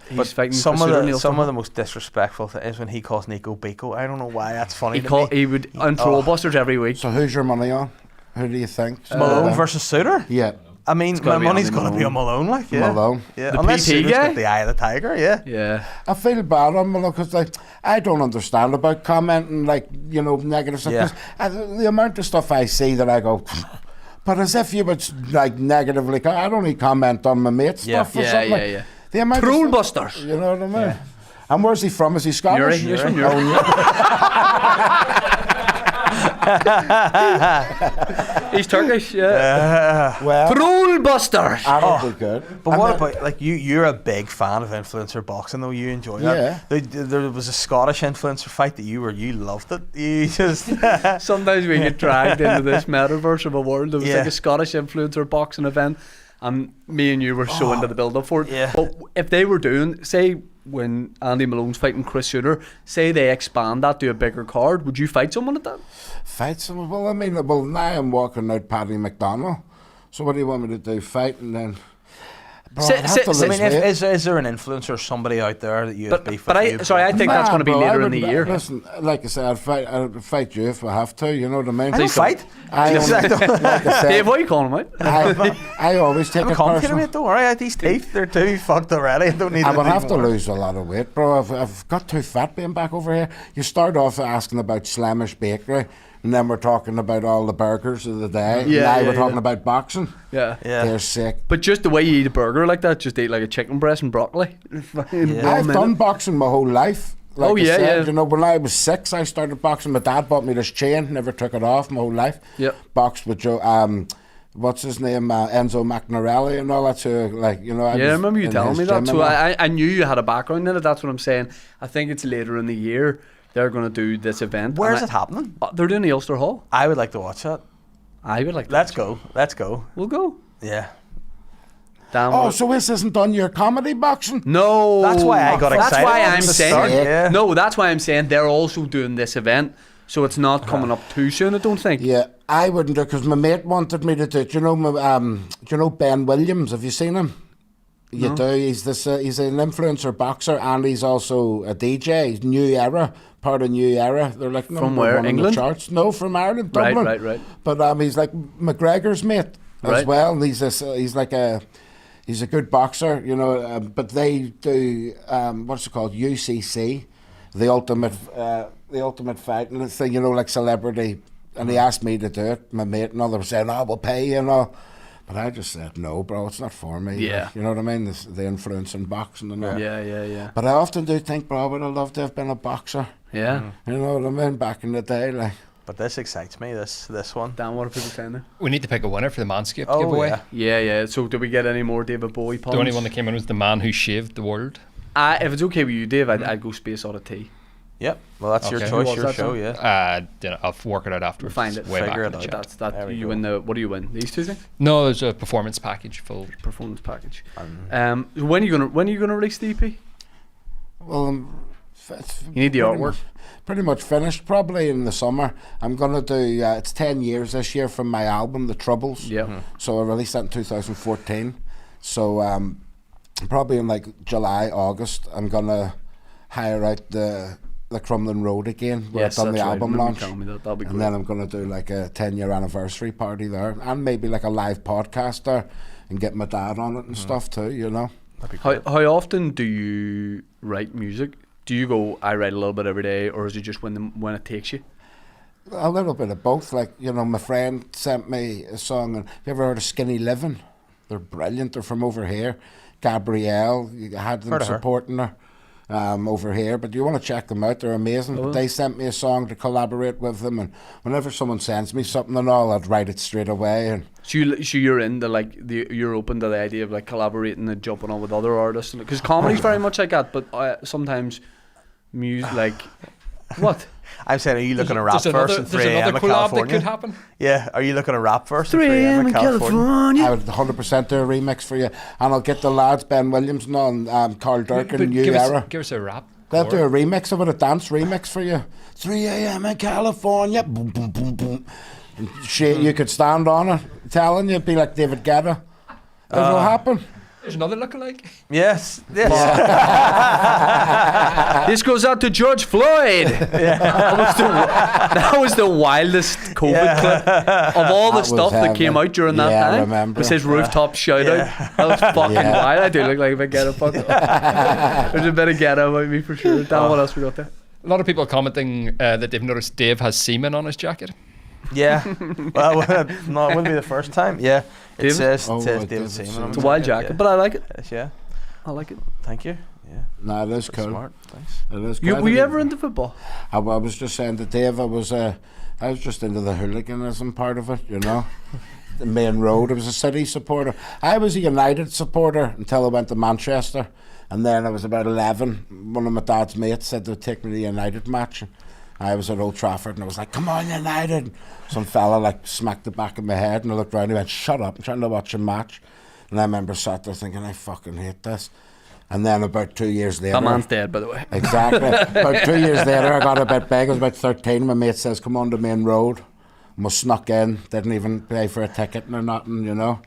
He's fighting some Chris of Suter, some of the most disrespectful is when he calls Nico Biko. I don't know why that's funny. He would on Trollbusters every week. So who's your money on? Who do you think? Malone versus Suter. Yeah. I mean, my money's going to be on Malone, like, yeah. Malone. Yeah, The unless PT Suter's guy? got the eye of the tiger, yeah. Yeah. I feel bad on Malone because, like, I don't understand about commenting, like, you know, negative stuff. Yeah. 'Cause the amount of stuff I see that I go, but as if you would, like, negatively, I'd only comment on my mate's stuff or something. Yeah. The amount of Trollbusters. stuff, you know what I mean? And where's he from? Is he Scottish? He's from Uri. He's Turkish, yeah. Well, Trollbusters. that'll be good. But And what then- about, like, you're a big fan of influencer boxing, though. You enjoy Yeah. that. There was a Scottish influencer fight that you loved it. You just Sometimes we get dragged into this metaverse of a world. There was Yeah. like a Scottish influencer boxing event, and me and you were so into the build up for it. Yeah. But if they were doing, say, when Andy Malone's fighting Chris Suter, say they expand that to a bigger card, would you fight someone at that? Fight someone? Well, I mean, now I'm walking out Paddy McDonald. So what do you want me to do? Fight and then... Bro, Say- I'd have say- to say- I lose mean, weight. is there an influencer or somebody out there that you would beef But with? I think that's going to be bro, later I in the wouldn't- year. Listen, like I said, I'd fight you if I have to, you know what I mean? I don't fight. I only- like I said, Dave, what are you calling him out? I always take I'm it confident, personal. mate. Don't worry. I had these teeth. They're too fucked already. I don't need I to would do have to more. lose a lot of weight, bro. I've got too fat being back over here. You start off asking about Slamish Bakery, and then we're talking about all the burgers of the day. Yeah, now yeah, we're talking yeah. about boxing. Yeah. They're sick. But just the way you eat a burger like that, just eat like a chicken breast and broccoli. I've done boxing my whole life. Like Oh, I yeah, said, yeah. You know, when I was 6, I started boxing. My dad bought me this chain, never took it off my whole life. Yep. Boxed with Joe, what's his name, Enzo McNarelli and all that. So, like, you know, I remember you telling me that. gym So and all. I knew you had a background in it. That's what I'm saying. I think it's later in the year they're going to do this event. Where's and it happening? They're doing the Ulster Hall. I would like to watch that. I would like to. Let's go. Let's go. We'll go. Yeah. Damn. Oh, so this isn't on your comedy boxing? No. That's why I got That's excited why at I'm the saying. start, yeah. No, that's why I'm saying they're also doing this event. So it's not coming up too soon, I don't think. Yeah, I wouldn't do it because my mate wanted me to do it. Do you know Ben Williams? Have you seen him? You do. He's he's an influencer boxer and he's also a DJ. He's New Era, part of New Era. They're like From number where? one in England? the charts. No, from Ireland, Right, Dublin. right. But he's like McGregor's mate as Right. well. And he's a good boxer, you know. But they do what's it called? UCC, the ultimate fight, and it's you know, like celebrity. And he asked me to do it. My mate and others were saying, "Oh, we'll pay you," and all. But I just said, "No, bro, it's not for me." Yeah. You know what I mean? The influence in boxing and all. Yeah. But I often do think, bro, I would have loved to have been a boxer. Yeah. You know what I mean? Back in the day, like. But this excites me. This one. Dan, what are people saying there? We need to pick a winner for the Manscaped Oh, giveaway. yeah. Yeah. So do we get any more David Bowie puns? The only one that came in was the man who shaved the world. If it's okay with you, Dave, I'd go Space Oddity. Yep. Well, that's your Okay. choice, Who was your that show, song? yeah. I'll work it out afterwards. We'll find it. Way back Figure in it the out. chat. That's There we you go. win the. What do you win? These two things? No, there's a performance package full. Performance package. When are you gonna release the EP? Well, You need the artwork. Pretty much finished, probably in the summer. I'm gonna do. It's 10 years this year from my album, The Troubles. Yeah. So I released that in 2014. So probably in like July, August, I'm gonna hire out the Crumlin Road again. Where Yes, I've done that's the right. album Remember you launch. telling me that. That'll be And great. then I'm gonna do like a 10-year anniversary party there, and maybe like a live podcast there, and get my dad on it and stuff too. You know. How often do you write music? Do you go, I write a little bit every day, or is it just when it takes you? A little bit of both. Like, you know, my friend sent me a song. And have you ever heard of Skinny Living? They're brilliant. They're from over here. Gabrielle, you had them supporting her over here. But you want to check them out. They're amazing. But they sent me a song to collaborate with them. And whenever someone sends me something and all, I'd write it straight away. And so you're into like you're open to the idea of like collaborating and jumping on with other artists, because comedy's very much like that. But sometimes music, like what? I'm saying, are you looking at rap first and 3 a.m. in California? That could happen. Yeah, are you looking at rap first and 3 a.m. in California? I would 100% do a remix for you, and I'll get the lads, Ben Williams and all, Carl Durkin, New Era. Give us a rap. They'll do a remix of it, a dance remix for you. 3 a.m. in California, boom, boom, boom, boom. And shit, you could stand on it, telling you, it'd be like David Guetta. It'll happen. There's another lookalike. Yes. This goes out to George Floyd. That was the wildest COVID clip of all the stuff that came out during that time. I remember. It was his rooftop shout out. That was fucking wild. I do look like a bit ghetto fuck. There's a bit of ghetto about me for sure. Dan, what else we got there? A lot of people commenting that they've noticed Dave has semen on his jacket. Yeah. Well, no, it wouldn't be the first time. Yeah. It says David Seaman. It's a wild jacket, but I like it. Yeah. I like it. Thank you. Yeah. No, it is cool. Smart. Thanks. It is cool. Were you ever into football? I was just saying to Dave, I was just into the hooliganism part of it, you know. The main road. I was a City supporter. I was a United supporter until I went to Manchester, and then I was about 11. One of my dad's mates said they'd take me to the United match. I was at Old Trafford and I was like, come on, United. Some fella like smacked the back of my head, and I looked around and he went, shut up, I'm trying to watch a match. And I remember sat there thinking, I fucking hate this. And then about 2 years later... That man's dead, by the way. Exactly. About 2 years later, I got a bit big. I was about 13. My mate says, come on the main road. And we snuck in. Didn't even pay for a ticket or nothing, you know.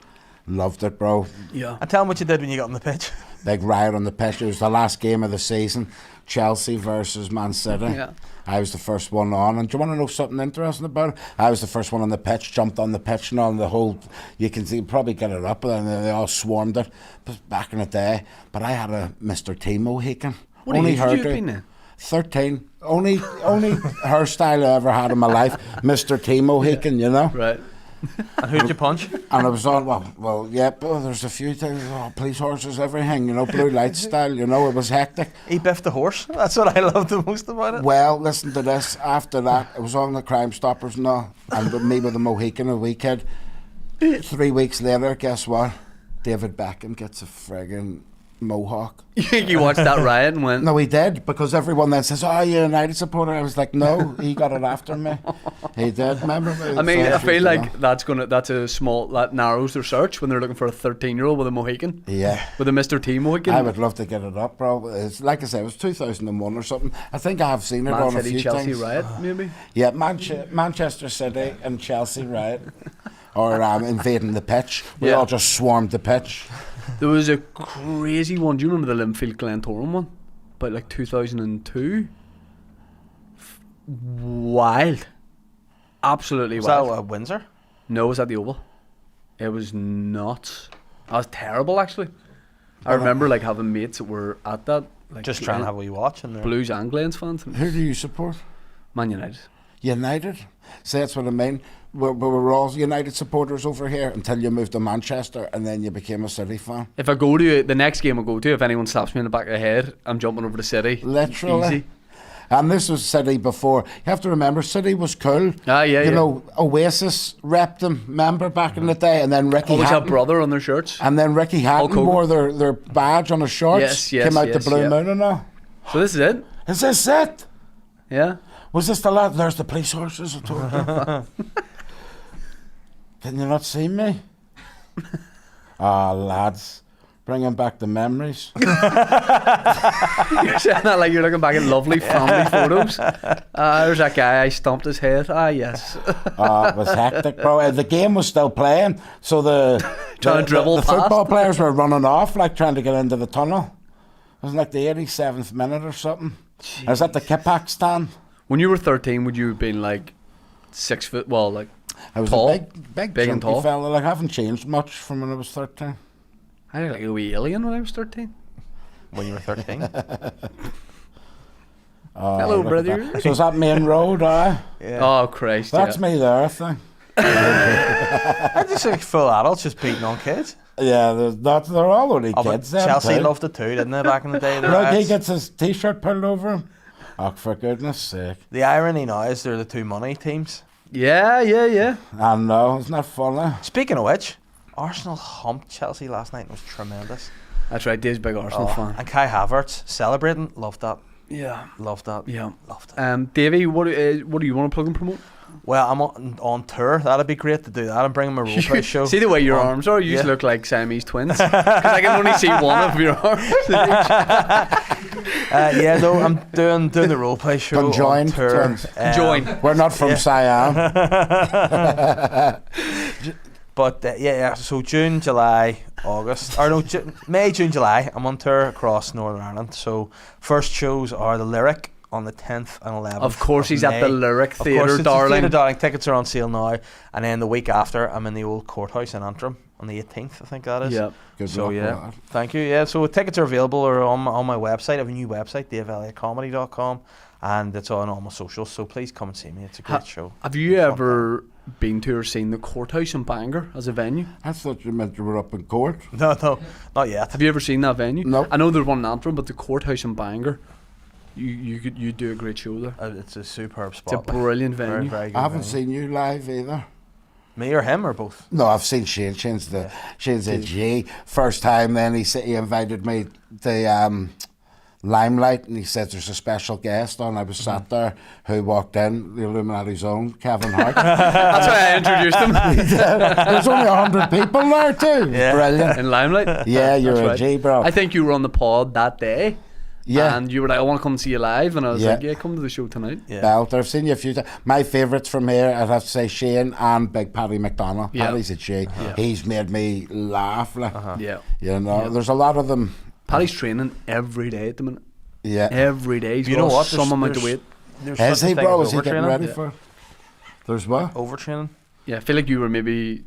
Loved it, bro. Yeah. And tell them what you did when you got on the pitch. Big riot on the pitch. It was the last game of the season. Chelsea versus Man City. Yeah. I was the first one on. And do you want to know something interesting about it? I was the first one on the pitch, jumped on the pitch and all, and the whole, you can see, probably get it up, and they all swarmed it. But back in the day. But I had a Mr. T Mohican. What age would you have been then? 13. Only hairstyle I ever had in my life. Mr. T Mohican, you know? Right. And who'd you punch? And I was on, well, yeah, but there's a few things, police horses, everything, you know, blue light style, you know, it was hectic. He biffed the horse. That's what I loved the most about it. Well, listen to this. After that, it was on the Crime Stoppers and all, and with me with a Mohican, a wee kid. 3 weeks later, guess what? David Beckham gets a friggin' mohawk. You watched that riot and went... No, he did, because everyone then says, oh, you're a United supporter. I was like, no, he got it after me. He did, remember? I mean, I feel like that's a small, that narrows their search when they're looking for a 13-year-old with a Mohican. Yeah. With a Mr. T Mohican. I would love to get it up, bro. It's like I said, it was 2001 or something. I think I have seen it on a few Chelsea things. riot, maybe? Yeah, Manchester City and Chelsea riot. Or invading the pitch. We all just swarmed the pitch. There was a crazy one. Do you remember the Linfield Glentoran one? About like 2002. Wild. Absolutely wild. Was that Windsor? No, it was at the Oval. It was nuts. That was terrible, actually. I remember like having mates that were at that. Like, just trying to have a wee watch. And Blues and Glens fans. Who do you support? Man United. United? See, that's what I mean. We were all United supporters over here until you moved to Manchester, and then you became a City fan. If I go to the next game I go to, if anyone slaps me in the back of the head, I'm jumping over to City. Literally. Easy. And this was City before. You have to remember, City was cool. You know, Oasis repped them, remember, back in the day, and then Ricky always Hatton. had brother on their shirts. And then Ricky Hatton wore their badge on his shorts. Came out the Blue Moon and all. So this is it? Is this it? Yeah. Was this the lad? There's the police horses I told you. Can you not see me? Lads, bringing back the memories. You're saying that like you're looking back at lovely family photos. There's that guy, I stomped his head. Yes. It was hectic, bro. The game was still playing, so the football players were running off, like trying to get into the tunnel. It was like the 87th minute or something. Jeez. I was at the Kipak stand. When you were 13, would you have been like 6 foot? Well, like I was tall, a big and tall fella. Like I haven't changed much from when I was 13. I looked like a wee alien when I was 13. When you were 13. Hello, brother. So is that main road? Yeah. Oh Christ! That's me there, I think. I just like full adults just beating on kids. Yeah, they're all only Oh, but kids. them Chelsea too. loved it too, didn't they, back in the day? The Look, he Riots? gets his t-shirt pulled over him. Oh, for goodness sake. The irony now is they're the two money teams. Yeah. I know, isn't that funny? Speaking of which, Arsenal humped Chelsea last night. It was tremendous. That's right. Dave's a big Arsenal fan. And Kai Havertz celebrating. Loved that. Yeah. Loved that. Yeah. Loved it. Davey, what do you want to plug and promote? Well, I'm on tour. That'd be great to do that. I'm bringing my role play show. See the way your on- arms are? You just yeah. look like Siamese twins. Because I can only see one of your arms. Yeah, no, I'm doing the role play show Conjoined on tour. twins. Join. We're not from Siam. But yeah. So June, July, August, or no, May, June, July. I'm on tour across Northern Ireland. So first shows are the Lyric on the 10th and 11th. Of course, he's at the Lyric Of course, Theatre, it's darling. The Theatre, darling. Tickets are on sale now, and then the week after, I'm in the old courthouse in Antrim on the 18th. I think that is. Yeah. Good So luck with yeah, that. thank you. Yeah, so tickets are available or on my website. I have a new website, daveelliottcomedy.com, and it's on all my socials. So please come and see me. It's a great show. Have you ever been to or seen the Courthouse in Bangor as a venue? I thought you meant you were up in court. No, not yet. Have you ever seen that venue? No. I know there's one in Antrim, but the Courthouse in Bangor, you do a great show there. It's a superb It's spot. a brilliant Very, venue. very good I haven't venue. seen you live either. Me or him or both. No, I've seen Shane. Shane's a G. First time then he invited me to Limelight, and he said there's a special guest on. I was sat there who walked in, the Illuminati's own, Kevin Hart. That's why I introduced him. There's only 100 people there too. Yeah. Brilliant. In Limelight. Yeah, you're That's a right. G, bro. I think you were on the pod that day. Yeah. And you were like, I want to come and see you live. And I was Yeah. like, yeah, come to the show tonight. Yeah. Belter. I've seen you a few times. My favourites from here, I'd have to say Shane and Big Paddy McDonald. Yeah. Paddy's a G. Yeah. He's made me laugh. Like, Yeah. you know, Yeah. there's a lot of them. Paddy's training every day at the minute. Yeah. Every day. He's You know lost what? some amount of weight. There's Is such a he, thing bro? as Is he getting overtraining. ready Yeah. for? There's what? Overtraining? Yeah, I feel like you were maybe...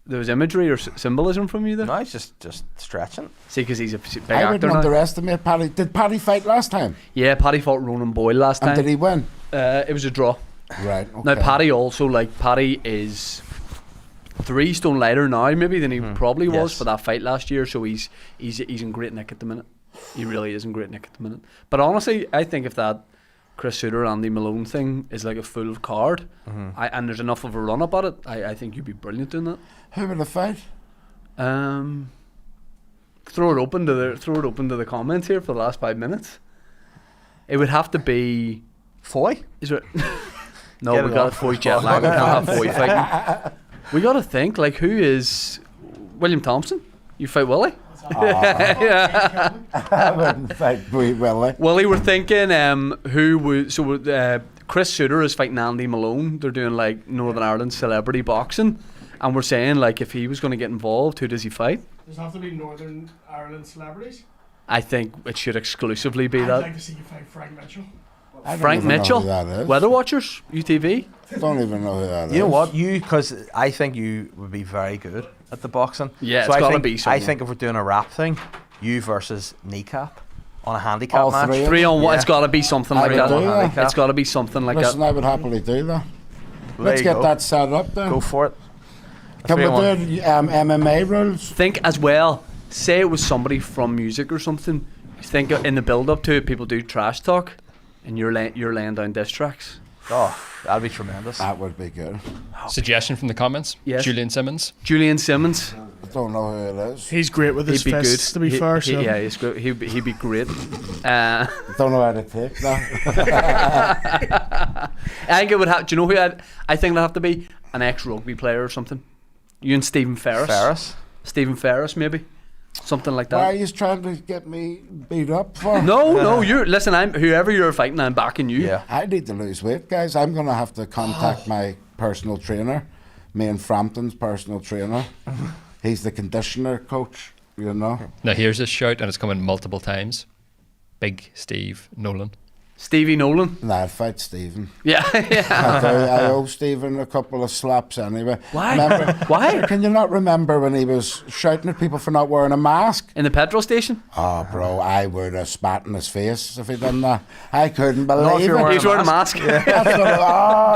There was imagery or symbolism from you there. No, it's just stretching. See, because he's a big I actor wouldn't now. underestimate Paddy. Did Paddy fight last time? Yeah, Paddy fought Ronan Boyle last And time. did he win? It was a draw. Right. Okay. Now, Paddy also, Paddy is 3 stone lighter now, maybe, than he probably was Yes. for that fight last year. So he's in great nick at the minute. He really is in great nick at the minute. But honestly, I think if that Chris Suter, Andy Malone thing is like a full card, and there's enough of a run up at it, I think you'd be brilliant doing that. Who would have fight? Throw it open to the comments here for the last 5 minutes. It would have to be. Foyle? Is it? No, Get we it got off. Foyle jet lag. We can't have Foyle fighting. We got to think who is William Thompson? You fight Willie? I wouldn't fight Willie. Willie, we're thinking who would Chris Suter is fighting Andy Malone. They're doing Northern Ireland celebrity boxing, and we're saying if he was going to get involved, who does he fight? Does it have to be Northern Ireland celebrities? I think it should exclusively be I'd that. like to see you fight Frank Mitchell. I don't Frank even know Mitchell, who that is. Weather Watchers, UTV. Don't even know who that is. You know what? Because I think you would be very good at the boxing. Yeah, so it's I gotta think, be I someone. think if we're doing a rap thing, you versus Kneecap on a handicap All match. three of 3 on 1. Yeah. It's got to be something I like would that. do that. It's got to be something like Listen, that. I would happily do that. There Let's you get go. that set up then. Go for it. Can we 3-on-1. do MMA rules? Think as well. Say it was somebody from music or something. Think in the build up to it, people do trash talk, and you're laying down diss tracks. Oh, that'd be tremendous. That would be good. Suggestion from the comments. Yes. Julian Simmons. Julian Simmons. I don't know who it is. He's great with his He'd be good. fists, to be fair. So. Yeah, he's good. He'd be great. Don't know how to take that. I think it would have. Do you know who I think it'd have to be? An ex-rugby player or something. You and Stephen Ferris. Stephen Ferris, maybe. Something like Why are that. you trying to get me beat up for? No, you're listen. Whoever you're fighting, I'm backing you. Yeah. I need to lose weight, guys. I'm going to have to contact my personal trainer, me and Frampton's personal trainer. He's the conditioner coach, you know. Now here's a shout, and it's coming multiple times. Big Steve Nolan. Stevie Nolan. Nah, I'd fight Stephen. Yeah, yeah. I owe Stephen a couple of slaps anyway. Why? Remember, Why? Can you not remember when he was shouting at people for not wearing a mask? In the petrol station? Oh, bro, I would have spat in his face if he'd done that. I couldn't Not if believe you're it. wearing He's wearing a mask.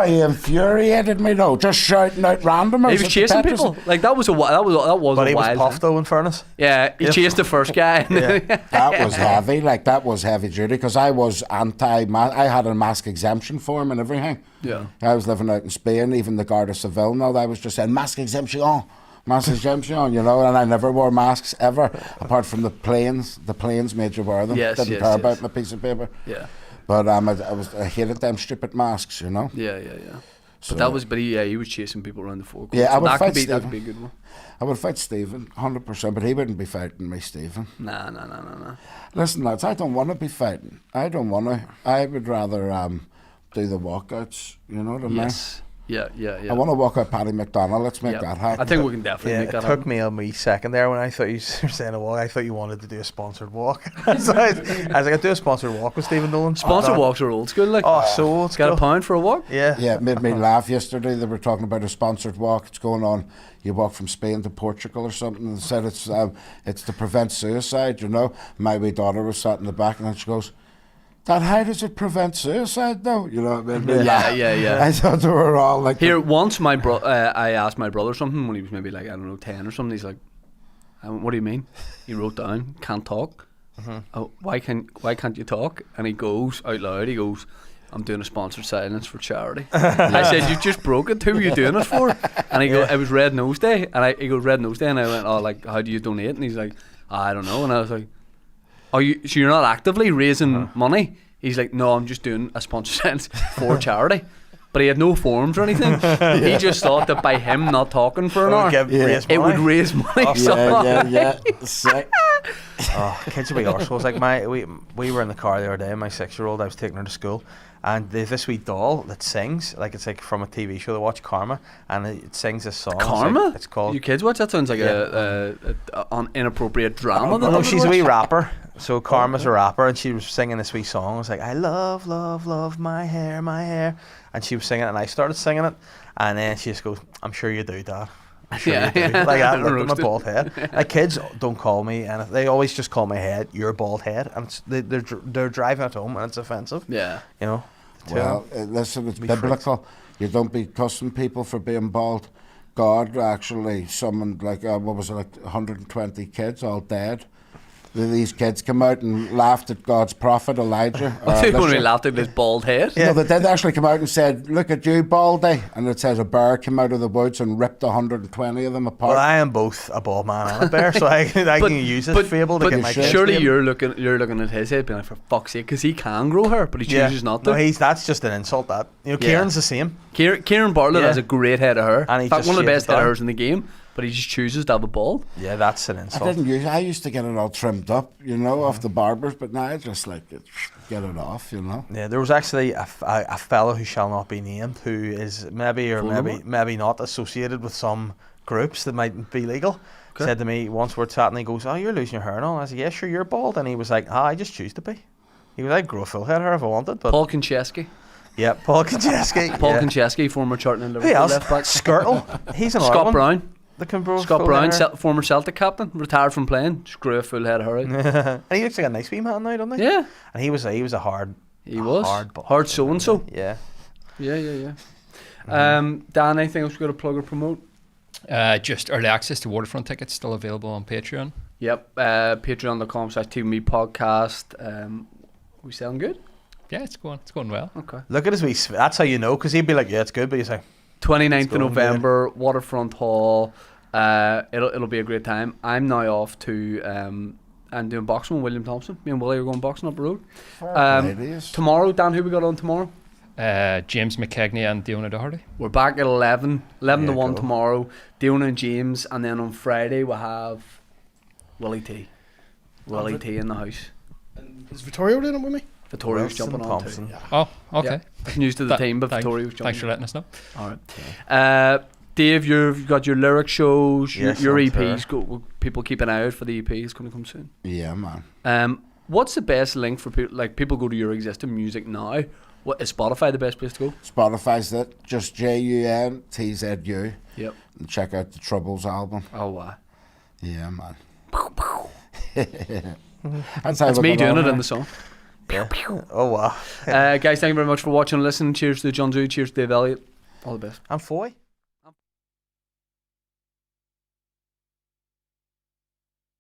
He infuriated me though, just shouting out randomers. He was at the chasing petrol people. Like that was But a he was wild puffed thing. though, in fairness. Yeah, he chased the first guy. That was heavy, like that was heavy duty because I was anti-mask. I had a mask exemption form and everything. Yeah. I was living out in Spain, even the Guardia Civil now, I was just saying mask exemption, you know, and I never wore masks ever, apart from the planes. The planes made you wear them. Didn't care about my piece of paper. Yeah. But I hated them stupid masks, you know. Yeah. So, He was chasing people around the forecourt. Yeah, I would fight that could be a Stephen. good one. I would fight Stephen, 100%, but he wouldn't be fighting me, Stephen. Nah. Listen, lads, I don't want to be fighting. I don't want to. I would rather do the walkouts, you know what I mean? Yes. Yeah. I want to walk out Paddy McDonald. Let's make that happen. I think we can definitely make It that took happen. me a wee second there when I thought you were saying a walk. I thought you wanted to do a sponsored walk. So I was like, I'd do a sponsored walk with Stephen Nolan. Sponsored walks are old school. Like, So old got school. a £1 for a walk? Yeah. Yeah, it made me laugh yesterday. They were talking about a sponsored walk. It's going on. You walk from Spain to Portugal or something, and said it's to prevent suicide. You know, my wee daughter was sat in the back, and then she goes, "Dad, how does it prevent suicide, though?" You know, it made me laugh. Yeah. I thought they were all like, Here, once I asked my brother something when he was maybe like, I don't know, 10 or something. He's like, what do you mean? He wrote down, can't talk. Oh, why can't you talk? And he goes out loud, he goes, I'm doing a sponsored silence for charity. I said, you just broke it. Who are you doing it for? And he goes, it was Red Nose Day. And he goes, Red Nose Day. And I went, oh, like, how do you donate? And he's like, I don't know. And I was like, so you're not actively raising money? He's like, no, I'm just doing a sponsored silence for charity. But he had no forms or anything. He just thought that by him not talking for an hour, it would raise money. yeah, sick. Oh, kids will be arseholes. Like we were in the car the other day, my 6-year-old, I was taking her to school, and there's this wee doll that sings, like it's like from a TV show they watch, Karma, and it sings this song. Karma? It's called... You kids watch? That sounds like an inappropriate drama. No, she's a wee rapper. So Karma's a rapper, and she was singing this wee song. I was like, I love, love, love my hair, my hair. And she was singing it, and I started singing it, and then she just goes, I'm sure you do, Dad. I'm sure you do. Like I looked at my bald head. Like kids don't call me, and they always just call my head your bald head, and they're driving at home, and it's offensive. Yeah, you know. Well, listen, it's biblical. You don't be cussing people for being bald. God actually summoned like 120 kids all dead. These kids come out and laughed at God's prophet Elijah. They only laughed at his bald head. Yeah. No, they did actually come out and said, "Look at you, Baldy," and it says a bear came out of the woods and ripped 120 of them apart. Well, I am both a bald man and a bear, so I can use this fable to get my kids. Surely you're looking at his head, being like, for fuck's sake, because he can grow hair, but he chooses not to. No, that's just an insult. That Kieran's the same. Kieran Bartlett has a great head of hair. And in fact, one of the best head of hairs in the game. But he just chooses to have a bald. Yeah, that's an insult. I used to get it all trimmed up, off the barbers, but now I just get it off, Yeah, there was actually a fellow who shall not be named who is maybe not associated with some groups that might be legal. Okay. Said to me once we're chatting, he goes, "Oh, you're losing your hair and all." I said, "Yeah, sure, you're bald." And he was like, I just choose to be. He was like, grow a full head of hair if I wanted. But Paul Konchesky. Yeah, Paul Konchesky. Paul Konchesky, former Charlton Liverpool who else? left back. Skirtle. He's an Scott Brown. Scott Brown, former Celtic captain, retired from playing, just grew a full head of hair out. And he looks like a nice wee man now, doesn't he? Yeah. And he was a hard. Hard so and so. Yeah. Yeah. Dan, anything else we got to plug or promote? Just early access to Waterfront tickets still available on Patreon. Yep. Patreon.com/TVMe podcast. We selling good? Yeah, it's going well. Okay. Look at his wee. That's how you know, because he'd be like, "Yeah, it's good," but he's like, 29th of November, Waterfront Hall. It'll be a great time. I'm now off to I'm doing boxing with William Thompson. Me and Willie are going boxing up the road. Tomorrow, Dan, who we got on tomorrow? James McKegney and Diona Doherty. We're back at 11 to 1 tomorrow. Diona and James, and then on Friday we'll have Willie T. Willie T in the house. And is Vittorio doing it with me? Vittorio's jumping on too. Yeah. Oh, okay. Yeah. News to the team, but Vittorio's jumping. Thanks for letting us know. All right. Dave, you've got your lyric shows, your EPs. People keep an eye out for the EP. It's going to come soon. Yeah, man. What's the best link for people? Like people go to your existing music now. What is Spotify the best place to go? Spotify's it. Just JUNTZU. Yep. And check out the Troubles album. Oh wow. Yeah, man. That's me doing it in the song. Yeah. Oh wow. Guys, thank you very much for watching and listening. Cheers to Jun Tzu. Cheers to Dave Elliott. All the best. And Foyle.